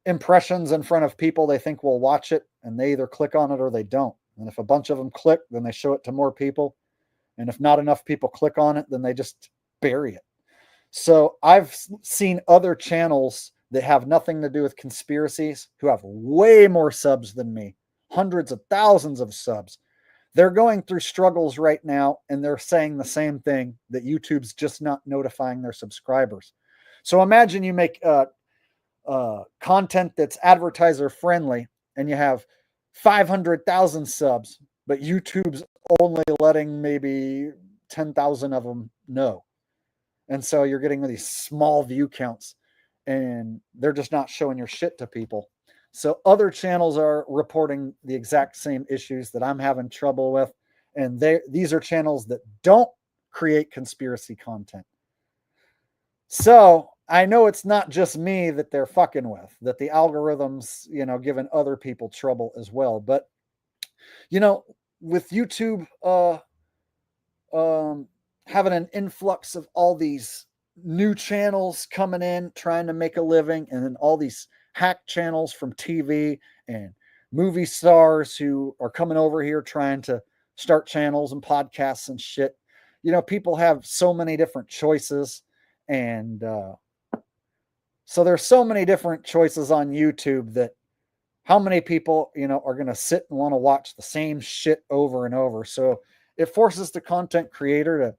impressions in front of people they think will watch it, and they either click on it or they don't. And if a bunch of them click, then they show it to more people. And if not enough people click on it, then they just bury it. So I've seen other channels that have nothing to do with conspiracies who have way more subs than me, hundreds of thousands of subs. They're going through struggles right now, and they're saying the same thing, that YouTube's just not notifying their subscribers. So imagine you make content that's advertiser friendly and you have 500,000 subs, but YouTube's only letting maybe 10,000 of them know. And so you're getting these small view counts and they're just not showing your shit to people. So other channels are reporting the exact same issues that I'm having trouble with. And these are channels that don't create conspiracy content. So I know it's not just me that they're fucking with, that the algorithms, you know, giving other people trouble as well. But, you know, with YouTube having an influx of all these new channels coming in, trying to make a living, and then all these hack channels from TV and movie stars who are coming over here trying to start channels and podcasts and shit. You know, people have so many different choices. And so there's so many different choices on YouTube that how many people, you know, are going to sit and want to watch the same shit over and over. So it forces the content creator to,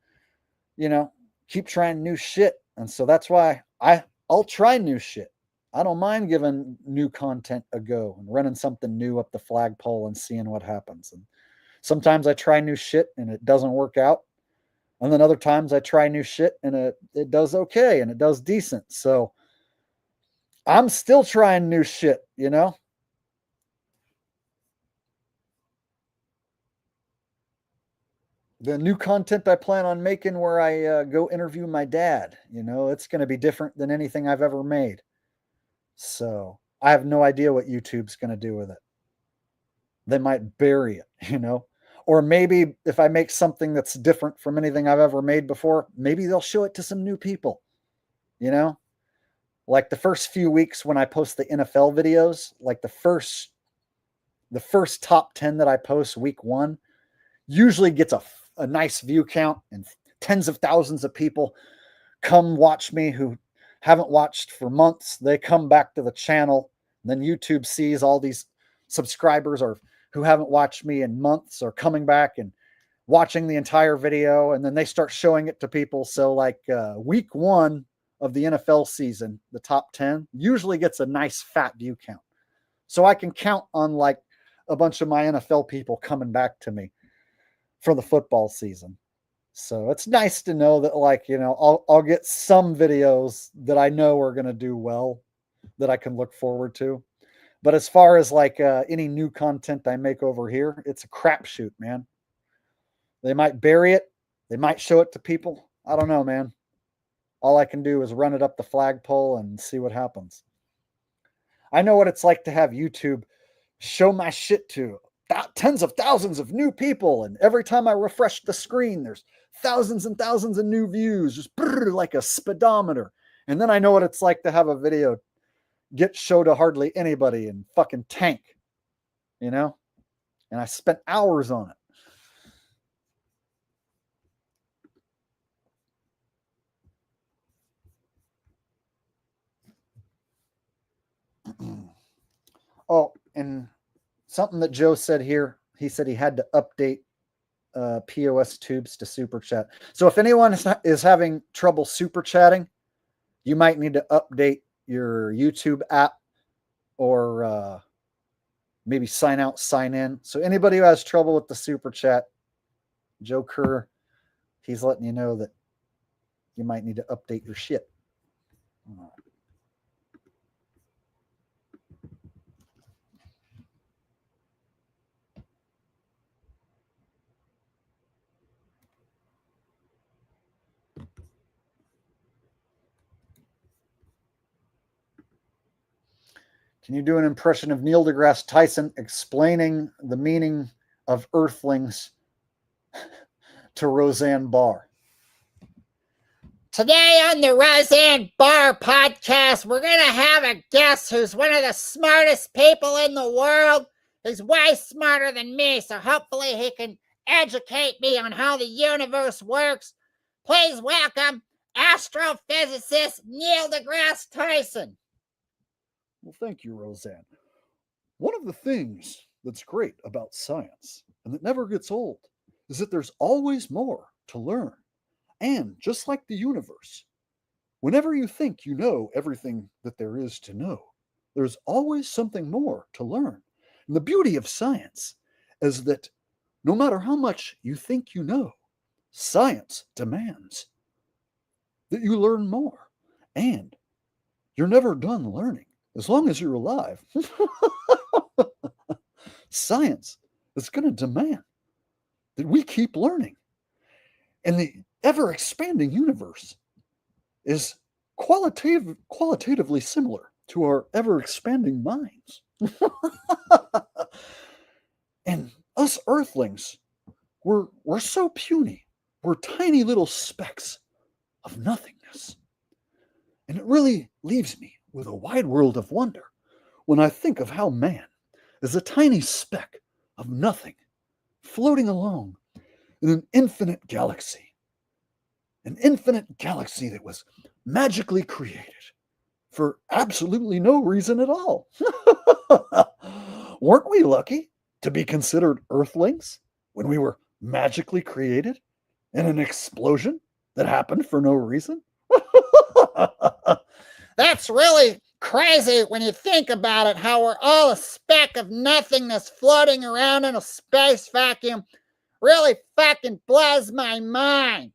you know, keep trying new shit. And so that's why I'll try new shit. I don't mind giving new content a go and running something new up the flagpole and seeing what happens. And sometimes I try new shit and it doesn't work out. And then other times I try new shit and it does okay and it does decent. So I'm still trying new shit, you know? The new content I plan on making where I go interview my dad, you know, it's going to be different than anything I've ever made. So I have no idea what YouTube's going to do with it. They might bury it, you know, Or maybe if I make something that's different from anything I've ever made before, maybe they'll show it to some new people, you know? Like the first few weeks when I post the NFL videos, like the first top 10 that I post week 1 usually gets a nice view count, and tens of thousands of people come watch me who haven't watched for months. They come back to the channel. Then YouTube sees all these subscribers or who haven't watched me in months are coming back and watching the entire video, and then they start showing it to people. So like week 1 of the NFL season, the top 10 usually gets a nice fat view count. So I can count on like a bunch of my NFL people coming back to me for the football season. So it's nice to know that, like, you know, I'll get some videos that I know are going to do well that I can look forward to. But as far as like any new content I make over here, it's a crapshoot, man. They might bury it. They might show it to people. I don't know, man. All I can do is run it up the flagpole and see what happens. I know what it's like to have YouTube show my shit to tens of thousands of new people. And every time I refresh the screen, there's thousands and thousands of new views, just like a speedometer. And then I know what it's like to have a video get shown to hardly anybody and fucking tank, you know? And I spent hours on it. Oh, and something that Joe said here, he said he had to update POS tubes to super chat. So if anyone is having trouble super chatting, you might need to update your YouTube app or maybe sign out, sign in. So anybody who has trouble with the super chat, Joe Kerr, he's letting you know that you might need to update your shit. Can you do an impression of Neil deGrasse Tyson explaining the meaning of Earthlings to Roseanne Barr? Today on the Roseanne Barr podcast, we're going to have a guest who's one of the smartest people in the world. He's way smarter than me, so hopefully he can educate me on how the universe works. Please welcome astrophysicist Neil deGrasse Tyson. Well, thank you, Roseanne. One of the things that's great about science, and that never gets old, is that there's always more to learn. And just like the universe, whenever you think you know everything that there is to know, there's always something more to learn. And the beauty of science is that no matter how much you think you know, science demands that you learn more. And you're never done learning. As long as you're alive, science is going to demand that we keep learning. And the ever-expanding universe is qualitatively similar to our ever-expanding minds. And us Earthlings, we're so puny. We're tiny little specks of nothingness. And it really leaves me with a wide world of wonder when I think of how man is a tiny speck of nothing floating along in an infinite galaxy that was magically created for absolutely no reason at all. Weren't we lucky to be considered Earthlings when we were magically created in an explosion that happened for no reason? That's really crazy when you think about it, how we're all a speck of nothingness floating around in a space vacuum. Really fucking blows my mind.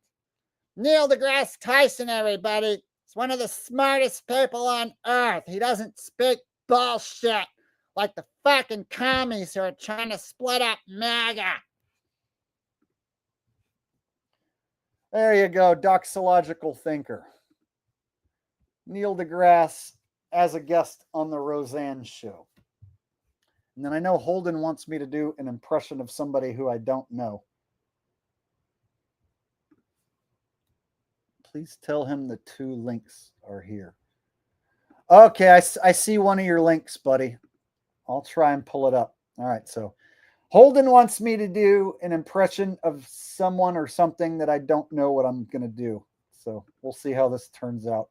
Neil deGrasse Tyson, everybody. He's one of the smartest people on earth. He doesn't speak bullshit like the fucking commies who are trying to split up MAGA. There you go, doxological thinker. Neil deGrasse as a guest on the Roseanne Show. And then I know Holden wants me to do an impression of somebody who I don't know. Please tell him the 2 links are here. Okay, I see one of your links, buddy. I'll try and pull it up. All right, so Holden wants me to do an impression of someone or something that I don't know what I'm going to do. So we'll see how this turns out.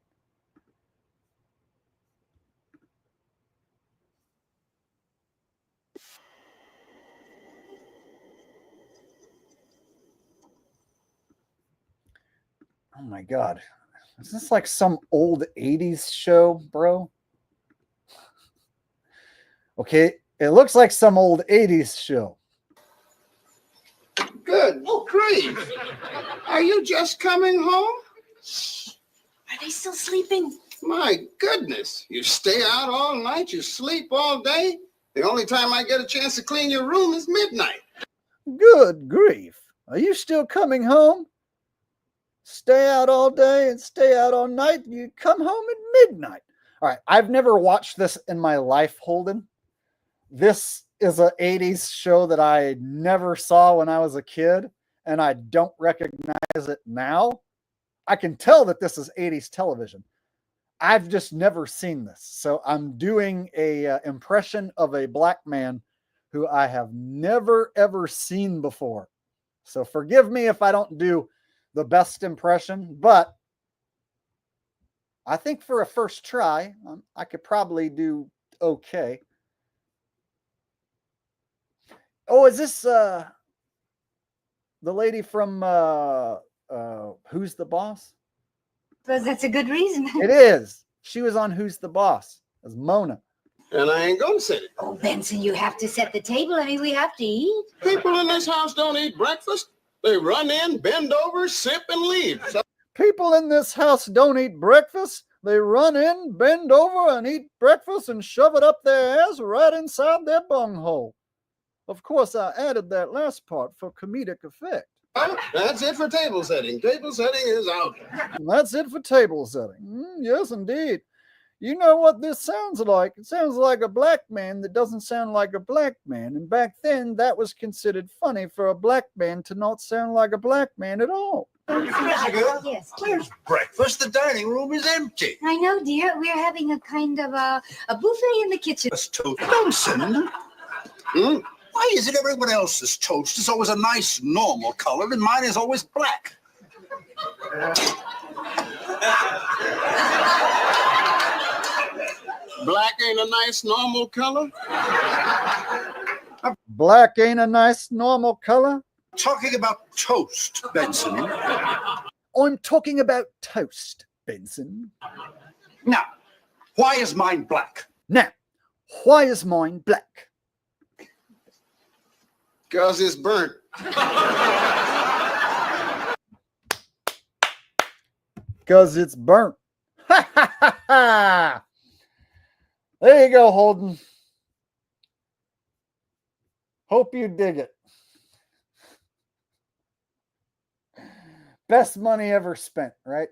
Oh my God. Is this like some old 80s show, bro? Okay, it looks like some old 80s show. Good grief. Are you just coming home? Are they still sleeping? My goodness. You stay out all night, you sleep all day. The only time I get a chance to clean your room is midnight. Good grief. Are you still coming home? Stay out all day and stay out all night. You come home at midnight. All right, I've never watched this in my life, Holden. This is an 80s show that I never saw when I was a kid, and I don't recognize it now. I can tell that this is 80s television. I've just never seen this. So I'm doing a impression of a black man who I have never, ever seen before. So forgive me if I don't do the best impression, but I think for a first try, I could probably do okay. Oh, is this the lady from Who's the Boss? Suppose that's a good reason. It is. She was on Who's the Boss as Mona. And I ain't gonna sit it. Oh, Benson, you have to set the table. I mean, we have to eat. People in this house don't eat breakfast. They run in, bend over, sip, and leave. So People in this house don't eat breakfast. They run in, bend over, and eat breakfast and shove it up their ass right inside their bunghole. Of course, I added that last part for comedic effect. that's it for table setting. Table setting is out. And that's it for table setting. Yes, indeed. You know what this sounds like? It sounds like a black man that doesn't sound like a black man. And back then, that was considered funny for a black man to not sound like a black man at all. Yes. Where's breakfast? The dining room is empty. I know, dear. We're having a kind of a buffet in the kitchen. That's toast. Benson, why is it everyone else's toast is always a nice normal color and mine is always black? Black ain't a nice normal color. Black ain't a nice normal color. Talking about toast, Benson. I'm talking about toast, Benson. Now, why is mine black? Now, why is mine black? 'Cause it's burnt. Because it's burnt. Ha ha ha ha! There you go, Holden. Hope you dig it. Best money ever spent, right?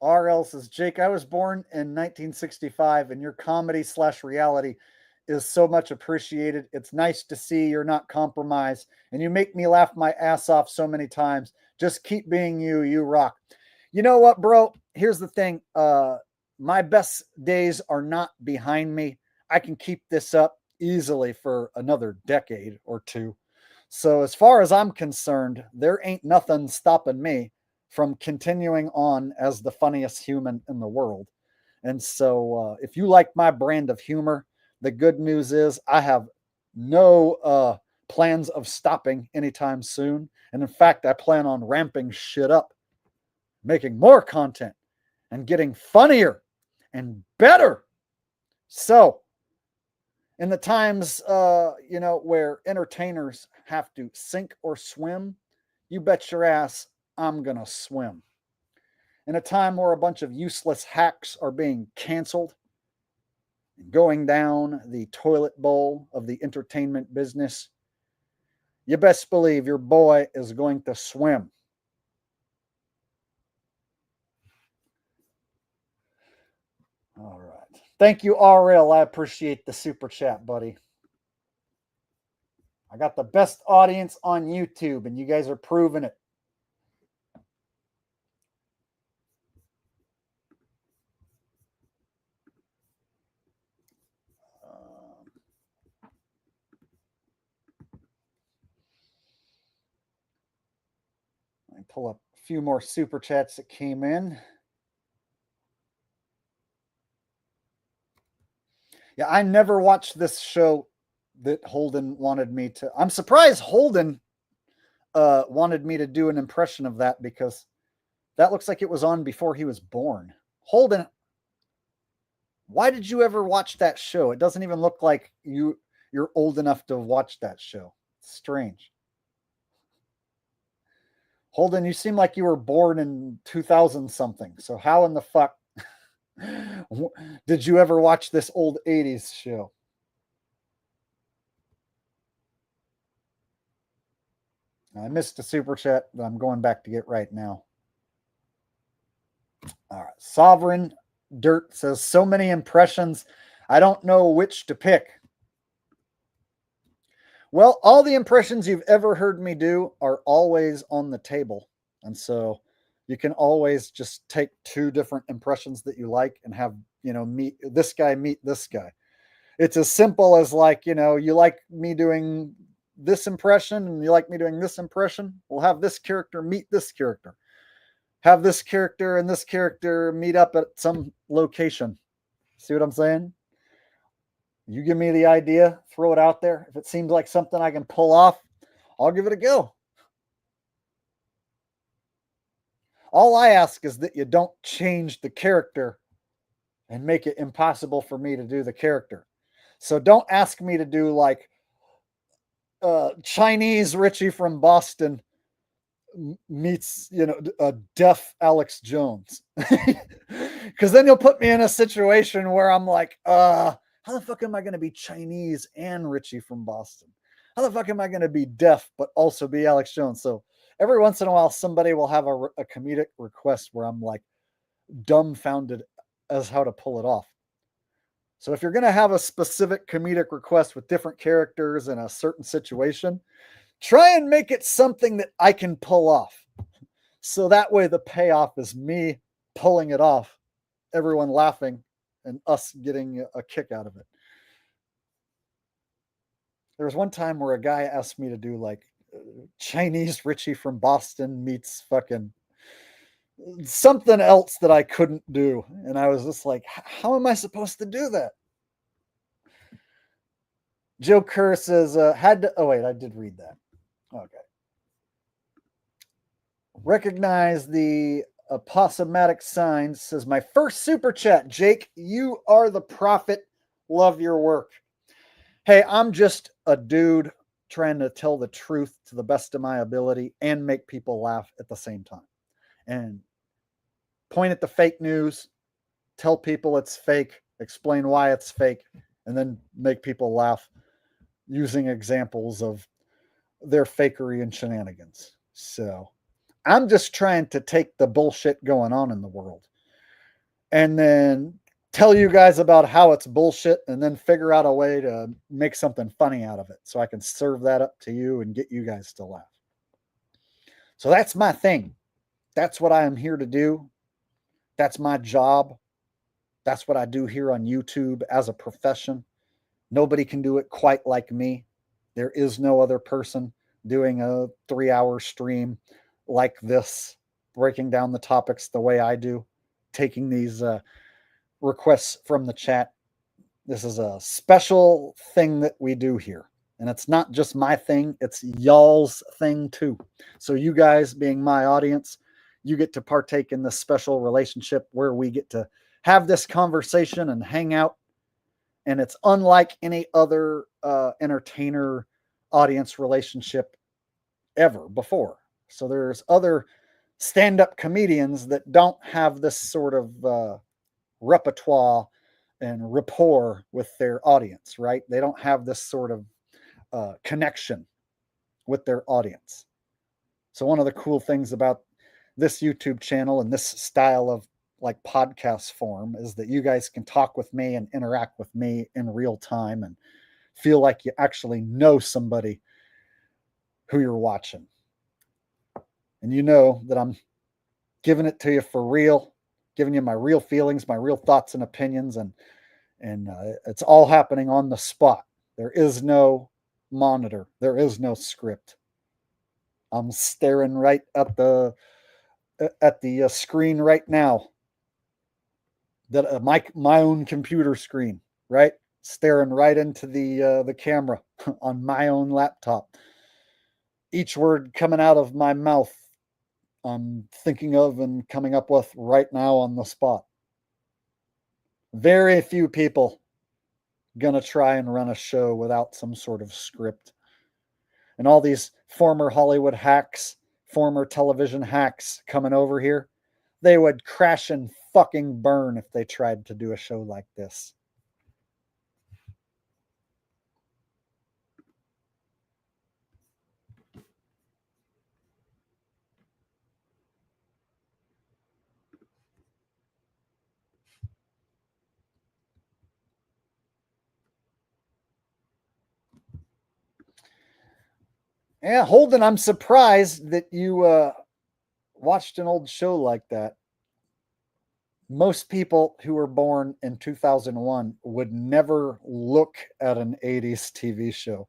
RL says, Jake, I was born in 1965 and your comedy/reality is so much appreciated. It's nice to see you're not compromised and you make me laugh my ass off so many times. Just keep being you. You rock. You know what, bro? Here's the thing. My best days are not behind me. I can keep this up easily for another decade or two. So as far as I'm concerned, there ain't nothing stopping me from continuing on as the funniest human in the world. And so if you like my brand of humor, the good news is I have no plans of stopping anytime soon. And in fact, I plan on ramping shit up, making more content and getting funnier and better. So in the times, where entertainers have to sink or swim, you bet your ass I'm going to swim. In a time where a bunch of useless hacks are being canceled, going down the toilet bowl of the entertainment business, you best believe your boy is going to swim. All right. Thank you, RL. I appreciate the super chat, buddy. I got the best audience on YouTube, and you guys are proving it. Let me pull up a few more super chats that came in. Yeah, I never watched this show that Holden wanted me to. I'm surprised Holden wanted me to do an impression of that, because that looks like it was on before he was born. Holden, why did you ever watch that show? It doesn't even look like you're old enough to watch that show. It's strange. Holden, you seem like you were born in 2000 something. So how in the fuck did you ever watch this old 80s show? I missed a super chat that I'm going back to get right now. All right. Sovereign Dirt says, so many impressions, I don't know which to pick. Well, all the impressions you've ever heard me do are always on the table. And so you can always just take two different impressions that you like and have, meet this guy, meet this guy. It's as simple as like, you like me doing this impression and you like me doing this impression. We'll have this character meet this character. Have this character and this character meet up at some location. See what I'm saying? You give me the idea, throw it out there. If it seems like something I can pull off, I'll give it a go. All I ask is that you don't change the character and make it impossible for me to do the character. So don't ask me to do like Chinese Richie from Boston meets, a deaf Alex Jones. Because then you'll put me in a situation where I'm like, how the fuck am I going to be Chinese and Richie from Boston? How the fuck am I going to be deaf but also be Alex Jones? So every once in a while, somebody will have a comedic request where I'm like dumbfounded as how to pull it off. So if you're going to have a specific comedic request with different characters in a certain situation, try and make it something that I can pull off. So that way the payoff is me pulling it off, everyone laughing, and us getting a kick out of it. There was one time where a guy asked me to do like Chinese Richie from Boston meets fucking something else that I couldn't do. And I was just like, how am I supposed to do that? Joe Kerr says, oh wait, I did read that. Okay. Recognize the apostematic signs. Says, my first super chat, Jake, you are the prophet. Love your work. Hey, I'm just a dude trying to tell the truth to the best of my ability and make people laugh at the same time. And point at the fake news, tell people it's fake, explain why it's fake, and then make people laugh using examples of their fakery and shenanigans. So I'm just trying to take the bullshit going on in the world and then tell you guys about how it's bullshit and then figure out a way to make something funny out of it so I can serve that up to you and get you guys to laugh. So that's my thing. That's what I am here to do. That's my job. That's what I do here on YouTube as a profession. Nobody can do it quite like me. There is no other person doing a 3-hour stream like this, breaking down the topics the way I do, taking these requests from the chat. This is a special thing that we do here. And it's not just my thing, it's y'all's thing too. So you guys being my audience, you get to partake in this special relationship where we get to have this conversation and hang out. And it's unlike any other entertainer audience relationship ever before. So there's other stand-up comedians that don't have this sort of repertoire and rapport with their audience, right? They don't have this sort of connection with their audience. So one of the cool things about this YouTube channel and this style of like podcast form is that you guys can talk with me and interact with me in real time and feel like you actually know somebody who you're watching. And you know that I'm giving it to you for real, giving you my real feelings, my real thoughts and opinions, and it's all happening on the spot. There is no monitor. There is no script. I'm staring right at the screen right now. That my own computer screen, right? Staring right into the camera on my own laptop. Each word coming out of my mouth, I'm thinking of and coming up with right now on the spot. Very few people gonna try and run a show without some sort of script. And all these former Hollywood hacks, former television hacks coming over here, they would crash and fucking burn if they tried to do a show like this. Yeah, Holden, I'm surprised that you watched an old show like that. Most people who were born in 2001 would never look at an 80s TV show.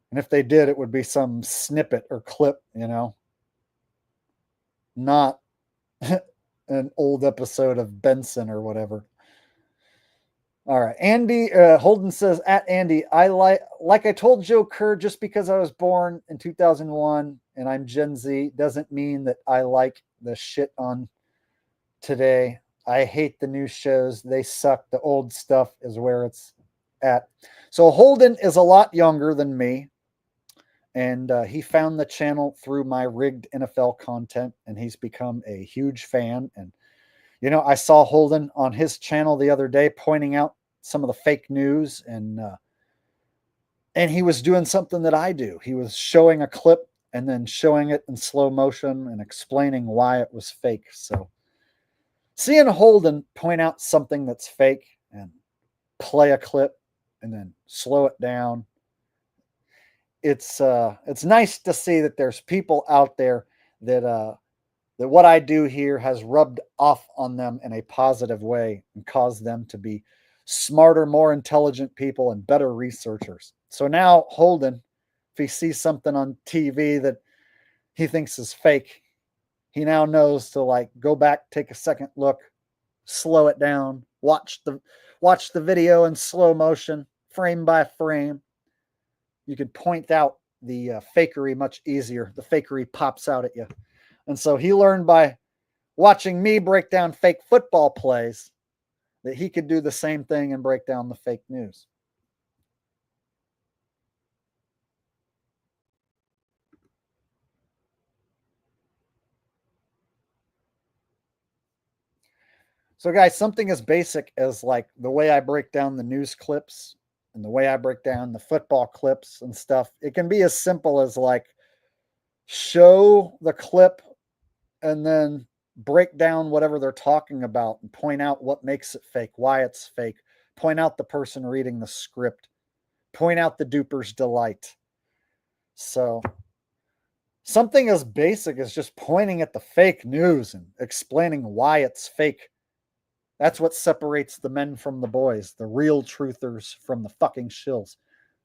And if they did, it would be some snippet or clip, not an old episode of Benson or whatever. All right. Andy Holden says, at Andy, I like I told Joe Kerr, just because I was born in 2001 and I'm Gen Z doesn't mean that I like the shit on today. I hate the new shows. They suck. The old stuff is where it's at. So Holden is a lot younger than me. And he found the channel through my rigged NFL content, and he's become a huge fan. And I saw Holden on his channel the other day pointing out some of the fake news, and he was doing something that I do. He was showing a clip and then showing it in slow motion and explaining why it was fake. So seeing Holden point out something that's fake and play a clip and then slow it down, it's nice to see that there's people out there that that what I do here has rubbed off on them in a positive way and caused them to be smarter, more intelligent people and better researchers. So now Holden, if he sees something on TV that he thinks is fake, he now knows to go back, take a second look, slow it down, watch the video in slow motion, frame by frame. You could point out the fakery much easier. The fakery pops out at you. And so he learned by watching me break down fake football plays that he could do the same thing and break down the fake news. So guys, something as basic as the way I break down the news clips and the way I break down the football clips and stuff, it can be as simple as show the clip and then break down whatever they're talking about and point out what makes it fake, why it's fake, point out the person reading the script, point out the duper's delight. So something as basic as just pointing at the fake news and explaining why it's fake. That's what separates the men from the boys, the real truthers from the fucking shills.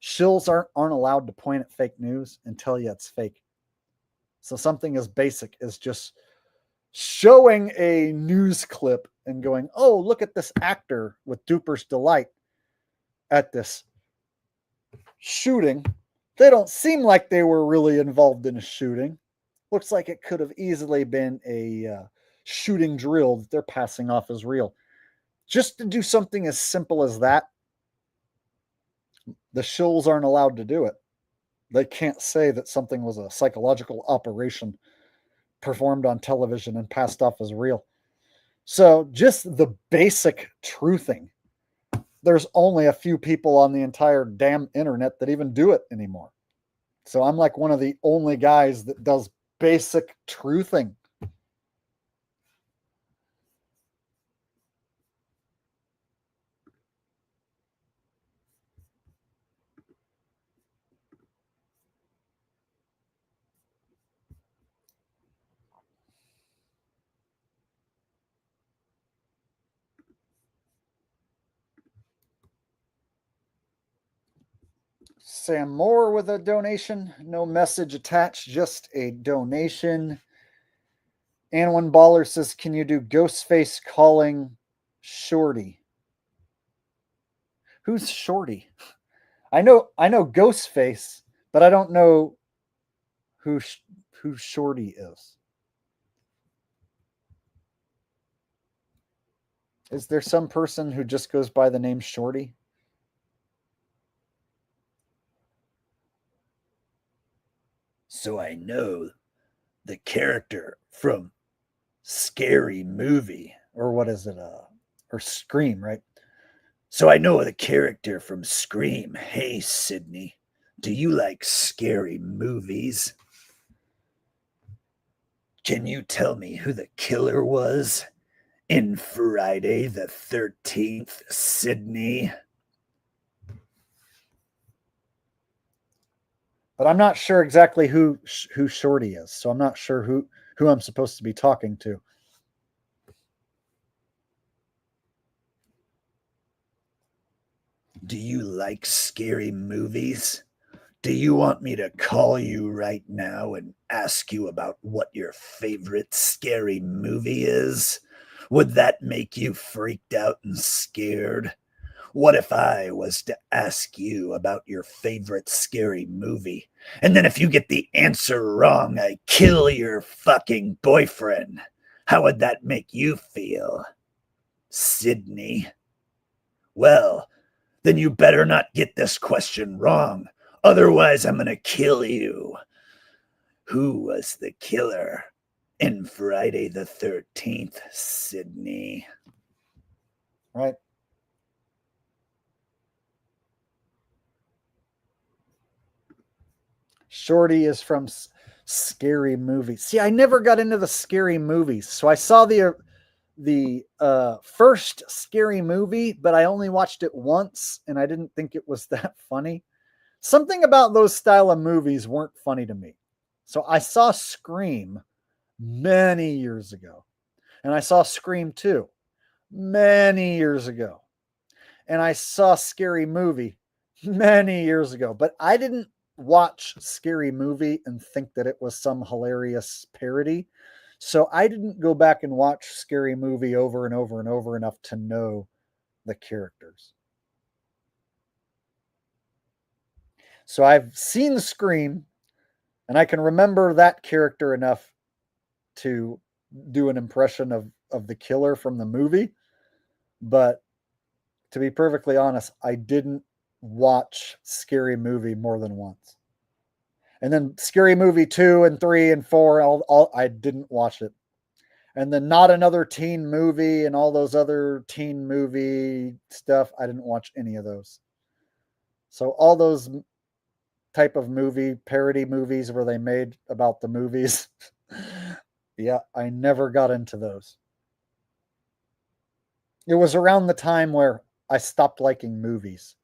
Shills aren't allowed to point at fake news and tell you it's fake. So something as basic as just showing a news clip and going, oh, look at this actor with duper's delight at this shooting. They don't seem like they were really involved in a shooting. Looks like it could have easily been a shooting drill that they're passing off as real. Just to do something as simple as that, the shills aren't allowed to do it. They can't say that something was a psychological operation performed on television and passed off as real. So just the basic truthing. There's only a few people on the entire damn internet that even do it anymore. So I'm like one of the only guys that does basic truthing. Sam Moore with a donation. No message attached, just a donation. And one baller says, can you do Ghostface calling Shorty? Who's Shorty? I know Ghostface, but I don't know who Shorty is. Is there some person who just goes by the name Shorty? So I know the character from Scary Movie, or what is it? Or Scream, right? So I know the character from Scream. Hey, Sydney, do you like scary movies? Can you tell me who the killer was in Friday the 13th, Sydney? But I'm not sure exactly who Shorty is, so I'm not sure who I'm supposed to be talking to. Do you like scary movies? Do you want me to call you right now and ask you about what your favorite scary movie is? Would that make you freaked out and scared? What if I was to ask you about your favorite scary movie, and then if you get the answer wrong, I kill your fucking boyfriend? How would that make you feel, Sydney? Well, then you better not get this question wrong. Otherwise, I'm going to kill you. Who was the killer in Friday the 13th, Sydney? Right. Shorty is from Scary Movie. See, I never got into the scary movies. So I saw the first Scary Movie, but I only watched it once and I didn't think it was that funny. Something about those style of movies weren't funny to me. So I saw Scream many years ago. And I saw Scream 2 many years ago. And I saw Scary Movie many years ago. But I didn't watch Scary Movie and think that it was some hilarious parody. So I didn't go back and watch Scary Movie over and over and over enough to know the characters. So I've seen Scream, and I can remember that character enough to do an impression of the killer from the movie. But to be perfectly honest, I didn't watch Scary Movie more than once. And then Scary Movie 2 and 3 and 4, I didn't watch it. And then Not Another Teen Movie and all those other teen movie stuff, I didn't watch any of those. So all those type of movie, parody movies where they made about the movies, yeah, I never got into those. It was around the time where I stopped liking movies.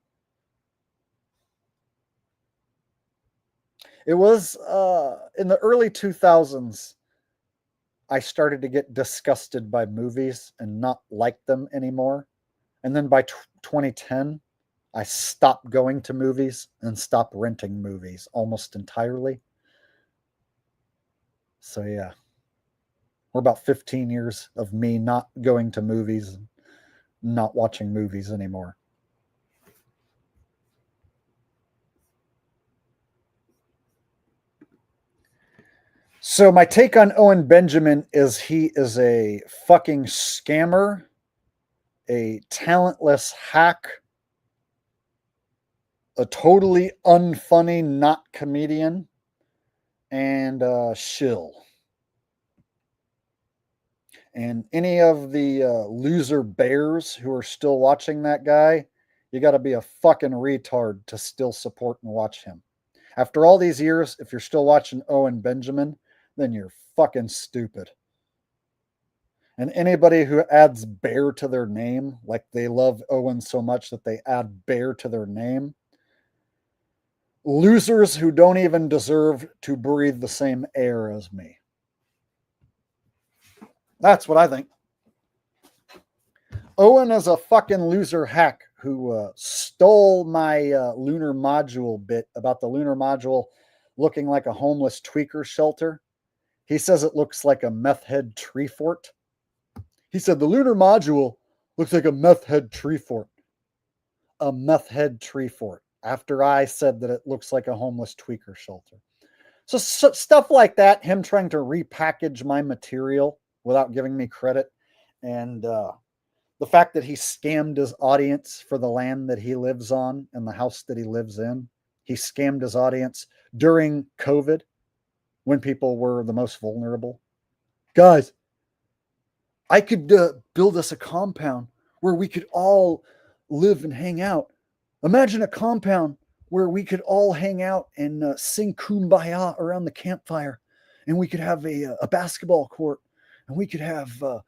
It was in the early 2000s, I started to get disgusted by movies and not like them anymore. And then by 2010, I stopped going to movies and stopped renting movies almost entirely. So yeah, we're about 15 years of me not going to movies and not watching movies anymore. So my take on Owen Benjamin is he is a fucking scammer, a talentless hack, a totally unfunny, not comedian, and a shill. And any of the loser bears who are still watching that guy, you got to be a fucking retard to still support and watch him. After all these years, if you're still watching Owen Benjamin, then you're fucking stupid. And anybody who adds bear to their name, like they love Owen so much that they add bear to their name, losers who don't even deserve to breathe the same air as me. That's what I think. Owen is a fucking loser hack who stole my lunar module bit about the lunar module looking like a homeless tweaker shelter. He says it looks like a meth head tree fort. He said the lunar module looks like a meth head tree fort. A meth head tree fort. After I said that it looks like a homeless tweaker shelter. So stuff like that, him trying to repackage my material without giving me credit, and the fact that he scammed his audience for the land that he lives on and the house that he lives in. He scammed his audience during COVID when people were the most vulnerable. Guys, I could build us a compound where we could all live and hang out. Imagine a compound where we could all hang out and sing Kumbaya around the campfire, and we could have a basketball court, and we could have a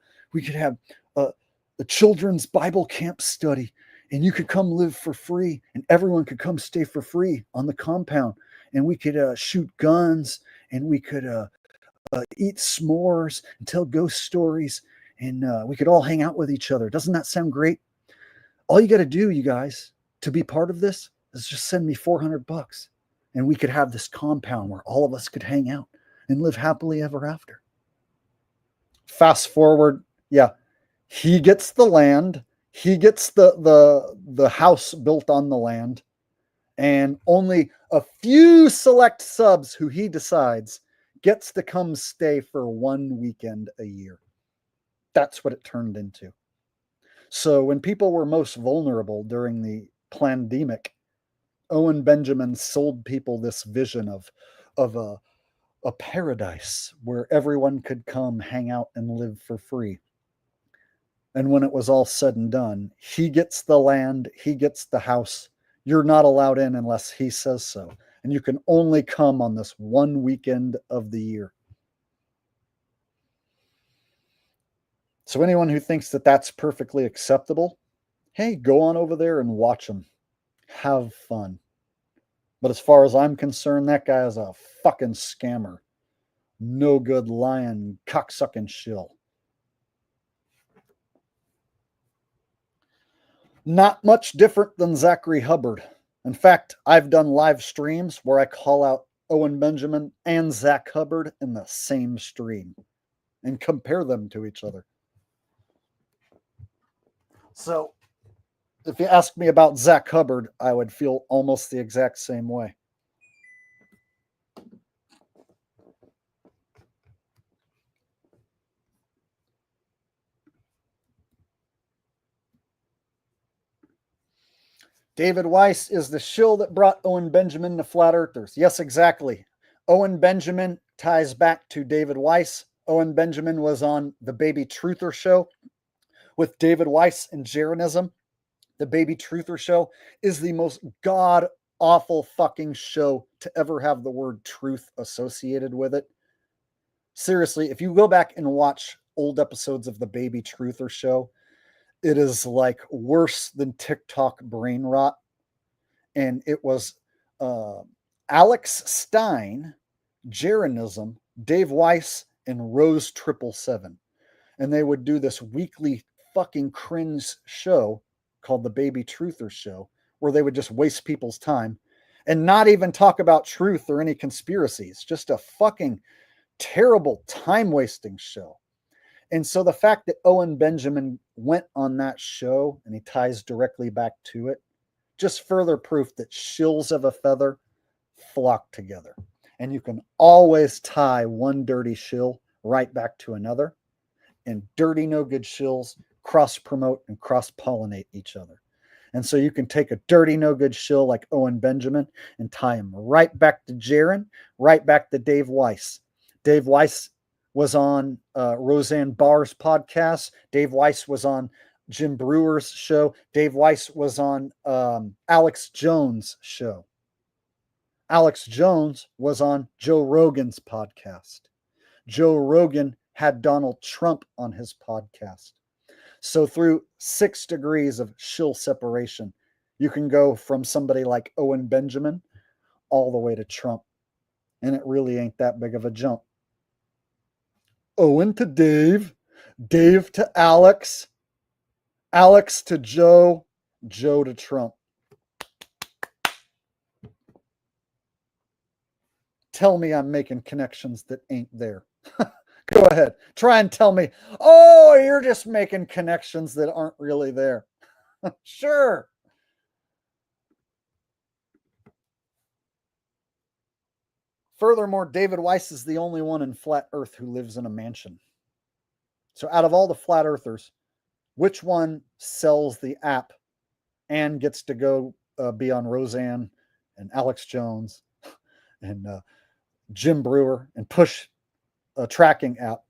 children's Bible camp study, and you could come live for free, and everyone could come stay for free on the compound, and we could shoot guns, and we could eat s'mores and tell ghost stories, and we could all hang out with each other. Doesn't that sound great? All you got to do, you guys, to be part of this is just send me $400, and we could have this compound where all of us could hang out and live happily ever after. Fast forward, yeah, he gets the land, he gets the house built on the land, and only a few select subs who he decides gets to come stay for one weekend a year. That's what it turned into. So when people were most vulnerable during the pandemic, Owen Benjamin sold people this vision of a paradise where everyone could come hang out and live for free. And when it was all said and done, he gets the land, he gets the house. You're not allowed in unless he says so. And you can only come on this one weekend of the year. So anyone who thinks that that's perfectly acceptable, hey, go on over there and watch them. Have fun. But as far as I'm concerned, that guy is a fucking scammer. No good lying, cocksucking shill. Not much different than Zachary Hubbard. In fact, I've done live streams where I call out Owen Benjamin and Zach Hubbard in the same stream and compare them to each other. So, if you ask me about Zach Hubbard, I would feel almost the exact same way. David Weiss is the shill that brought Owen Benjamin to Flat Earthers. Yes, exactly. Owen Benjamin ties back to David Weiss. Owen Benjamin was on the Baby Truther show with David Weiss and Jeranism. The Baby Truther show is the most god-awful fucking show to ever have the word truth associated with it. Seriously, if you go back and watch old episodes of the Baby Truther show, it is like worse than TikTok brain rot. And it was Alex Stein, Jeranism, Dave Weiss, and Rose 777. And they would do this weekly fucking cringe show called the Baby Truther show, where they would just waste people's time and not even talk about truth or any conspiracies. Just a fucking terrible time-wasting show. And so the fact that Owen Benjamin went on that show and he ties directly back to it, just further proof that shills of a feather flock together. And you can always tie one dirty shill right back to another. And dirty, no good shills cross-promote and cross-pollinate each other. And so you can take a dirty, no good shill like Owen Benjamin and tie him right back to Jaron, right back to Dave Weiss. Dave Weiss was on Roseanne Barr's podcast. Dave Weiss was on Jim Brewer's show. Dave Weiss was on Alex Jones' show. Alex Jones was on Joe Rogan's podcast. Joe Rogan had Donald Trump on his podcast. So through 6 degrees of shill separation, you can go from somebody like Owen Benjamin all the way to Trump. And it really ain't that big of a jump. Owen to Dave, Dave to Alex, Alex to Joe, Joe to Trump. Tell me I'm making connections that ain't there. Go ahead. Try and tell me, oh, you're just making connections that aren't really there. Sure. Furthermore, David Weiss is the only one in flat earth who lives in a mansion. So out of all the flat earthers, which one sells the app and gets to go be on Roseanne and Alex Jones and Jim Brewer and push a tracking app,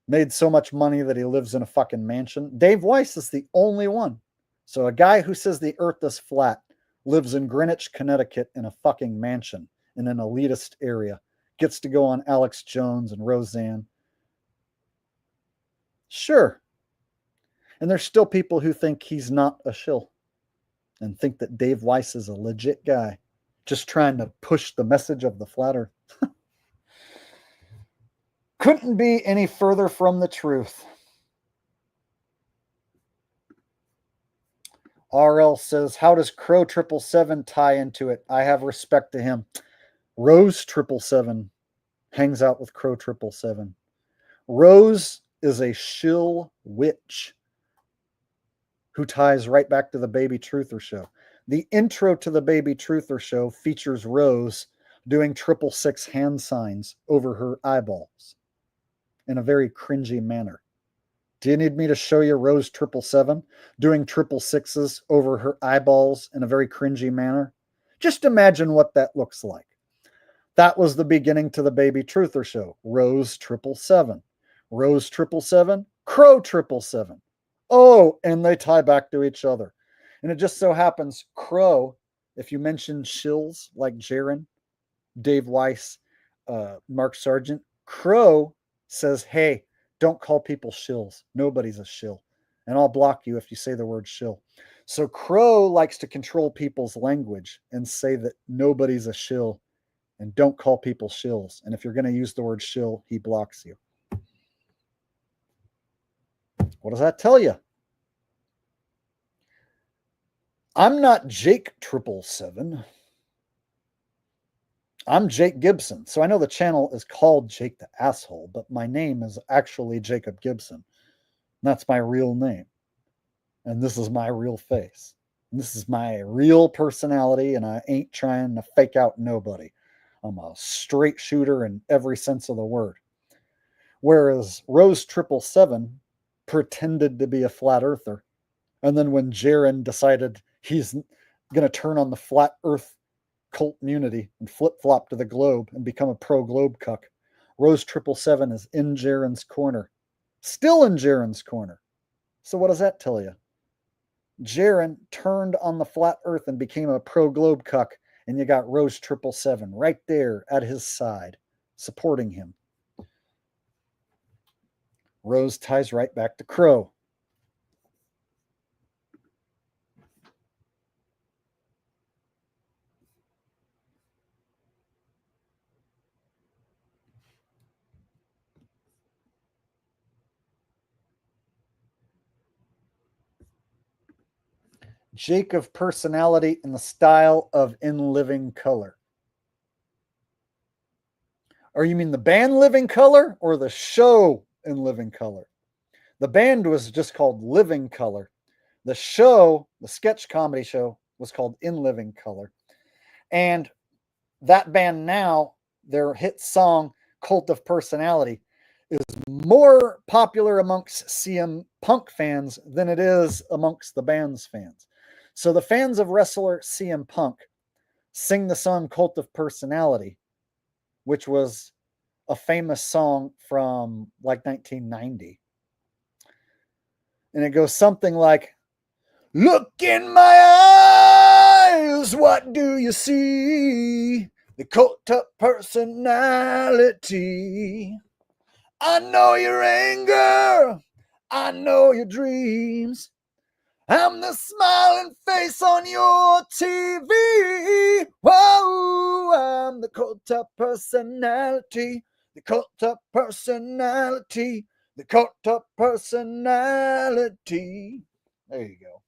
made so much money that he lives in a fucking mansion? Dave Weiss is the only one. So a guy who says the earth is flat lives in Greenwich, Connecticut in a fucking mansion in an elitist area, gets to go on Alex Jones and Roseanne. Sure. And there's still people who think he's not a shill and think that Dave Weiss is a legit guy just trying to push the message of the flat earth. Couldn't be any further from the truth. RL says, how does Crow 777 tie into it? I have respect to him. Rose 777 hangs out with Crow 777. Rose is a shill witch who ties right back to the Baby Truther show. The intro to the Baby Truther show features Rose doing 666 hand signs over her eyeballs in a very cringy manner. Do you need me to show you Rose 777 doing 666s over her eyeballs in a very cringy manner? Just imagine what that looks like. That was the beginning to the Baby Truther show. Rose 777. Rose 777. Crow 777. Oh, and they tie back to each other. And it just so happens, Crow, if you mention shills like Jaron, Dave Weiss, Mark Sargent, Crow says, hey, don't call people shills. Nobody's a shill. And I'll block you if you say the word shill. So Crow likes to control people's language and say that nobody's a shill and don't call people shills. And if you're going to use the word shill, he blocks you. What does that tell you? I'm not Jake 777. I'm Jake Gibson. So I know the channel is called Jake the Asshole, but my name is actually Jacob Gibson. That's my real name. And this is my real face. And this is my real personality, and I ain't trying to fake out nobody. I'm a straight shooter in every sense of the word. Whereas Rose 777 pretended to be a flat earther. And then when Jaron decided he's going to turn on the flat earth cult community and flip-flop to the globe and become a pro-globe cuck, Rose 777 is in Jaron's corner. Still in Jaron's corner. So what does that tell you? Jaron turned on the flat earth and became a pro-globe cuck, and you got Rose 777 right there at his side, supporting him. Rose ties right back to Crow. Jake of personality in the style of In Living Color. Or you mean the band Living Color or the show In Living Color? The band was just called Living Color. The show, the sketch comedy show, was called In Living Color. And that band now, their hit song, Cult of Personality, is more popular amongst CM Punk fans than it is amongst the band's fans. So the fans of wrestler CM Punk sing the song Cult of Personality, which was a famous song from like 1990. And it goes something like, look in my eyes, what do you see? The cult of personality. I know your anger, I know your dreams. I'm the smiling face on your TV. Whoa, I'm the cult of personality. The cult of personality. The cult of personality. There you go.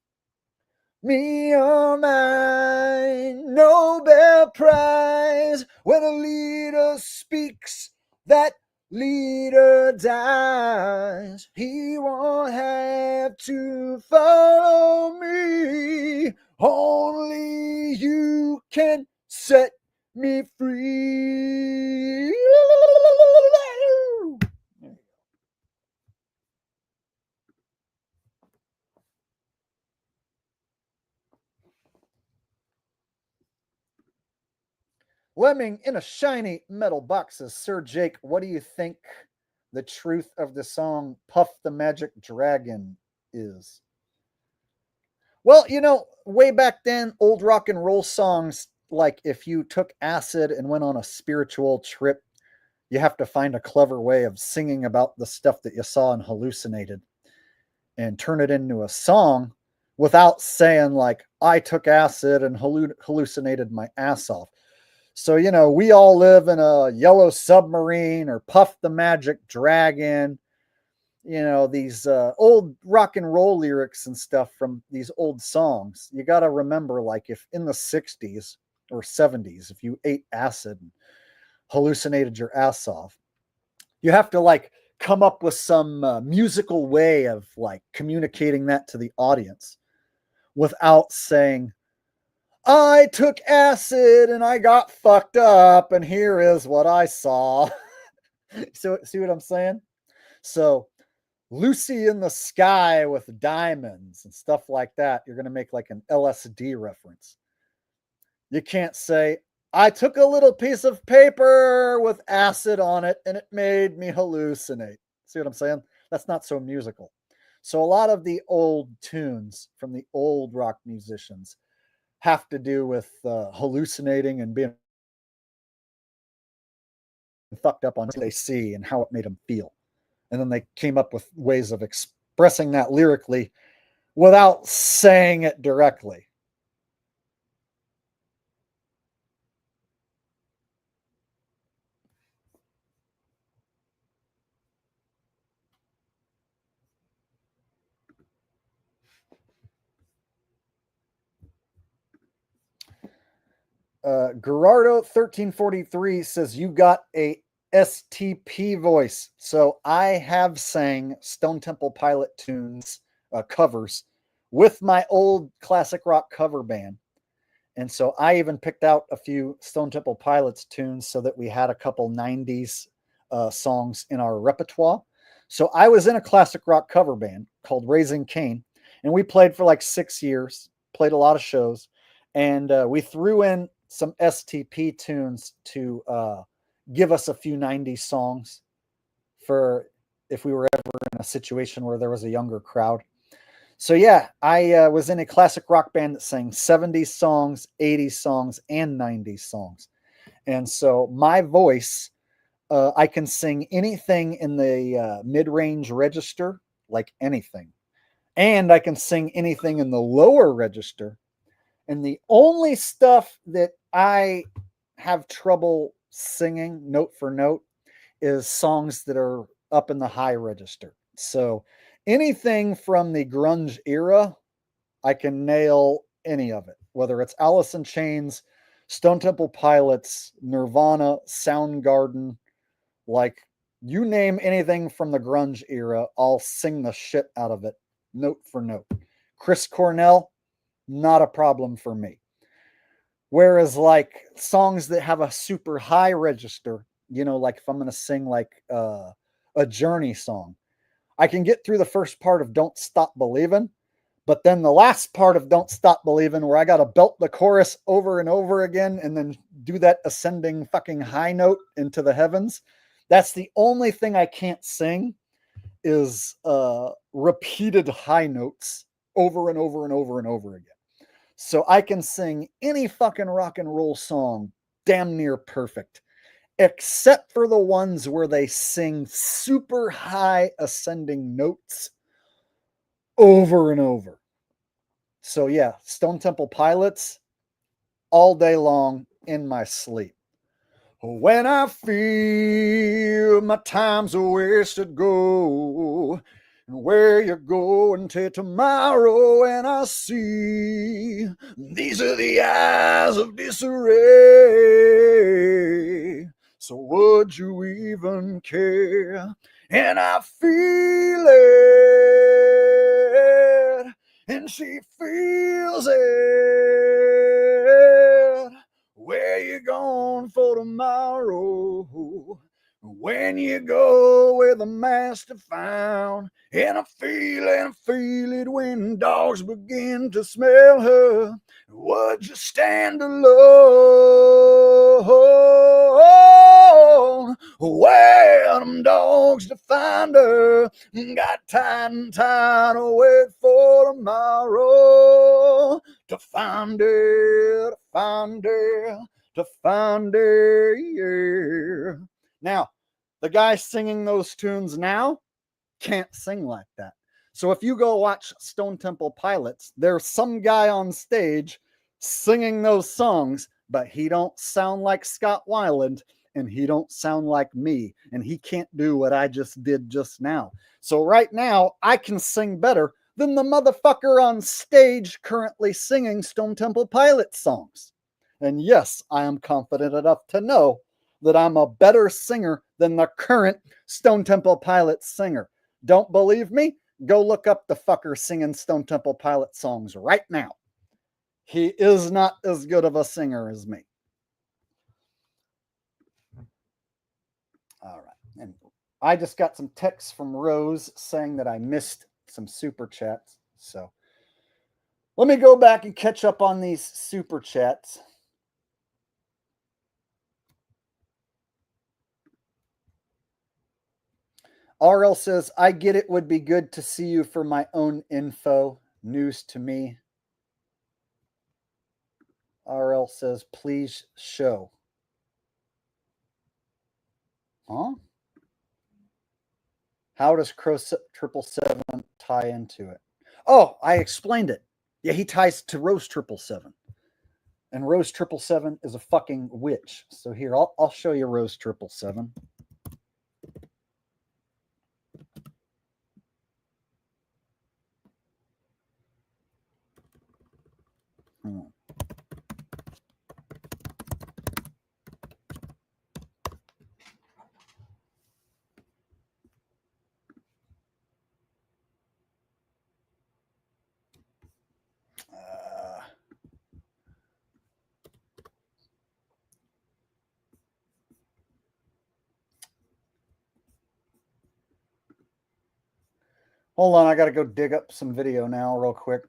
me or mine. Nobel Prize. When a leader speaks, that leader dies. He won't have to follow me. Only you can set me free. Lemming in a shiny metal box says, Sir Jake, what do you think the truth of the song Puff the Magic Dragon is? Well, you know, way back then, old rock and roll songs, like if you took acid and went on a spiritual trip, you have to find a clever way of singing about the stuff that you saw and hallucinated and turn it into a song without saying, like, I took acid and hallucinated my ass off. So, you know, we all live in a yellow submarine or Puff the Magic Dragon, you know, these old rock and roll lyrics and stuff from these old songs. You got to remember, like, if in the 60s or 70s, if you ate acid and hallucinated your ass off, you have to, like, come up with some musical way of, like, communicating that to the audience without saying, I took acid and I got fucked up, and here is what I saw. So, see what I'm saying? So, Lucy in the Sky with Diamonds and stuff like that, you're going to make like an LSD reference. You can't say, I took a little piece of paper with acid on it and it made me hallucinate. See what I'm saying? That's not so musical. So, a lot of the old tunes from the old rock musicians have to do with hallucinating and being fucked up on what they see and how it made them feel. And then they came up with ways of expressing that lyrically without saying it directly. Gerardo 1343 says you got a STP voice. So I have sang Stone Temple Pilot tunes, covers, with my old classic rock cover band. And so I even picked out a few Stone Temple Pilots tunes so that we had a couple 90s songs in our repertoire. So I was in a classic rock cover band called Raising Cain, and we played for like 6 years, played a lot of shows, and we threw in some STP tunes to give us a few 90s songs for if we were ever in a situation where there was a younger crowd. So yeah, I was in a classic rock band that sang 70s songs, 80s songs, and 90s songs. And so my voice, I can sing anything in the mid-range register, like anything. And I can sing anything in the lower register. And the only stuff that I have trouble singing note for note is songs that are up in the high register. So anything from the grunge era, I can nail any of it, whether it's Alice in Chains, Stone Temple Pilots, Nirvana, Soundgarden, like you name anything from the grunge era, I'll sing the shit out of it, note for note. Chris Cornell, not a problem for me. Whereas like songs that have a super high register, you know, like if I'm going to sing like a Journey song, I can get through the first part of Don't Stop Believin', but then the last part of Don't Stop Believin', where I got to belt the chorus over and over again and then do that ascending fucking high note into the heavens, that's the only thing I can't sing is repeated high notes over and over and over and over again. So I can sing any fucking rock and roll song damn near perfect, except for the ones where they sing super high ascending notes over and over. So yeah, Stone Temple Pilots all day long in my sleep. When I feel my time's a wasted go, And where you going till tomorrow, and I see these are the eyes of disarray. So would you even care? And I feel it, and she feels it. Where you going for tomorrow? When you go where the master found, and I feel it when dogs begin to smell her. Would you stand alone? Where them dogs to find her? Got tied and tied to wait for tomorrow to find her, to find her, to find her, yeah. Now, the guy singing those tunes now can't sing like that. So if you go watch Stone Temple Pilots, there's some guy on stage singing those songs, but he don't sound like Scott Weiland, and he don't sound like me, and he can't do what I just did just now. So right now, I can sing better than the motherfucker on stage currently singing Stone Temple Pilots songs. And yes, I am confident enough to know that I'm a better singer than the current Stone Temple Pilots singer. Don't believe me? Go look up the fucker singing Stone Temple Pilots songs right now. He is not as good of a singer as me. All right. And I just got some texts from Rose saying that I missed some super chats. So let me go back and catch up on these super chats. RL says, I get it would be good to see you for my own info. News to me. RL says, please show. Huh? How does Crow 777 tie into it? Oh, I explained it. Yeah, he ties to Rose 777. And Rose 777 is a fucking witch. So here, I'll show you Rose 777. Hold on, I got to go dig up some video now real quick.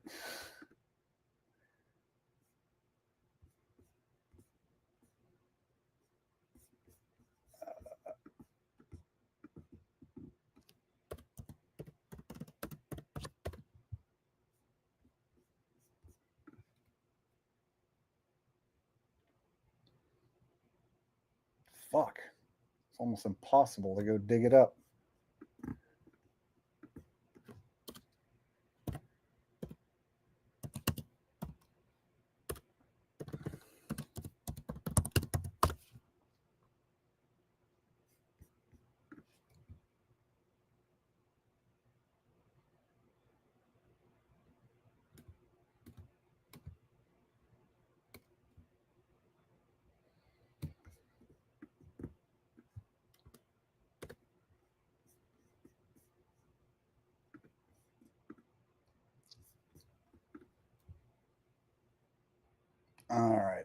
Fuck. It's almost impossible to go dig it up. All right.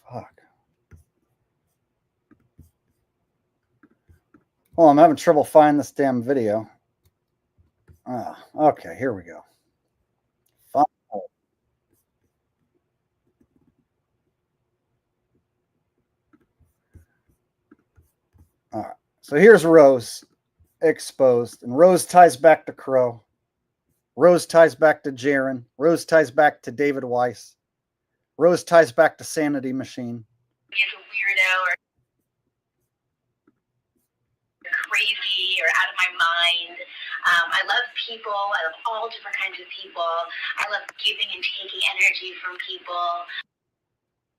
Fuck. Oh, I'm having trouble finding this damn video. Okay, here we go. Fuck. All right. So here's Rose exposed, and Rose ties back to Crow. Rose ties back to Jaron. Rose ties back to David Weiss. Rose ties back to Sanity Machine. He's a weirdo or crazy or out of my mind. I love people. I love all different kinds of people. I love giving and taking energy from people.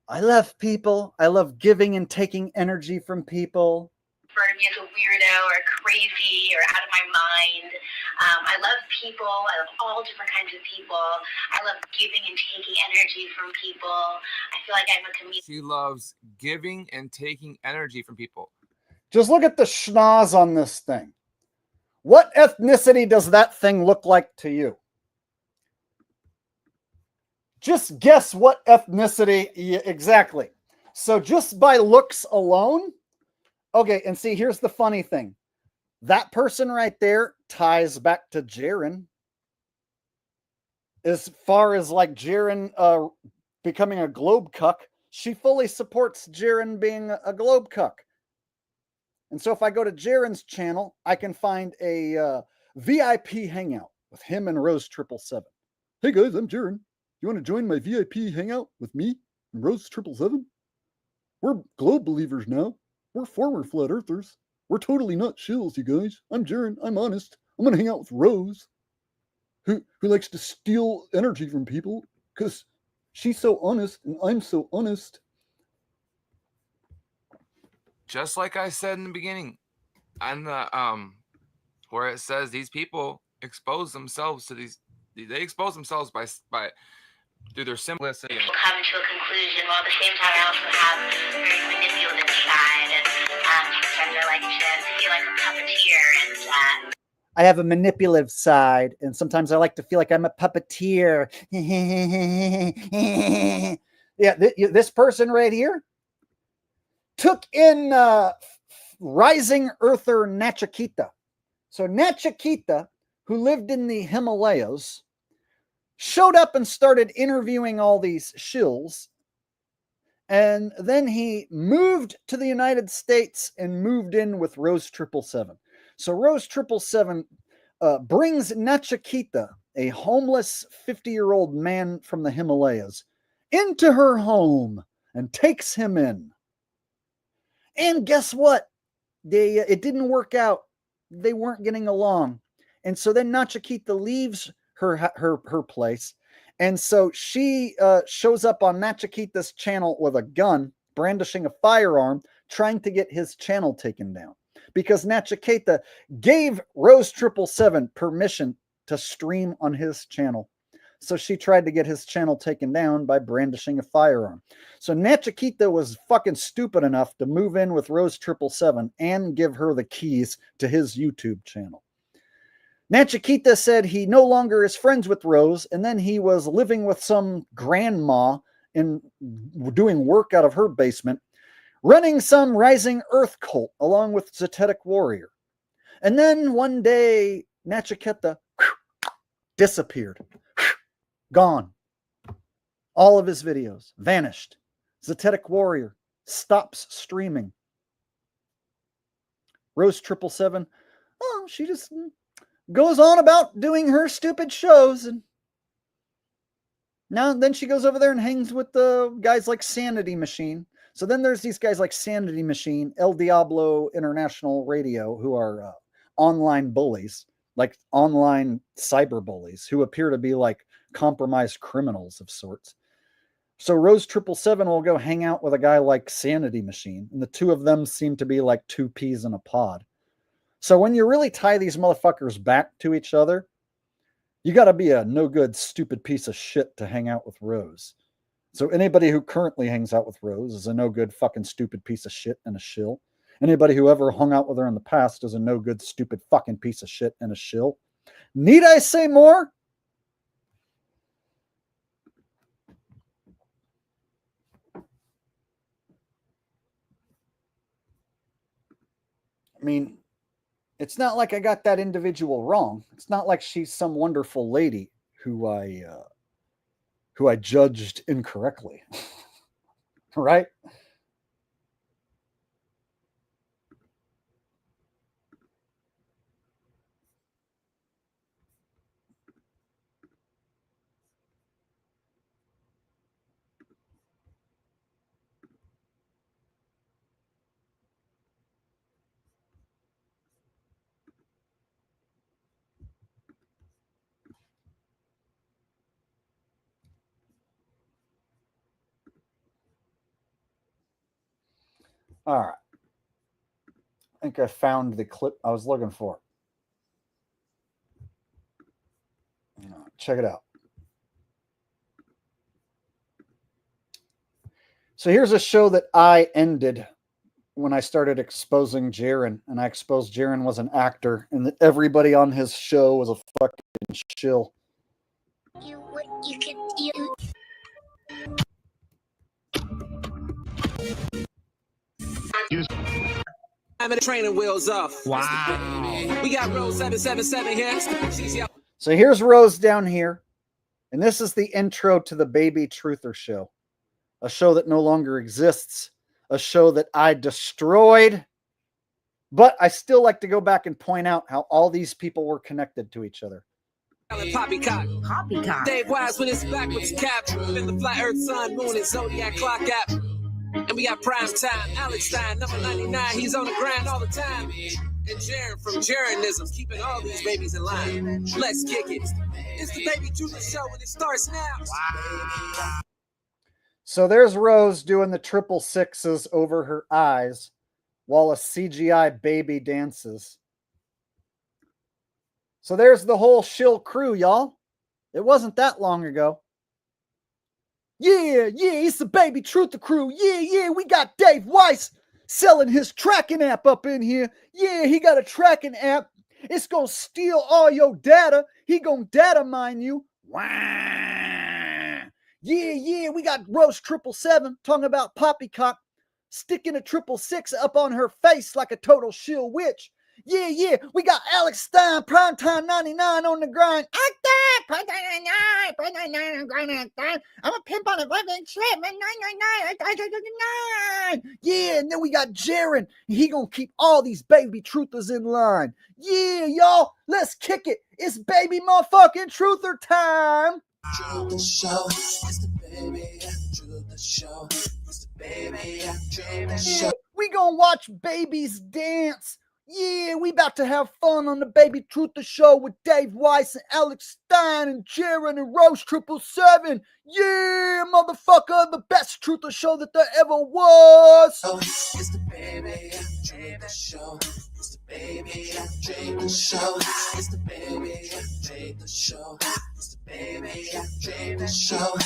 I love people. I love giving and taking energy from people. refer to me as a weirdo or crazy or out of my mind. I love people. I love all different kinds of people. I love giving and taking energy from people. I feel like I'm a comedian. She loves giving and taking energy from people. Just look at the schnoz on this thing. What ethnicity does that thing look like to you? Just guess what ethnicity. Yeah, exactly. So just by looks alone, okay, and see, here's the funny thing. That person right there ties back to Jaren. As far as like Jaren becoming a globe cuck, she fully supports Jaren being a globe cuck. And so if I go to Jaren's channel, I can find a VIP hangout with him and Rose 777. Hey guys, I'm Jaren. You want to join my VIP hangout with me and Rose 777? We're globe believers now. We're former flat earthers. We're totally not shills, you guys. I'm Jaren. I'm honest. I'm gonna hang out with Rose, who likes to steal energy from people because she's so honest and I'm so honest. Just like I said in the beginning, on the where it says these people expose themselves to these, they expose themselves by through their simplicity. Come to a conclusion, while at the same time I also have a very manipulative side, and sometimes I like to feel like a puppeteer, and I have a manipulative side, and sometimes I like to feel like I'm a puppeteer. Yeah, this person right here took in rising earther Nachikita. So Nachikita, who lived in the Himalayas, showed up and started interviewing all these shills. And then he moved to the United States and moved in with Rose 777. So Rose 777 brings Nachikita, a homeless 50-year-old man from the Himalayas, into her home and takes him in. And guess what? It didn't work out. They weren't getting along. And so then Nachikita leaves her place. And so she shows up on Nachikita's channel with a gun, brandishing a firearm, trying to get his channel taken down. Because Nachikita gave Rose 777 permission to stream on his channel. So she tried to get his channel taken down by brandishing a firearm. So Nachikita was fucking stupid enough to move in with Rose 777 and give her the keys to his YouTube channel. Nachikita said he no longer is friends with Rose, and then he was living with some grandma and doing work out of her basement, running some rising earth cult along with Zetetic Warrior. And then one day, Nachikita disappeared. Gone. All of his videos vanished. Zetetic Warrior stops streaming. Rose 777, oh, she just goes on about doing her stupid shows, and now then she goes over there and hangs with the guys like Sanity Machine. So then there's these guys like Sanity Machine, El Diablo International Radio, who are online bullies, like online cyber bullies, who appear to be like compromised criminals of sorts. So Rose 777 will go hang out with a guy like Sanity Machine, and the two of them seem to be like two peas in a pod. So when you really tie these motherfuckers back to each other, you got to be a no good, stupid piece of shit to hang out with Rose. So anybody who currently hangs out with Rose is a no good, fucking stupid piece of shit and a shill. Anybody who ever hung out with her in the past is a no good, stupid fucking piece of shit and a shill. Need I say more? I mean, it's not like I got that individual wrong. It's not like she's some wonderful lady who I judged incorrectly. Right? All right. think I found the clip I was looking for. Check it out. So here's a show that I ended when I started exposing Jaron, and I exposed Jaron was an actor, and that everybody on his show was a fucking shill. I'm in the training wheels off. Wow. We got Rose 777 here. So here's Rose down here, and this is the intro to the Baby Truther Show, a show that no longer exists, a show that I destroyed, but I still like to go back and point out how all these people were connected to each other. Poppycock. Poppycock. Dave Wise with his backwards cap. In the flat earth, sun, moon, and zodiac clock app. And we got prime time. Alex Stein, number 99. He's on the grind all the time. And Jaron from Jaronism, keeping all these babies in line. Let's kick it. It's the Baby Truther Show, and it starts now. Wow. So there's Rose doing the 666s over her eyes while a CGI baby dances. So there's the whole shill crew, y'all. It wasn't that long ago. Yeah, it's the Baby Truther crew. Yeah, we got Dave Weiss selling his tracking app up in here. Yeah, he got a tracking app. It's going to steal all your data. He going to data mine you. Wow. Yeah, we got Rose 777 talking about poppycock, sticking a 666 up on her face like a total shill witch. Yeah, we got Alex Stein, primetime 99 on the grind. Primetime 99 on the grind. I'm a pimp on a living shit, man. 999. Yeah, and then we got Jaron. He gonna keep all these baby truthers in line. Yeah, y'all, let's kick it. It's baby motherfucking truther time. Truther Show, it's the Baby Truther Show. It's the Baby Truther Show. We gonna watch babies dance. Yeah, we about to have fun on the Baby Truther Show with Dave Weiss and Alex Stein and Jaron and Rose 777. Yeah, motherfucker, the best Truther Show that there ever was. Oh, it's the Baby Truther Show. It's the Baby Truther Show. It's the Baby Truther Show. It's the Baby Truther Show.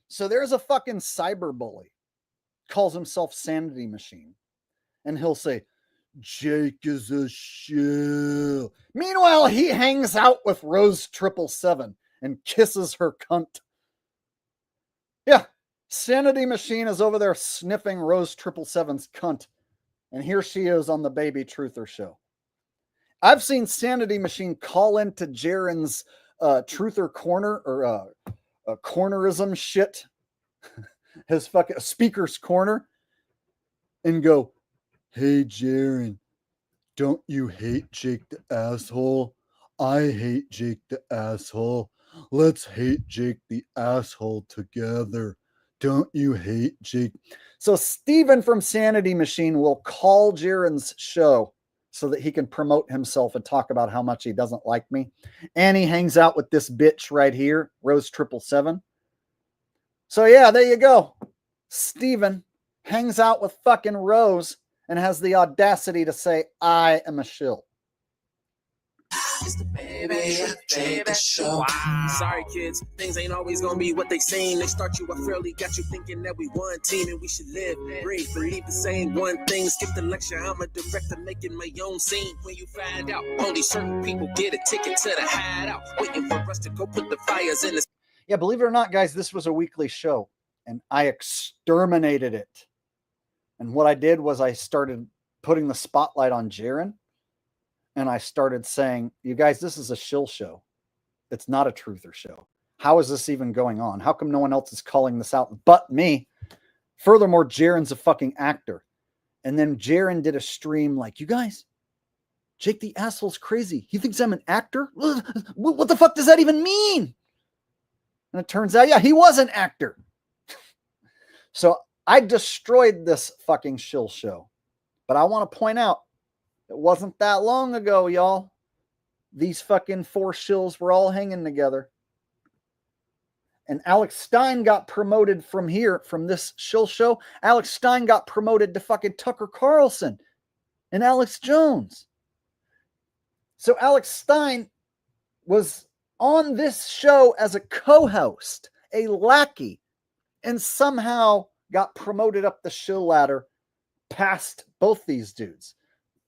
So there's a fucking cyberbully, calls himself Sanity Machine, and he'll say, Jake is a shill. Meanwhile, he hangs out with Rose 777 and kisses her cunt. Yeah, Sanity Machine is over there sniffing Rose 777's cunt. And here she is on the Baby Truther Show. I've seen Sanity Machine call into Jaron's Truther Corner or cornerism shit, his fucking speaker's corner, and go, hey, Jaron, don't you hate Jake the asshole? I hate Jake the asshole. Let's hate Jake the asshole together. Don't you hate Jake? So Stephen from Sanity Machine will call Jaron's show so that he can promote himself and talk about how much he doesn't like me. And he hangs out with this bitch right here, Rose 777. So yeah, there you go. Stephen hangs out with fucking Rose and has the audacity to say, I am a shill. It's the Baby Truther Show. Wow. Sorry, kids. Things ain't always gonna be what they seem. They start you off early, got you thinking that we one team and we should live, breathe, believe the same one thing. Skip the lecture, I'm a director making my own scene. When you find out, only certain people get a ticket to the hideout. Waiting for us to go put the fires in the... Yeah, believe it or not, guys, this was a weekly show, and I exterminated it. And what I did was I started putting the spotlight on Jaron, and I started saying, you guys, this is a shill show. It's not a truther show. How is this even going on? How come no one else is calling this out but me? Furthermore, Jaron's a fucking actor. And then Jaron did a stream like, you guys, Jake the asshole's crazy. He thinks I'm an actor? What the fuck does that even mean? And it turns out, yeah, he was an actor. So I destroyed this fucking shill show. But I want to point out, it wasn't that long ago, y'all. These fucking four shills were all hanging together. And Alex Stein got promoted from here, from this shill show. Alex Stein got promoted to fucking Tucker Carlson. and Alex Jones. So Alex Stein was on this show as a co-host, a lackey, and somehow got promoted up the shill ladder past both these dudes,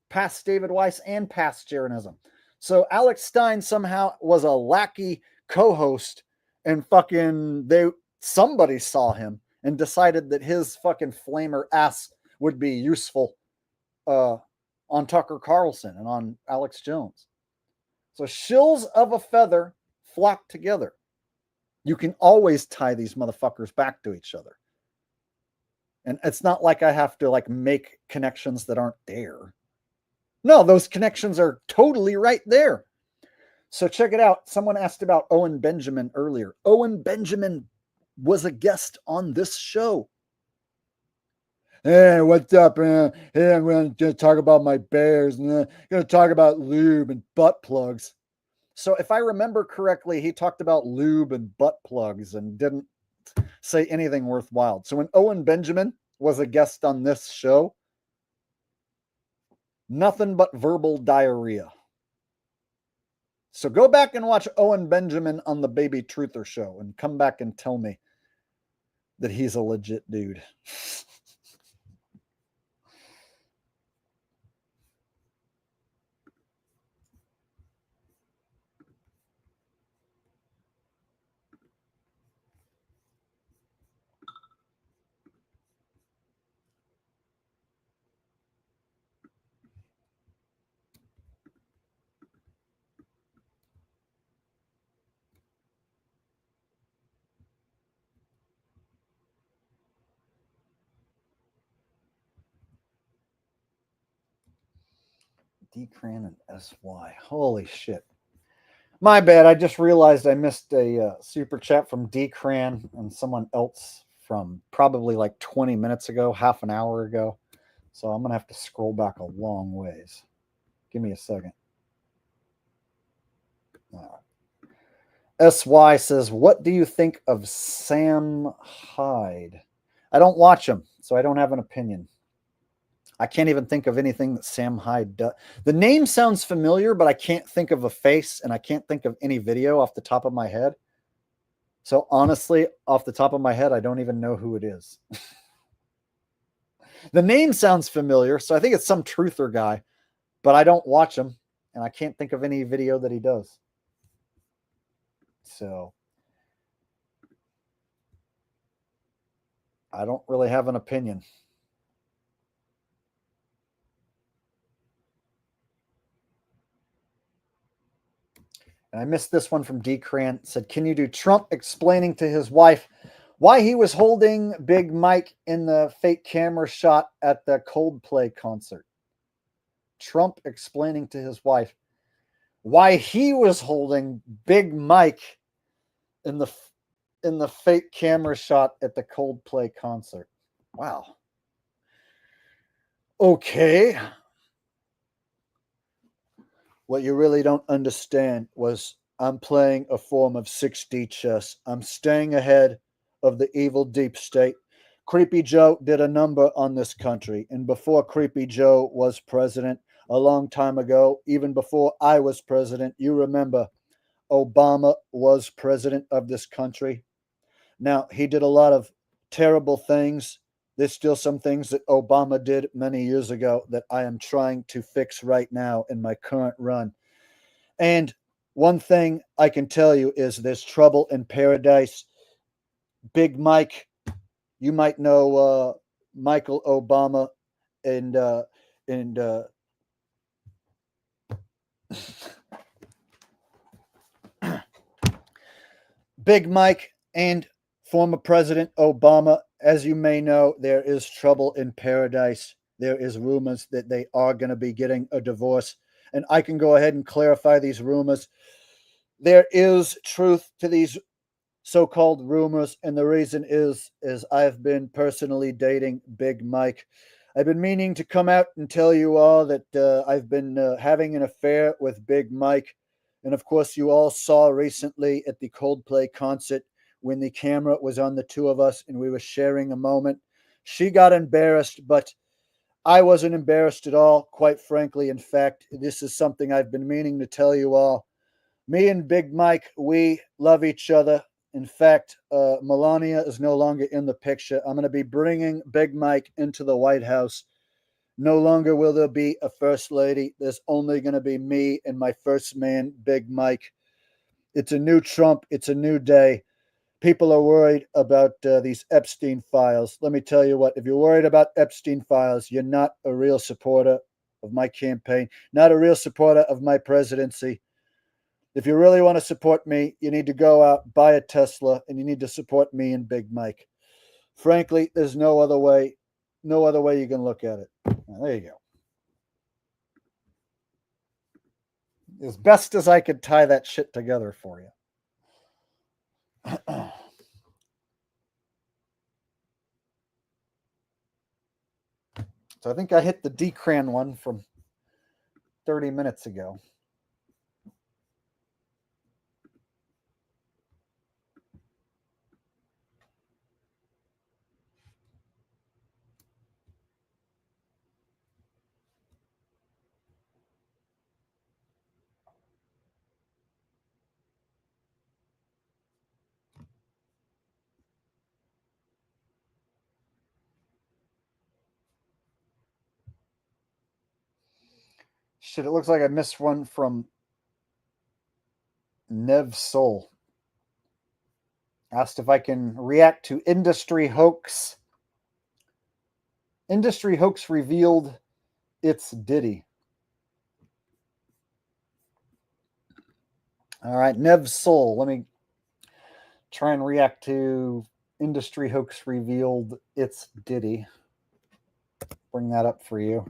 past David Weiss and past Jaronism. So Alex Stein somehow was a lackey co-host, and fucking somebody saw him and decided that his fucking flamer ass would be useful on Tucker Carlson and on Alex Jones. So shills of a feather flock together. You can always tie these motherfuckers back to each other. And it's not like I have to like make connections that aren't there. No, those connections are totally right there. So check it out. Someone asked about Owen Benjamin earlier. Owen Benjamin was a guest on this show. Hey, what's up? Hey, I'm going to talk about my bears and I'm going to talk about lube and butt plugs. So if I remember correctly, he talked about lube and butt plugs and didn't say anything worthwhile. So when Owen Benjamin was a guest on this show, nothing but verbal diarrhea. So go back and watch Owen Benjamin on the Baby Truther show and come back and tell me that he's a legit dude. D-Cran and SY. Holy shit. My bad. I just realized I missed a super chat from D-Cran and someone else from probably like 20 minutes ago, half an hour ago. So I'm going to have to scroll back a long ways. Give me a second. SY says, what do you think of Sam Hyde? I don't watch him, so I don't have an opinion. I can't even think of anything that Sam Hyde does. The name sounds familiar, but I can't think of a face and I can't think of any video off the top of my head. So honestly, off the top of my head, I don't even know who it is. The name sounds familiar, so I think it's some truther guy, but I don't watch him and I can't think of any video that he does. So I don't really have an opinion. And I missed this one from D. Cran. Said, can you do Trump explaining to his wife why he was holding Big Mike in the fake camera shot at the Coldplay concert? Trump explaining to his wife why he was holding Big Mike in the fake camera shot at the Coldplay concert. Wow. Okay. What you really don't understand was I'm playing a form of 6D chess. I'm staying ahead of the evil deep state. Creepy Joe did a number on this country. And before Creepy Joe was president a long time ago, even before I was president, you remember Obama was president of this country. Now, he did a lot of terrible things. There's still some things that Obama did many years ago that I am trying to fix right now in my current run. And one thing I can tell you is there's trouble in paradise. Big Mike, you might know Michael Obama and Big Mike and former President Obama. As you may know, there is trouble in paradise. There is rumors that they are going to be getting a divorce. And I can go ahead and clarify these rumors. There is truth to these so-called rumors. And the reason is I've been personally dating Big Mike. I've been meaning to come out and tell you all that I've been having an affair with Big Mike. And of course, you all saw recently at the Coldplay concert when the camera was on the two of us and we were sharing a moment. She got embarrassed, but I wasn't embarrassed at all, quite frankly. In fact, this is something I've been meaning to tell you all. Me and Big Mike, we love each other. In fact, Melania is no longer in the picture. I'm going to be bringing Big Mike into the White House. No longer will there be a first lady. There's only going to be me and my first man, Big Mike. It's a new Trump. It's a new day. People are worried about these Epstein files. Let me tell you what, if you're worried about Epstein files, you're not a real supporter of my campaign, not a real supporter of my presidency. If you really want to support me, you need to go out, buy a Tesla, and you need to support me and Big Mike. Frankly, there's no other way you can look at it. Now, there you go. As best as I could tie that shit together for you. So I think I hit the Decran one from 30 minutes ago. Shit, it looks like I missed one from Nev Soul. Asked if I can react to industry hoax. Industry hoax revealed it's Diddy. All right, Nev Soul. Let me try and react to industry hoax revealed it's Diddy. Bring that up for you.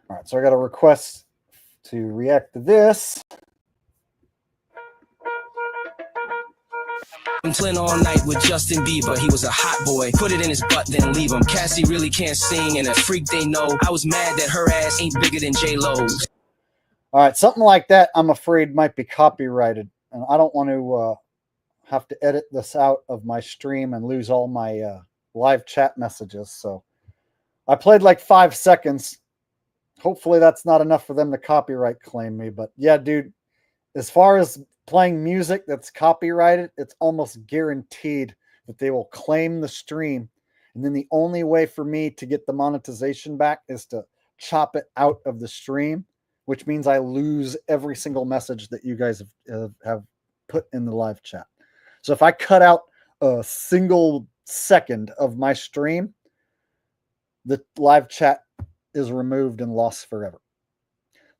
All right, so I got a request to react to this. Flynn all night with Justin Bieber. He was a hot boy. Put it in his butt, then leave him. Cassie really can't sing, and a freak they know. I was mad that her ass ain't bigger than J-Lo's. All right, something like that, I'm afraid might be copyrighted, and I don't want to have to edit this out of my stream and lose all my live chat messages. So I played like 5 seconds. Hopefully that's not enough for them to copyright claim me. But yeah, dude, as far as playing music that's copyrighted, it's almost guaranteed that they will claim the stream. And then the only way for me to get the monetization back is to chop it out of the stream, which means I lose every single message that you guys have put in the live chat. So if I cut out a single second of my stream, the live chat is removed and lost forever.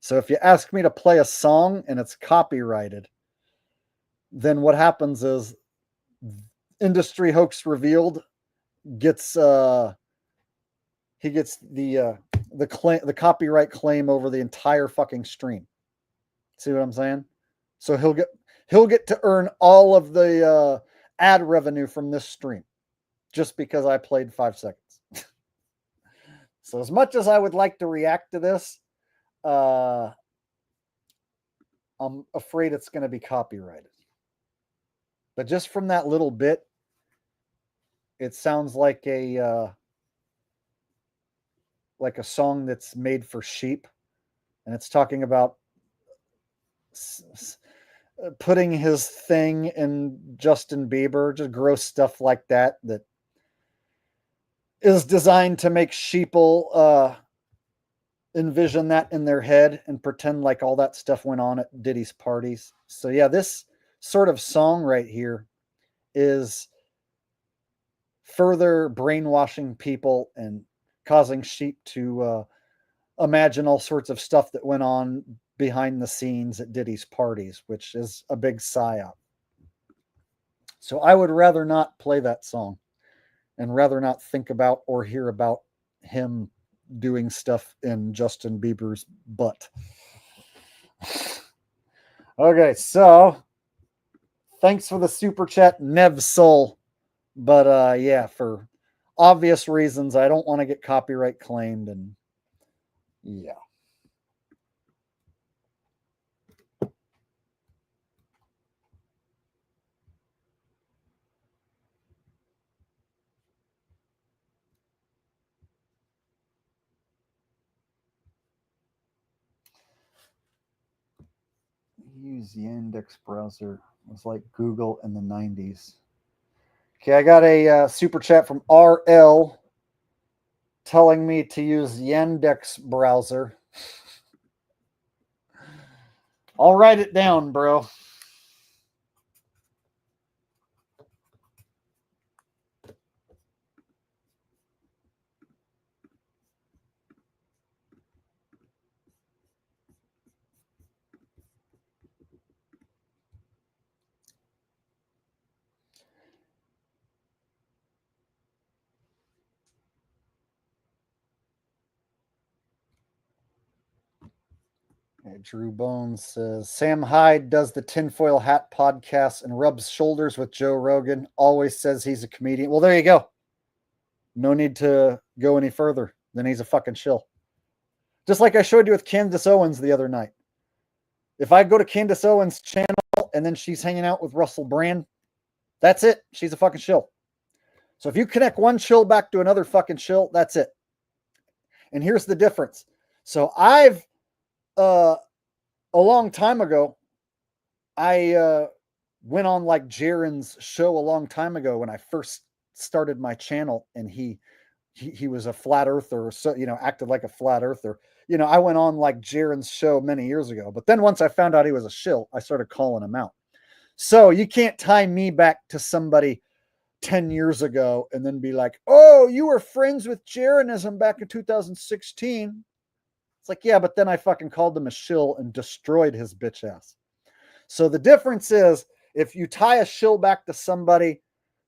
So if you ask me to play a song and it's copyrighted, then what happens is industry hoax revealed gets he gets the copyright claim over the entire fucking stream. See what I'm saying? So he'll get to earn all of the ad revenue from this stream just because I played 5 seconds. So as much as I would like to react to this, I'm afraid it's going to be copyrighted. But just from that little bit, it sounds like a song that's made for sheep, and it's talking about putting his thing in Justin Bieber, just gross stuff like that is designed to make sheeple envision that in their head and pretend like all that stuff went on at Diddy's parties. So yeah, this sort of song right here is further brainwashing people and causing sheep to imagine all sorts of stuff that went on behind the scenes at Diddy's parties, which is a big psyop. So I would rather not play that song and rather not think about or hear about him doing stuff in Justin Bieber's butt. Okay, so thanks for the super chat, Nev Soul. But yeah, for obvious reasons, I don't want to get copyright claimed, and yeah. Use the index browser. It was like Google in the 90s. Okay, I got a super chat from RL telling me to use Yandex browser. I'll write it down, bro. Okay, Drew Bones says Sam Hyde does the tinfoil hat podcast and rubs shoulders with Joe Rogan. Always says he's a comedian. Well, there you go. No need to go any further. Then he's a fucking shill. Just like I showed you with Candace Owens the other night. If I go to Candace Owens' channel and then she's hanging out with Russell Brand, that's it. She's a fucking shill. So if you connect one shill back to another fucking shill, that's it. And here's the difference. So I've a long time ago, I went on like Jaren's show a long time ago when I first started my channel, and he was a flat earther, so acted like a flat earther. I went on like Jaren's show many years ago, but then once I found out he was a shill, I started calling him out. So you can't tie me back to somebody 10 years ago and then be like, oh, you were friends with Jarenism back in 2016. It's like, yeah, but then I fucking called him a shill and destroyed his bitch ass. So the difference is, if you tie a shill back to somebody,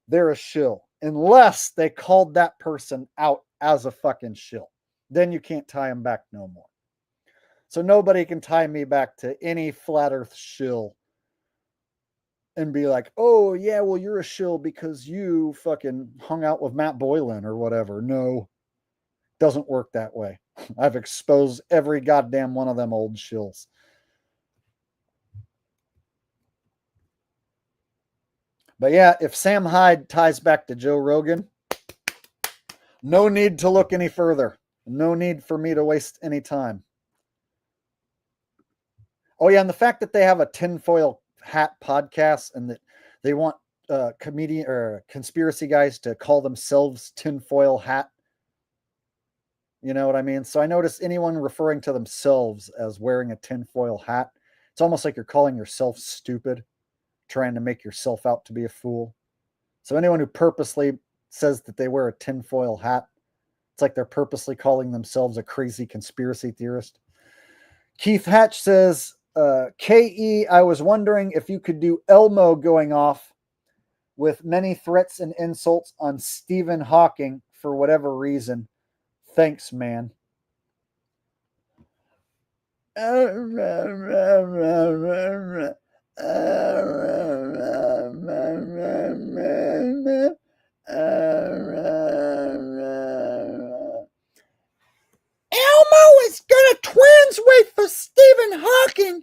they're a shill. Unless they called that person out as a fucking shill. Then you can't tie them back no more. So nobody can tie me back to any flat earth shill and be like, oh, yeah, well, you're a shill because you fucking hung out with Matt Boylan or whatever. No, doesn't work that way. I've exposed every goddamn one of them old shills. But yeah, if Sam Hyde ties back to Joe Rogan, no need to look any further. No need for me to waste any time. Oh yeah, and the fact that they have a tinfoil hat podcast and that they want comedian or conspiracy guys to call themselves tinfoil hat. You know what I mean? So I notice anyone referring to themselves as wearing a tinfoil hat, it's almost like you're calling yourself stupid, trying to make yourself out to be a fool. So anyone who purposely says that they wear a tinfoil hat, it's like they're purposely calling themselves a crazy conspiracy theorist. Keith Hatch says, KE, I was wondering if you could do Elmo going off with many threats and insults on Stephen Hawking for whatever reason. Thanks, man. Elmo is gonna twins with for Stephen Hawking,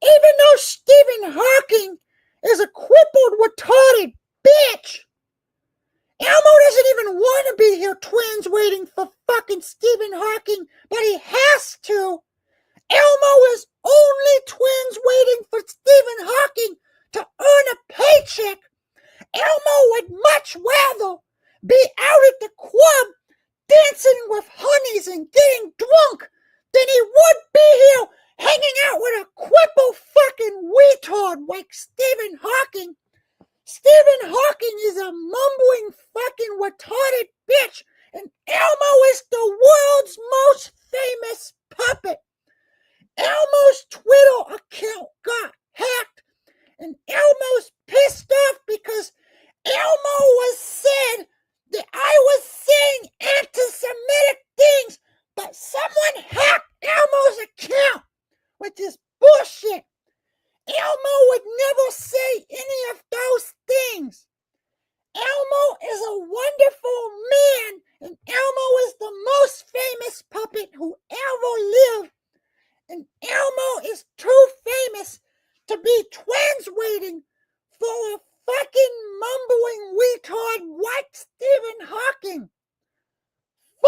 even though Stephen Hawking is a crippled, retarded bitch. Elmo doesn't even want to be here twins waiting for fucking Stephen Hawking, but he has to. Elmo is only twins waiting for Stephen Hawking to earn a paycheck. Elmo would much rather be out at the club dancing with honeys and getting drunk than he would be here hanging out with a crippled fucking retard like Stephen Hawking. Stephen Hawking is a mumbling fucking retarded bitch, and Elmo is the world's most famous puppet. Elmo's Twitter account got hacked, and Elmo's pissed off because Elmo was said that I was saying anti-Semitic things, but someone hacked Elmo's account, which is bullshit. Elmo would never say any of those things. Elmo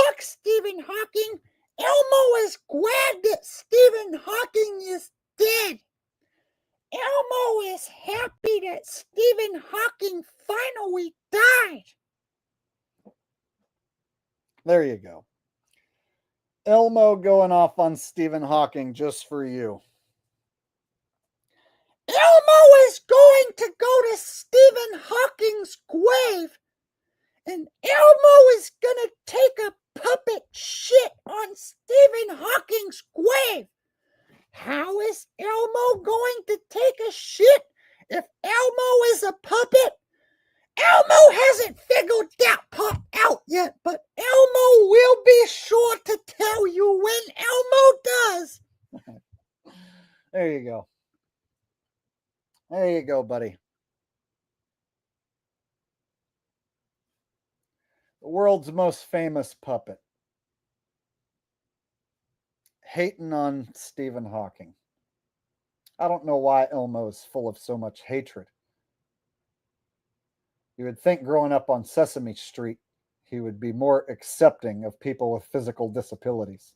Look, Stephen Hawking, Elmo is glad that Stephen Hawking is dead. Elmo is happy that Stephen Hawking finally died. There you go. Elmo going off on Stephen Hawking just for you. Elmo is going to go to Stephen Hawking's grave, and Elmo is gonna take a puppet shit on Stephen Hawking's grave. How is Elmo going to take a shit if Elmo is a puppet? Elmo hasn't figured that part out yet, but Elmo will be sure to tell you when Elmo does. There you go. There you go, buddy. The world's most famous puppet. Hating on Stephen Hawking. I don't know why Elmo is full of so much hatred. You would think growing up on Sesame Street, he would be more accepting of people with physical disabilities.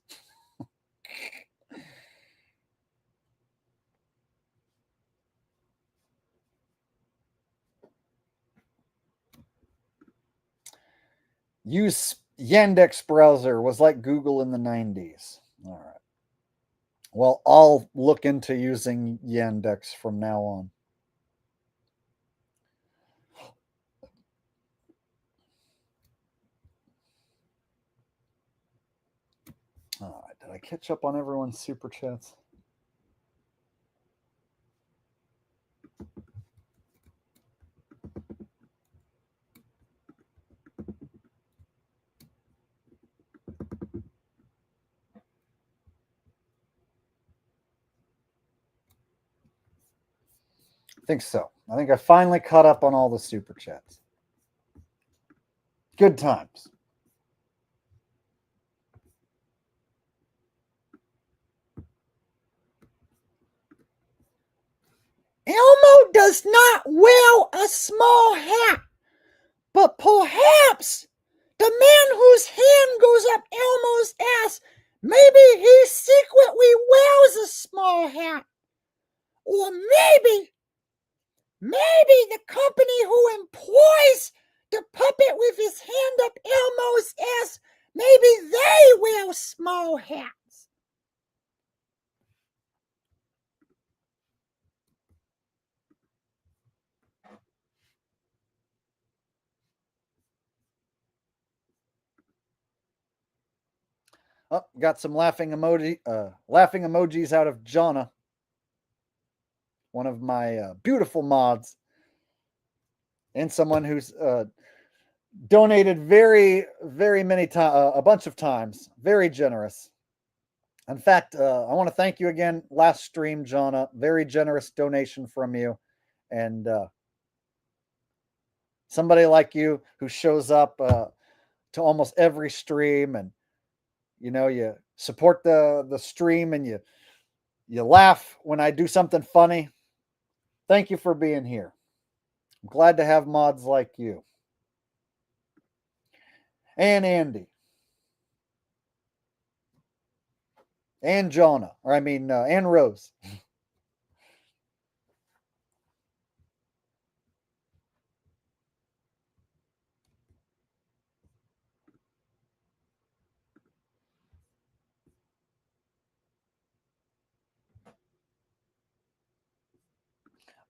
Use Yandex browser was like Google in the 90s. All right. Well, I'll look into using Yandex from now on. All right. Did I catch up on everyone's super chats? I think so. I think I finally caught up on all the super chats. Good times. Elmo does not wear a small hat, but perhaps the man whose hand goes up Elmo's ass, maybe he secretly wears a small hat. Or maybe the company who employs the puppet with his hand up Elmo's ass, maybe they wear small hats. Oh, got some laughing emojis out of Jonna, one of my beautiful mods, and someone who's donated very, very many times, a bunch of times. Very generous. In fact, I want to thank you again. Last stream, Jonna, very generous donation from you, and somebody like you who shows up to almost every stream, and you support the stream, and you laugh when I do something funny. Thank you for being here. I'm glad to have mods like you. And Andy. And Jonah. And Rose.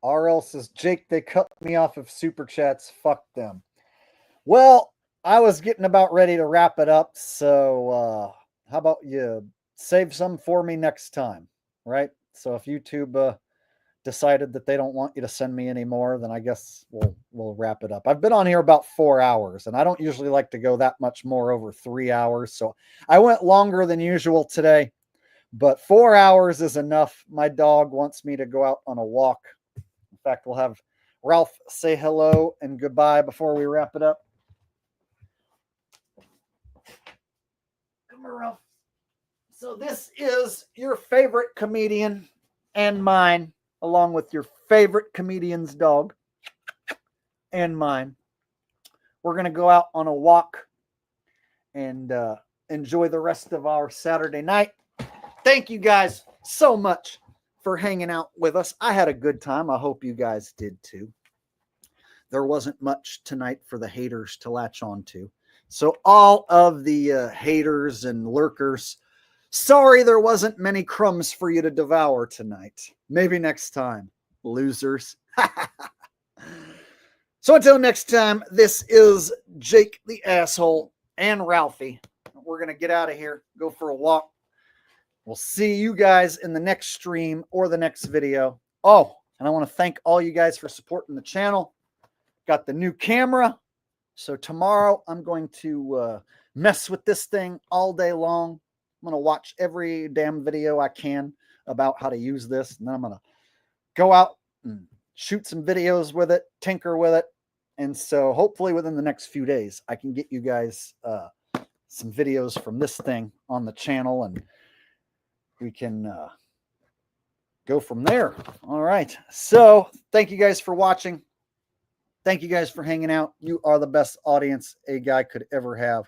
RL says, Jake, they cut me off of super chats. Fuck them. Well, I was getting about ready to wrap it up. So how about you save some for me next time, right? So if YouTube decided that they don't want you to send me any more, then I guess we'll wrap it up. I've been on here about 4 hours, and I don't usually like to go that much more over 3 hours. So I went longer than usual today, but 4 hours is enough. My dog wants me to go out on a walk. In fact, we'll have Ralph say hello and goodbye before we wrap it up. Come here, Ralph. So this is your favorite comedian and mine, along with your favorite comedian's dog and mine. We're going to go out on a walk and enjoy the rest of our Saturday night. Thank you guys so much for hanging out with us. I had a good time. I hope you guys did too. There wasn't much tonight for the haters to latch on to. So all of the haters and lurkers, sorry there wasn't many crumbs for you to devour tonight. Maybe next time, losers. So until next time, this is Jake the Asshole and Ralphie. We're going to get out of here, go for a walk. We'll see you guys in the next stream or the next video. Oh, and I want to thank all you guys for supporting the channel. Got the new camera. So tomorrow I'm going to mess with this thing all day long. I'm going to watch every damn video I can about how to use this. And then I'm going to go out and shoot some videos with it, tinker with it. And so hopefully within the next few days, I can get you guys some videos from this thing on the channel, and we can go from there. All right. So thank you guys for watching. Thank you guys for hanging out. You are the best audience a guy could ever have.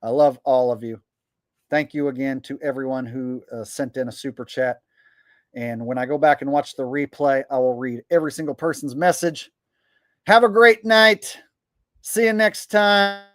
I love all of you. Thank you again to everyone who sent in a super chat. And when I go back and watch the replay, I will read every single person's message. Have a great night. See you next time.